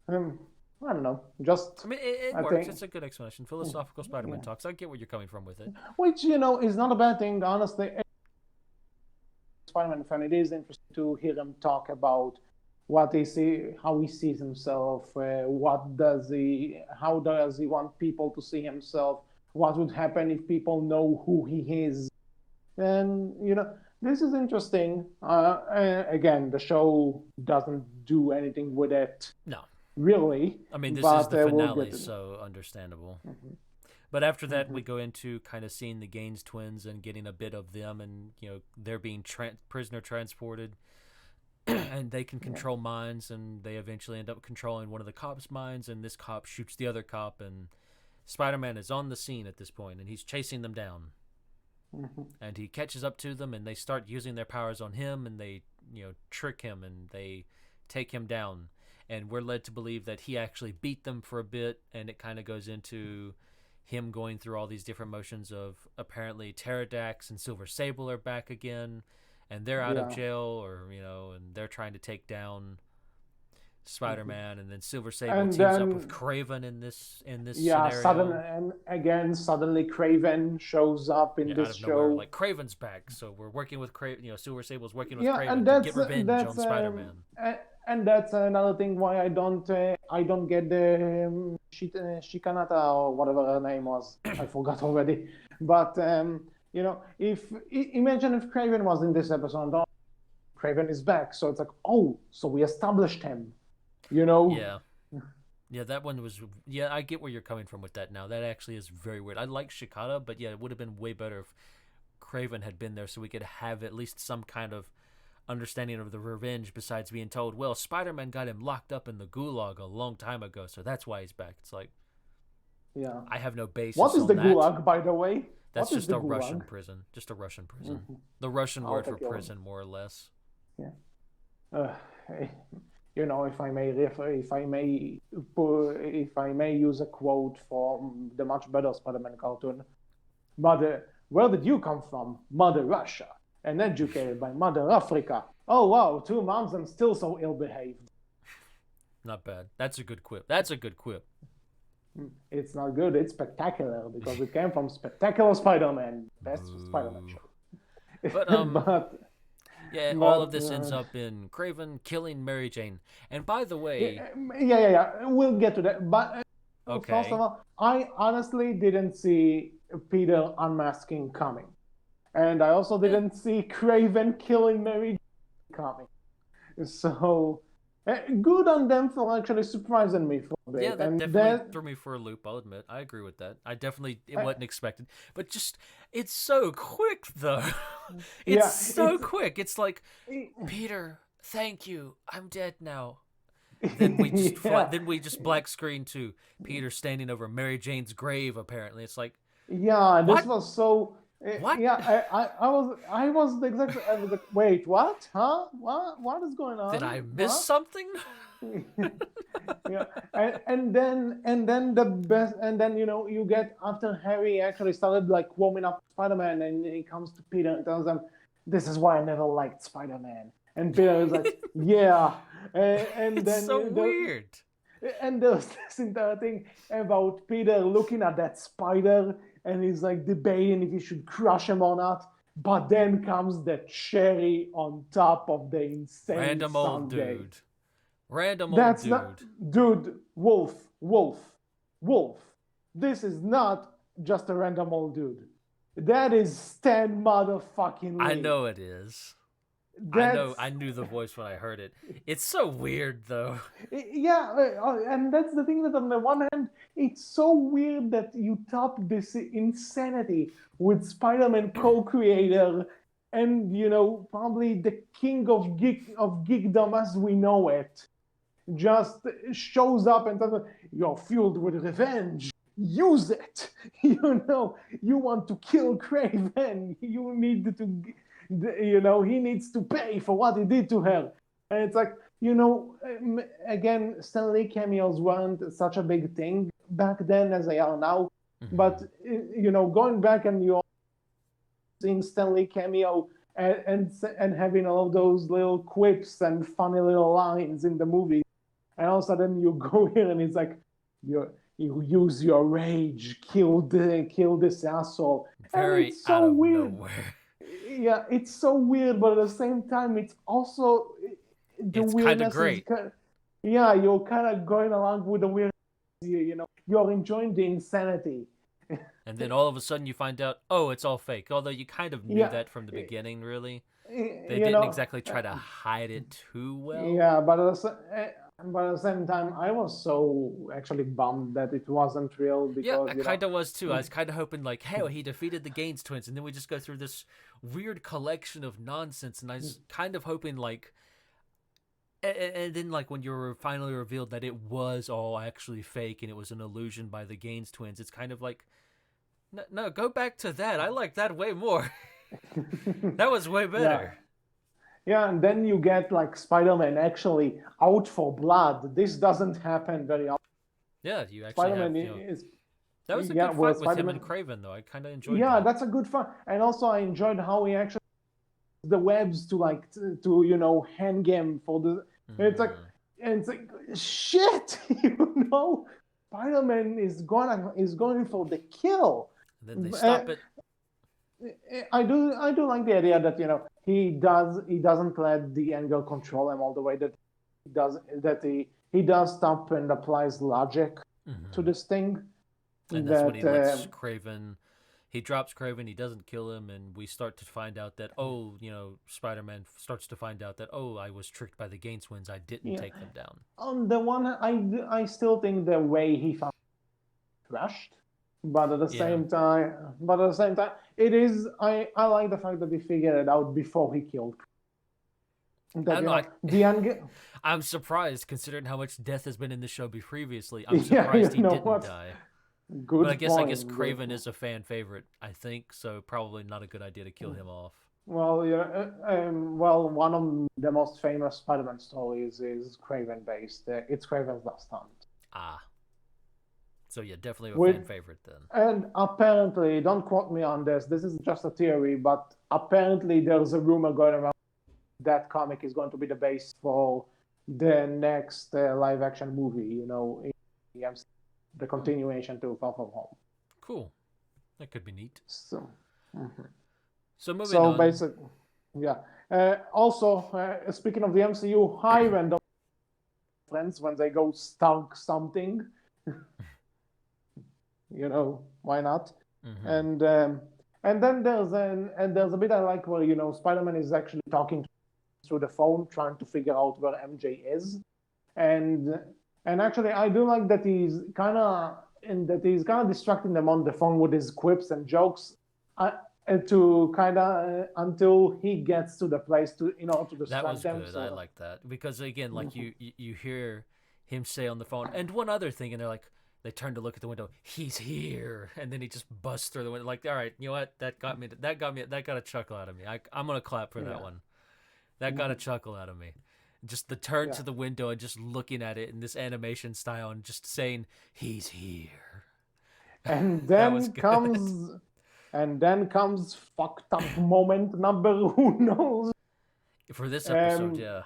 Speaker 1: I don't know. Just
Speaker 2: I mean, it works. It's a good explanation. Philosophical Spider-Man talks. I get where you're coming from with it.
Speaker 1: Which is not a bad thing, honestly. Spider-Man fan, it is interesting to hear him talk about what he see, how he sees himself, how does he want people to see himself, what would happen if people know who he is, and this is interesting. Again, the show doesn't do anything with it.
Speaker 2: No,
Speaker 1: really.
Speaker 2: I mean, this is the finale, so understandable. Mm-hmm. But after that, we go into kind of seeing the Gaines twins and getting a bit of them, and they're being prisoner transported, and they can control minds, and they eventually end up controlling one of the cops' minds, and this cop shoots the other cop, and Spider-Man is on the scene at this point, and he's chasing them down, and he catches up to them, and they start using their powers on him, and they trick him, and they take him down, and we're led to believe that he actually beat them for a bit, and it kind of goes into him going through all these different motions of apparently Pterodax and Silver Sable are back again, and they're out of jail, or and they're trying to take down Spider-Man, and then Silver Sable teams up with Craven in this scenario.
Speaker 1: Suddenly Craven shows up in this show.
Speaker 2: Nowhere, like Craven's back, so we're working with Craven. Silver Sable's working with Craven to get revenge on Spider-Man.
Speaker 1: And that's another thing why I don't get the Shikanata or whatever her name was. I forgot already. But imagine if Craven was in this episode. Craven is back, so it's like, so we established him.
Speaker 2: Yeah, that one was. Yeah, I get where you're coming from with that now. That actually is very weird. I like Shikata, but yeah, it would have been way better if Craven had been there, so we could have at least some kind of understanding of the revenge besides being told, well, Spider-Man got him locked up in the gulag a long time ago, so that's why he's back. It's like,
Speaker 1: yeah,
Speaker 2: I have no basis.
Speaker 1: What is the gulag, by the way?
Speaker 2: That's just a Russian prison. Just a Russian prison. Mm-hmm. The Russian word for prison, more or less.
Speaker 1: Yeah. If I may use a quote from the much better Spider-Man cartoon, Mother, where did you come from, Mother Russia? and educated by Mother Africa. Oh wow, two moms and still so ill-behaved.
Speaker 2: Not bad. That's a good quip. That's a good quip.
Speaker 1: It's not good. It's spectacular because it came from Spectacular Spider-Man, best Spider-Man
Speaker 2: Boo.
Speaker 1: show.
Speaker 2: But
Speaker 1: but
Speaker 2: yeah, all of
Speaker 1: but
Speaker 2: this ends up in Craven killing Mary Jane. And by the way,
Speaker 1: yeah. We'll get to that. But first of
Speaker 2: okay,
Speaker 1: all, I honestly didn't see Peter unmasking coming, and I also
Speaker 2: eh,
Speaker 1: didn't see Craven killing Mary Jane coming. So good on them for actually surprising me for a
Speaker 2: yeah,
Speaker 1: bit.
Speaker 2: that
Speaker 1: And
Speaker 2: definitely
Speaker 1: then
Speaker 2: threw me for a loop. I'll admit, I agree with that. I definitely it
Speaker 1: uh,
Speaker 2: wasn't expected, but just it's so quick though. It's
Speaker 1: yeah,
Speaker 2: so quick. It's like Peter, thank you. I'm dead now. Then we just
Speaker 1: yeah.
Speaker 2: then we just black screen to Peter standing over Mary Jane's grave. Apparently, it's like
Speaker 1: Yeah, this
Speaker 2: what?
Speaker 1: was so.
Speaker 2: What?
Speaker 1: Yeah, I was exactly. I was like, wait, what? Huh? What is going
Speaker 2: Did
Speaker 1: on?
Speaker 2: I miss
Speaker 1: What?
Speaker 2: something?
Speaker 1: Yeah, and then the best, and then you get after Harry actually started like warming up Spider-Man, and he comes to Peter and tells him, "This is why I never liked Spider-Man." And Peter is like, "Yeah," and
Speaker 2: It's
Speaker 1: then
Speaker 2: so weird.
Speaker 1: and there's this entire thing about Peter looking at that spider and he's like debating if he should crush him or not. But then comes the cherry on top of the insane
Speaker 2: Random old
Speaker 1: Sunday.
Speaker 2: dude. Random old
Speaker 1: That's not,
Speaker 2: dude.
Speaker 1: dude, Wolf. This is not just a random old dude. That is Stan motherfucking
Speaker 2: I
Speaker 1: Lee.
Speaker 2: know it is. I know.
Speaker 1: That's
Speaker 2: I knew the voice when I heard it. It's so weird, though.
Speaker 1: yeah, and that's the thing that on the one hand, it's so weird that you top this insanity with Spider-Man co-creator and probably the king of geekdom as we know it, just shows up and says, "You're fueled with revenge. Use it. You want to kill Craven. You need to, he needs to pay for what he did to her." And it's like, again, Stan Lee cameos weren't such a big thing back then as they are now. But,
Speaker 2: Mhm.
Speaker 1: going back and you're seeing Stan Lee cameo and having all of those little quips and funny little lines in the movie, and all of a sudden you go here and it's like you use your rage, kill this asshole, and
Speaker 2: Very
Speaker 1: it's
Speaker 2: out
Speaker 1: so
Speaker 2: of
Speaker 1: weird.
Speaker 2: nowhere.
Speaker 1: Yeah, it's so weird, but at the same time, it's also the
Speaker 2: It's kind of
Speaker 1: weirdness is
Speaker 2: great.
Speaker 1: yeah, you're kind of going along with the weird. You're enjoying the insanity.
Speaker 2: And then all of a sudden you find out, oh, it's all fake. Although you kind of knew
Speaker 1: Yeah,
Speaker 2: that from the beginning, really. They
Speaker 1: you
Speaker 2: didn't
Speaker 1: know.
Speaker 2: exactly try to hide it too well.
Speaker 1: Yeah, but at the same time, I was so actually bummed that it wasn't real
Speaker 2: Yeah,
Speaker 1: because
Speaker 2: I kind of was too. I was kind of hoping, like, hey, well, he defeated the Gaines twins, and then we just go through this weird collection of nonsense. And I was kind of hoping, like, and then, like, when you were finally revealed that it was all actually fake and it was an illusion by the Gaines twins, it's kind of like, no, go back to that. I like that way more. That was way
Speaker 1: yeah.
Speaker 2: better.
Speaker 1: Yeah, and then you get like Spider-Man actually out for blood. This doesn't happen very often.
Speaker 2: Yeah, you actually have,
Speaker 1: Spider-Man is
Speaker 2: that was a
Speaker 1: yeah,
Speaker 2: good
Speaker 1: well,
Speaker 2: fight with him and
Speaker 1: Spider-Man.
Speaker 2: Craven, though. I kind of enjoyed
Speaker 1: Yeah,
Speaker 2: that.
Speaker 1: that's a good fun. And also I enjoyed how he actually the webs to like to hang him for the. It's like
Speaker 2: Mm.
Speaker 1: and it's like shit, Spider-Man is going for the kill.
Speaker 2: And then they
Speaker 1: Uh,
Speaker 2: stop it.
Speaker 1: I do like the idea that he doesn't let the anger control him all the way he does stop and applies logic to
Speaker 2: Hmm.
Speaker 1: this thing
Speaker 2: And that's when
Speaker 1: that
Speaker 2: he lets Craven. He drops Craven. He doesn't kill him, and we start to find out that Spider-Man starts to find out that I was tricked by the Gaines twins. I didn't
Speaker 1: yeah,
Speaker 2: take them down.
Speaker 1: on the one I still think the way he found crushed,
Speaker 2: Yeah,
Speaker 1: but at the same time it is I like the fact that he figured it out before he killed
Speaker 2: I
Speaker 1: that
Speaker 2: don't know.
Speaker 1: the anger.
Speaker 2: I'm surprised considering how much death has been in the show previously. I'm
Speaker 1: Yeah, you
Speaker 2: surprised he
Speaker 1: know
Speaker 2: didn't
Speaker 1: what?
Speaker 2: die. But
Speaker 1: Good
Speaker 2: I guess
Speaker 1: point. Good
Speaker 2: Craven
Speaker 1: point.
Speaker 2: is a fan favorite. I think so. Probably not a good idea to kill him off.
Speaker 1: Well, yeah, well, one of the most famous Spider-Man stories is Craven based. It's Craven's Last Hunt.
Speaker 2: Ah, So yeah, definitely a
Speaker 1: with
Speaker 2: fan favorite then.
Speaker 1: and apparently, don't quote me on this. This is just a theory, but apparently there's a rumor going around that comic is going to be the base for the next live action movie. In the MCU, the
Speaker 2: Hmm.
Speaker 1: continuation to Far From Home.
Speaker 2: Cool. That could be neat.
Speaker 1: So, mhm.
Speaker 2: So moving
Speaker 1: so
Speaker 2: on.
Speaker 1: basically, yeah. Also, speaking of the MCU, high random friends when they go stunk something. Why not?
Speaker 2: Mm-hmm.
Speaker 1: And um, and then there's a bit I like where Spider-Man is actually talking through the phone, trying to figure out where MJ is, and and actually I do like that he's kind of distracting them on the phone with his quips and jokes, uh, to kind of until he gets to the place to
Speaker 2: That
Speaker 1: distract
Speaker 2: was
Speaker 1: them.
Speaker 2: good. I
Speaker 1: So
Speaker 2: like that because again, like you hear him say on the phone, and one other thing, and they're like, they turn to look at the window. He's here, and then he just busts through the window. Like, all right, you know what? That got me. That got me. That got a chuckle out of me. I'm gonna clap for that
Speaker 1: yeah,
Speaker 2: one. That got a chuckle out of me. Just the turn
Speaker 1: yeah.
Speaker 2: to the window and just looking at it in this animation style and just saying he's here.
Speaker 1: And
Speaker 2: That was
Speaker 1: then
Speaker 2: good
Speaker 1: comes and then comes fucked up moment number who knows.
Speaker 2: for this episode.
Speaker 1: Um,
Speaker 2: Yeah.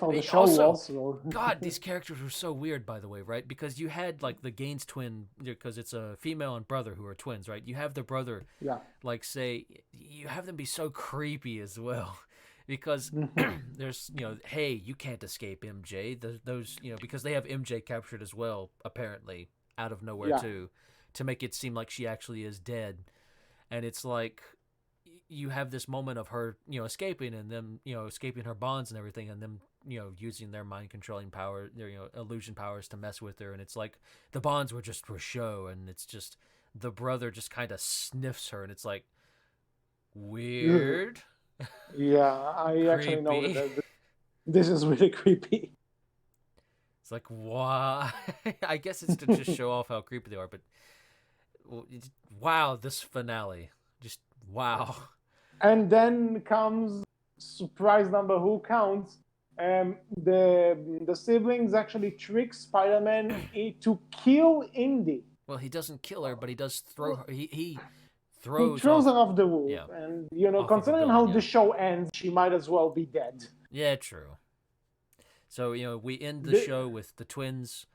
Speaker 1: for the show
Speaker 2: Also,
Speaker 1: also.
Speaker 2: God, these characters were so weird, by the way, right? Because you had like the Gaines twin, because it's a female and brother who are twins, right? You have the brother,
Speaker 1: Yeah.
Speaker 2: like, say, you have them be so creepy as well, because there's, hey, you can't escape MJ. Those, because they have MJ captured as well, apparently, out of nowhere
Speaker 1: Yeah.
Speaker 2: too, to make it seem like she actually is dead, and it's like you have this moment of her, escaping and them, escaping her bonds and everything, and them, using their mind controlling power, their, illusion powers to mess with her. And it's like the bonds were just for show. And it's just the brother just kind of sniffs her, and it's like weird,
Speaker 1: Yeah, I actually know
Speaker 2: creepy.
Speaker 1: that this is really creepy.
Speaker 2: It's like, why? I guess it's to just show off how creepy they are, but wow, this finale. Just
Speaker 1: Yeah.
Speaker 2: wow.
Speaker 1: And then comes surprise number who counts. The siblings actually trick Spider-Man to kill Indy.
Speaker 2: Well, he doesn't kill her, but he does throw her. He
Speaker 1: He
Speaker 2: throws
Speaker 1: throws her
Speaker 2: off,
Speaker 1: off the roof,
Speaker 2: yeah,
Speaker 1: and
Speaker 2: off of a
Speaker 1: considering how
Speaker 2: building.
Speaker 1: the
Speaker 2: Yeah,
Speaker 1: show ends, she might as well be dead.
Speaker 2: yeah, true. So we end the
Speaker 1: The,
Speaker 2: show with the twins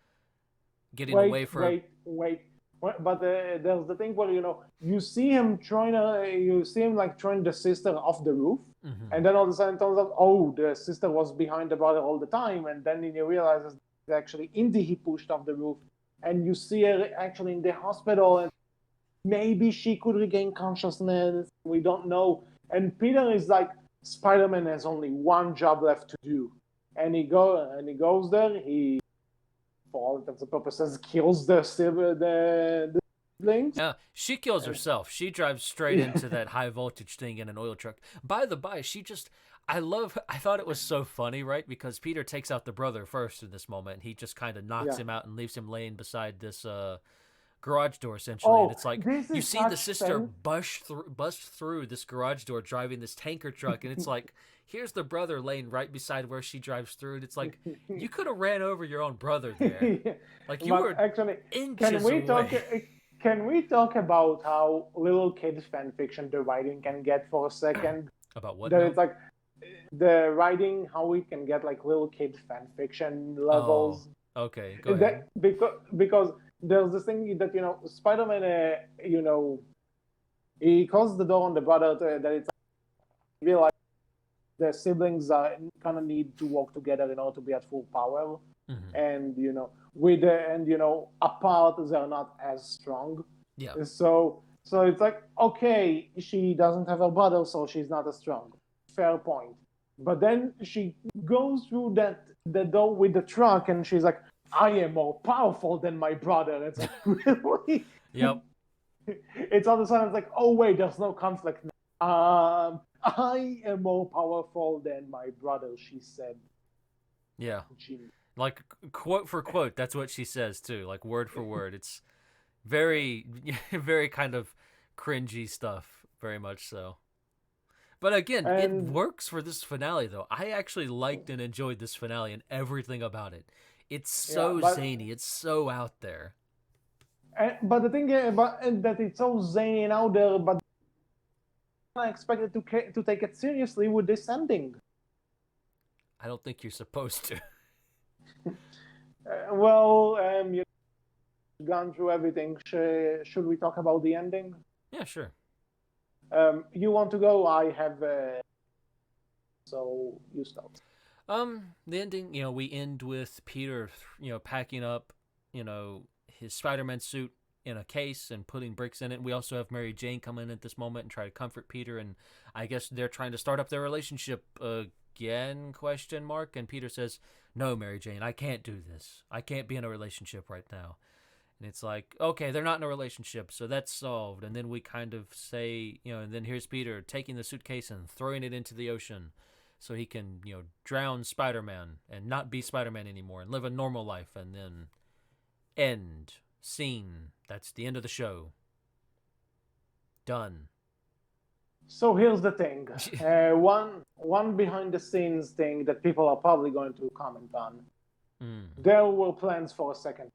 Speaker 2: getting away
Speaker 1: wait,
Speaker 2: for.
Speaker 1: wait, wait. But there's the thing where you see him like throwing the sister off the roof,
Speaker 2: Mm-hmm.
Speaker 1: and then all of a sudden it turns out, oh, the sister was behind the brother all the time, and then you realize it's actually Indy he pushed off the roof, and you see her actually in the hospital, and maybe she could regain consciousness. We don't know. And Peter is like, Spider-Man has only one job left to do, and he goes there. He, for all intents and purposes, kills the siblings.
Speaker 2: She kills herself. She drives straight into that high voltage thing in an oil truck. By the by, she just. I thought it was so funny, right? Because Peter takes out the brother first in this moment. He just kind of knocks
Speaker 1: Yeah.
Speaker 2: him out and leaves him laying beside this garage door, essentially. And
Speaker 1: Oh,
Speaker 2: it's like
Speaker 1: this
Speaker 2: you
Speaker 1: is
Speaker 2: see the
Speaker 1: such
Speaker 2: sister
Speaker 1: sense.
Speaker 2: bust through this garage door driving this tanker truck, and it's like here's the brother laying right beside where she drives through, and it's like you could have ran over your own brother there. Like you
Speaker 1: But
Speaker 2: were
Speaker 1: actually, can
Speaker 2: inches
Speaker 1: we talk?
Speaker 2: away.
Speaker 1: Can we talk about how little kid fan fiction the writing can get for a second?
Speaker 2: About what
Speaker 1: That
Speaker 2: now?
Speaker 1: it's like the writing, how we can get like little kid fan fiction
Speaker 2: Oh,
Speaker 1: levels.
Speaker 2: okay, go ahead.
Speaker 1: That because there's this thing that Spider-Man, he closes the door on the brother that it's like, realize the siblings kind of need to work together in order to be at full power,
Speaker 2: Mm-hmm.
Speaker 1: and apart they're not as strong.
Speaker 2: Yeah,
Speaker 1: So it's like, okay, she doesn't have a brother, so she's not as strong. Fair point. But then she goes through the door with the truck, and she's like, I am more powerful than my brother. It's like, really?
Speaker 2: yep,
Speaker 1: It's all of a sudden, it's like, oh wait, there's no conflict now. I am more powerful than my brother, she said.
Speaker 2: yeah.
Speaker 1: She,
Speaker 2: Like quote for quote, that's what she says too. Like word for word. It's very, very kind of cringy stuff. Very much so. But again, it
Speaker 1: and
Speaker 2: works for this finale, though. I actually liked and enjoyed this finale and everything about it. It's
Speaker 1: Yeah,
Speaker 2: so zany. It's so out there.
Speaker 1: but the thing is, that it's so zany and out there, but I expected to take it seriously with this ending.
Speaker 2: I don't think you're supposed to.
Speaker 1: Well, you've gone through everything. Should we talk about the ending?
Speaker 2: Yeah, sure.
Speaker 1: You want to go? I have. So you start.
Speaker 2: The ending, we end with Peter, packing up, his Spider-Man suit in a case and putting bricks in it. We also have Mary Jane come in at this moment and try to comfort Peter, and I guess they're trying to start up their relationship again? Question mark. And Peter says, "No, Mary Jane, I can't do this. I can't be in a relationship right now." And it's like, okay, they're not in a relationship, so that's solved. And then we kind of say, and then here's Peter taking the suitcase and throwing it into the ocean so he can, drown Spider-Man and not be Spider-Man anymore and live a normal life. And then end. Scene. That's the end of the show. Done.
Speaker 1: So here's the thing. One behind the scenes thing that people are probably going to comment on. There were plans for a second.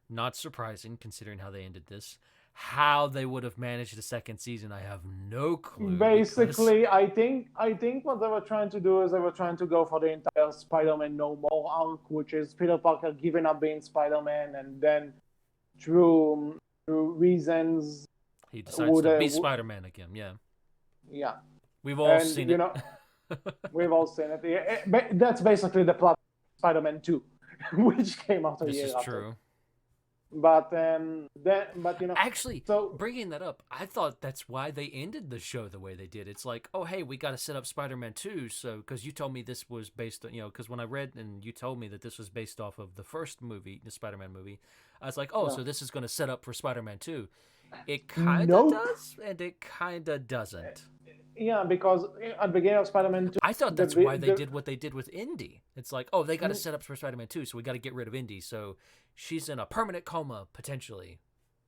Speaker 2: Not surprising, considering how they ended this. How they would have managed the second season, I have no clue.
Speaker 1: Basically, I think what they were trying to do is they were trying to go for the entire Spider-Man No More arc, which is Peter Parker giving up being Spider-Man, and then through reasons
Speaker 2: he decides to be Spider-Man again. Yeah.
Speaker 1: Yeah.
Speaker 2: We've all seen it.
Speaker 1: We've all seen it. That's basically the plot of Spider-Man 2, which came out a year after. This is true. But
Speaker 2: actually, so bringing that up, I thought that's why they ended the show the way they did. It's like, oh hey, we got to set up Spider-Man 2, so because you told me this was based on, because when I read and you told me that this was based off of the first movie, the Spider-Man movie, I was like, oh, so this is going to set up for Spider-Man 2. It kind of does, and it kind of doesn't.
Speaker 1: Yeah, because at the beginning of Spider-Man 2...
Speaker 2: I thought that's why they did what they did with Indy. It's like, oh, they got to set up for Spider-Man 2, so we got to get rid of Indy, so she's in a permanent coma, potentially.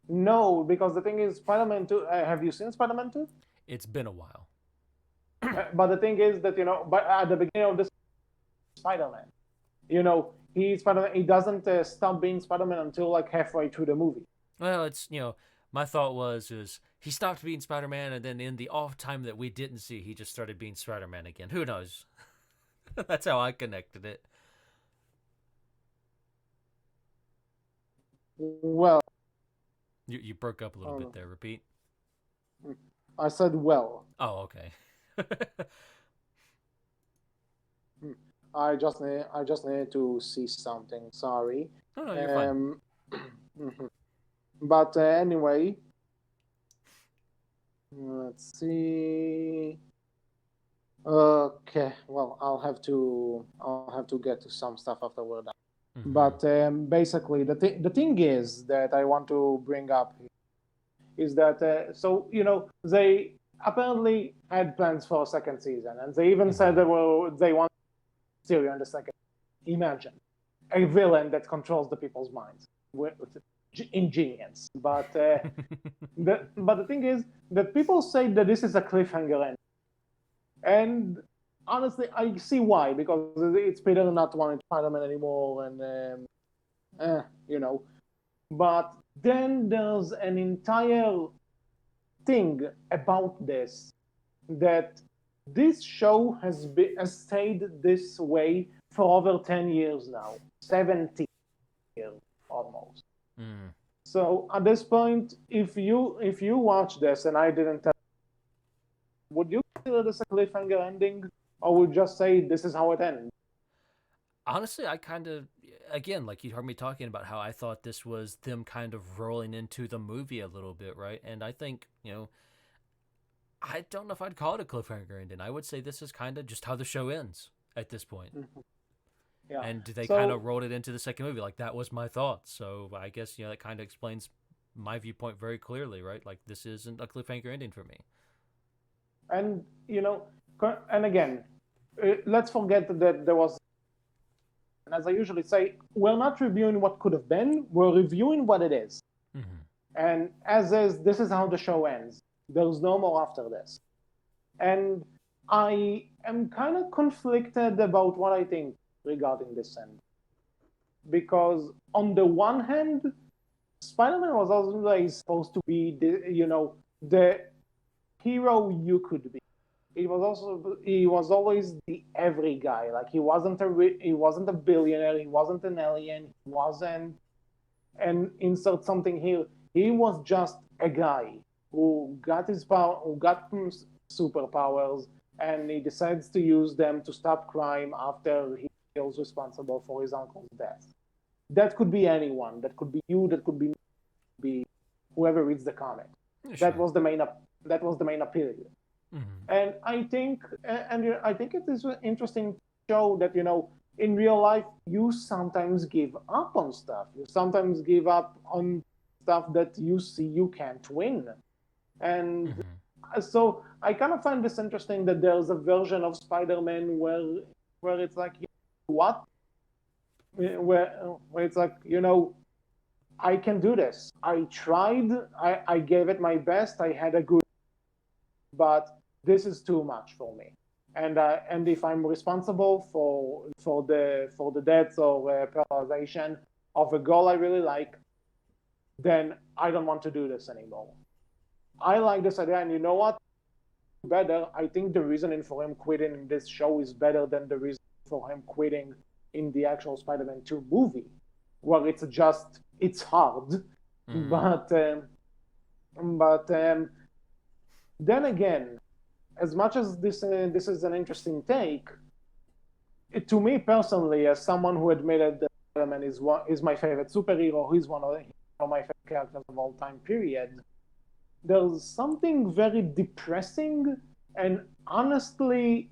Speaker 1: No, because the thing is, Spider-Man 2... have you seen Spider-Man 2?
Speaker 2: It's been a while.
Speaker 1: But the thing is that, but at the beginning of this Spider-Man, he doesn't stop being Spider-Man until like halfway through the movie.
Speaker 2: Well, it's, my thought was he stopped being Spider-Man, and then in the off time that we didn't see, he just started being Spider-Man again. Who knows? That's how I connected it.
Speaker 1: Well,
Speaker 2: you broke up a little bit there. Repeat.
Speaker 1: I said well.
Speaker 2: Oh, okay.
Speaker 1: I just need to see something. Sorry.
Speaker 2: No, you're fine.
Speaker 1: But anyway, let's see. Okay, well, I'll have to get to some stuff after we're done. Mm-hmm. But basically, the thing is that I want to bring up is that they apparently had plans for a second season, and they even said they want Mysterio in the second. Imagine a villain that controls the people's minds. Ingenious, but the thing is that people say that this is a cliffhanger end, and honestly, I see why, because it's Peter not wanting Spider-Man anymore, and But then there's an entire thing about this, that this show has stayed this way for over 10 years now, 70 years almost. So at this point, if you watch this and I didn't tell, would you consider this a cliffhanger ending, or would you just say this is how it ends?
Speaker 2: Honestly, I kind of, again, like you heard me talking about how I thought this was them kind of rolling into the movie a little bit, right? And I think, I don't know if I'd call it a cliffhanger ending. I would say this is kind of just how the show ends at this point. Mm-hmm. Yeah. And they kind of rolled it into the second movie. Like, that was my thought. So I guess, that kind of explains my viewpoint very clearly, right? Like, this isn't a cliffhanger ending for me.
Speaker 1: And, and again, let's forget that there was, and as I usually say, we're not reviewing what could have been, we're reviewing what it is. Mm-hmm. And as is, this is how the show ends. There's no more after this. And I am kind of conflicted about what I think regarding this end. because on the one hand, Spider-Man was always supposed to be the hero you could be. He was always the every guy. Like he wasn't a billionaire. He wasn't an alien. He wasn't, and insert something here. He was just a guy who got his power, who got superpowers, and he decides to use them to stop crime after he feels responsible for his uncle's death. That could be anyone. That could be you. That could be whoever reads the comic.
Speaker 2: Yeah,
Speaker 1: That
Speaker 2: sure.
Speaker 1: was the main that was the main appeal.
Speaker 2: Mm-hmm.
Speaker 1: And I think it is interesting to show that in real life you sometimes give up on stuff. You sometimes give up on stuff that you see you can't win. And
Speaker 2: Mm-hmm.
Speaker 1: so I kind of find this interesting that there's a version of Spider-Man where it's like, what, where it's like, I can do this. I tried. I gave it my best. I had a good, but this is too much for me. And if I'm responsible for the deaths or paralyzation of a goal I really like, then I don't want to do this anymore. I like this idea, and you know what? Better. I think the reasoning for him quitting in this show is better than the reason for him quitting in the actual Spider-Man 2 movie, where it's hard,
Speaker 2: Mm-hmm.
Speaker 1: but then again, as much as this is an interesting take, to me personally, as someone who admitted that Spider-Man is my favorite superhero, he's one of my favorite characters of all time. Period. There's something very depressing and honestly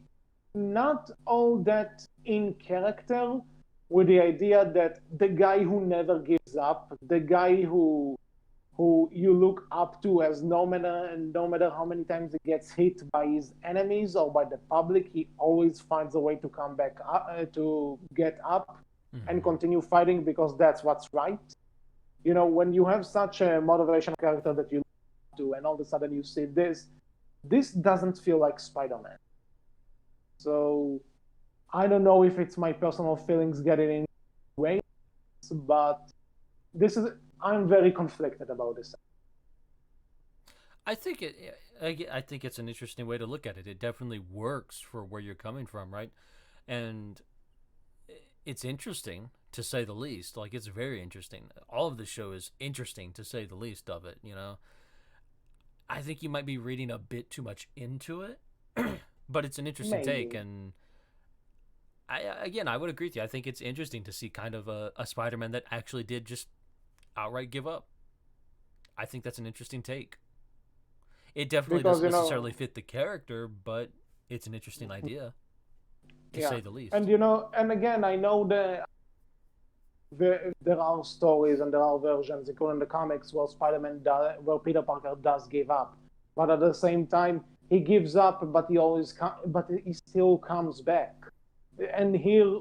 Speaker 1: not all that in character with the idea that the guy who never gives up, the guy who you look up to as no matter how many times he gets hit by his enemies or by the public, he always finds a way to come back up, to get up and
Speaker 2: Mm-hmm.
Speaker 1: continue fighting because that's what's right. When you have such a motivational character that you look to, and all of a sudden you see this doesn't feel like Spider-Man. So I don't know if it's my personal feelings getting in the way, but this is I'm very conflicted about this.
Speaker 2: I think I think it's an interesting way to look at it. It definitely works for where you're coming from, right? And it's interesting to say the least. Like it's very interesting. All of the show is interesting to say the least of it. I think you might be reading a bit too much into it, but it's an interesting take.
Speaker 1: Maybe
Speaker 2: And I would agree with you. I think it's interesting to see kind of a Spider-Man that actually did just outright give up. I think that's an interesting take. It definitely
Speaker 1: because
Speaker 2: doesn't necessarily fit the character, but it's an interesting idea to
Speaker 1: yeah,
Speaker 2: say the least.
Speaker 1: and again, I know there are stories and there are versions, including the comics, where Peter Parker does give up, but at the same time he gives up, but he still comes back. And here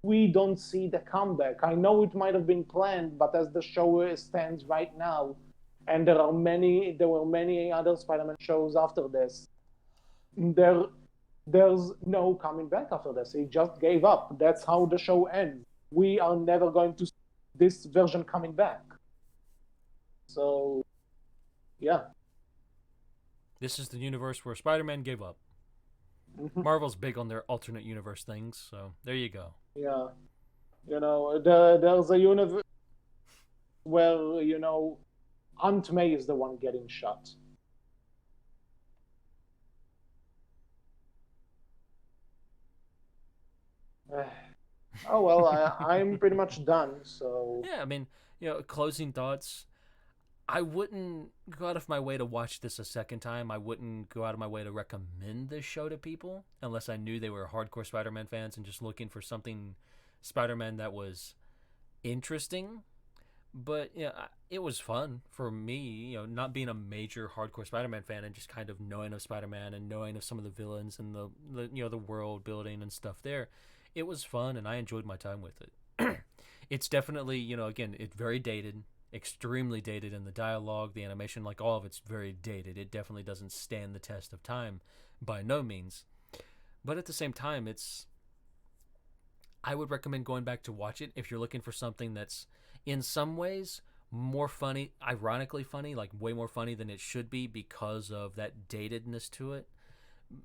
Speaker 1: we don't see the comeback. I know it might have been planned, but as the show stands right now, and there were many other Spider-Man shows after this. There, there's no coming back after this. He just gave up. That's how the show ends. We are never going to see this version coming back. So yeah,
Speaker 2: This is the universe where Spider-Man gave up.
Speaker 1: mm-hmm.
Speaker 2: Marvel's big on their alternate universe things, so there you go.
Speaker 1: Yeah. There's a universe where Aunt May is the one getting shot. Oh well, I'm pretty much done. So
Speaker 2: Yeah, I mean, closing thoughts. I wouldn't go out of my way to watch this a second time. I wouldn't go out of my way to recommend this show to people unless I knew they were hardcore Spider-Man fans and just looking for something Spider-Man that was interesting. But it was fun for me, not being a major hardcore Spider-Man fan and just kind of knowing of Spider-Man and knowing of some of the villains and the world building and stuff there. It was fun and I enjoyed my time with it. It's definitely, again, it's very dated, extremely dated in the dialogue, the animation, like all of it's very dated. It definitely doesn't stand the test of time by no means. But at the same time, I would recommend going back to watch it if you're looking for something that's in some ways more funny, ironically funny, like way more funny than it should be because of that datedness to it.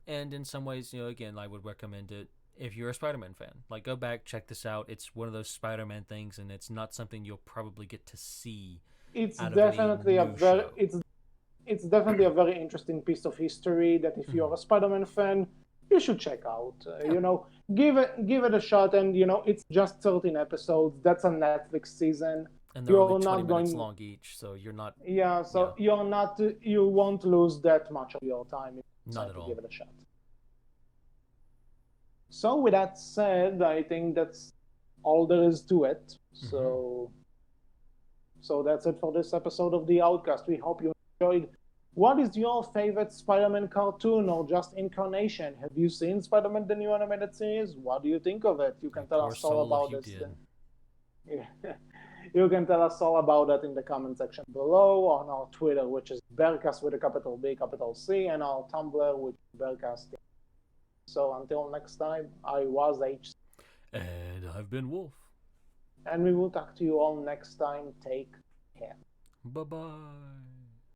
Speaker 2: And in some ways, again, I would recommend it if you're a Spider-Man fan. Like, go back, check this out. It's one of those Spider-Man things, and it's not something you'll probably get to see
Speaker 1: It's
Speaker 2: out of any
Speaker 1: definitely a
Speaker 2: new
Speaker 1: very
Speaker 2: show.
Speaker 1: it's definitely a very interesting piece of history that if you're
Speaker 2: Mm.
Speaker 1: a Spider-Man fan, you should check out.
Speaker 2: Yeah,
Speaker 1: Give it a shot, and it's just 13 episodes. That's a Netflix season.
Speaker 2: and they're only
Speaker 1: You're
Speaker 2: 20
Speaker 1: not
Speaker 2: minutes
Speaker 1: going,
Speaker 2: long each, so you're not,
Speaker 1: yeah.
Speaker 2: yeah,
Speaker 1: So you won't lose that much of your time if you
Speaker 2: not
Speaker 1: decide
Speaker 2: at
Speaker 1: to give
Speaker 2: all.
Speaker 1: it a shot. So with that said, I think that's all there is to it.
Speaker 2: Mm-hmm.
Speaker 1: So that's it for this episode of the Outcast. We hope you enjoyed. What is your favorite Spider-Man cartoon or just incarnation? Have you seen Spider-Man the new animated series? What do you think of it? You
Speaker 2: Yeah,
Speaker 1: can tell
Speaker 2: poor
Speaker 1: us all
Speaker 2: soul if
Speaker 1: about
Speaker 2: you
Speaker 1: this.
Speaker 2: did.
Speaker 1: You can tell us all about that in the comment section below, on our Twitter, which is Bearcast with a capital B, capital C, and our Tumblr, which is Bearcast. So until next time, I was H,
Speaker 2: And I've been Wolf.
Speaker 1: and we will talk to you all next time. Take care.
Speaker 2: Bye bye.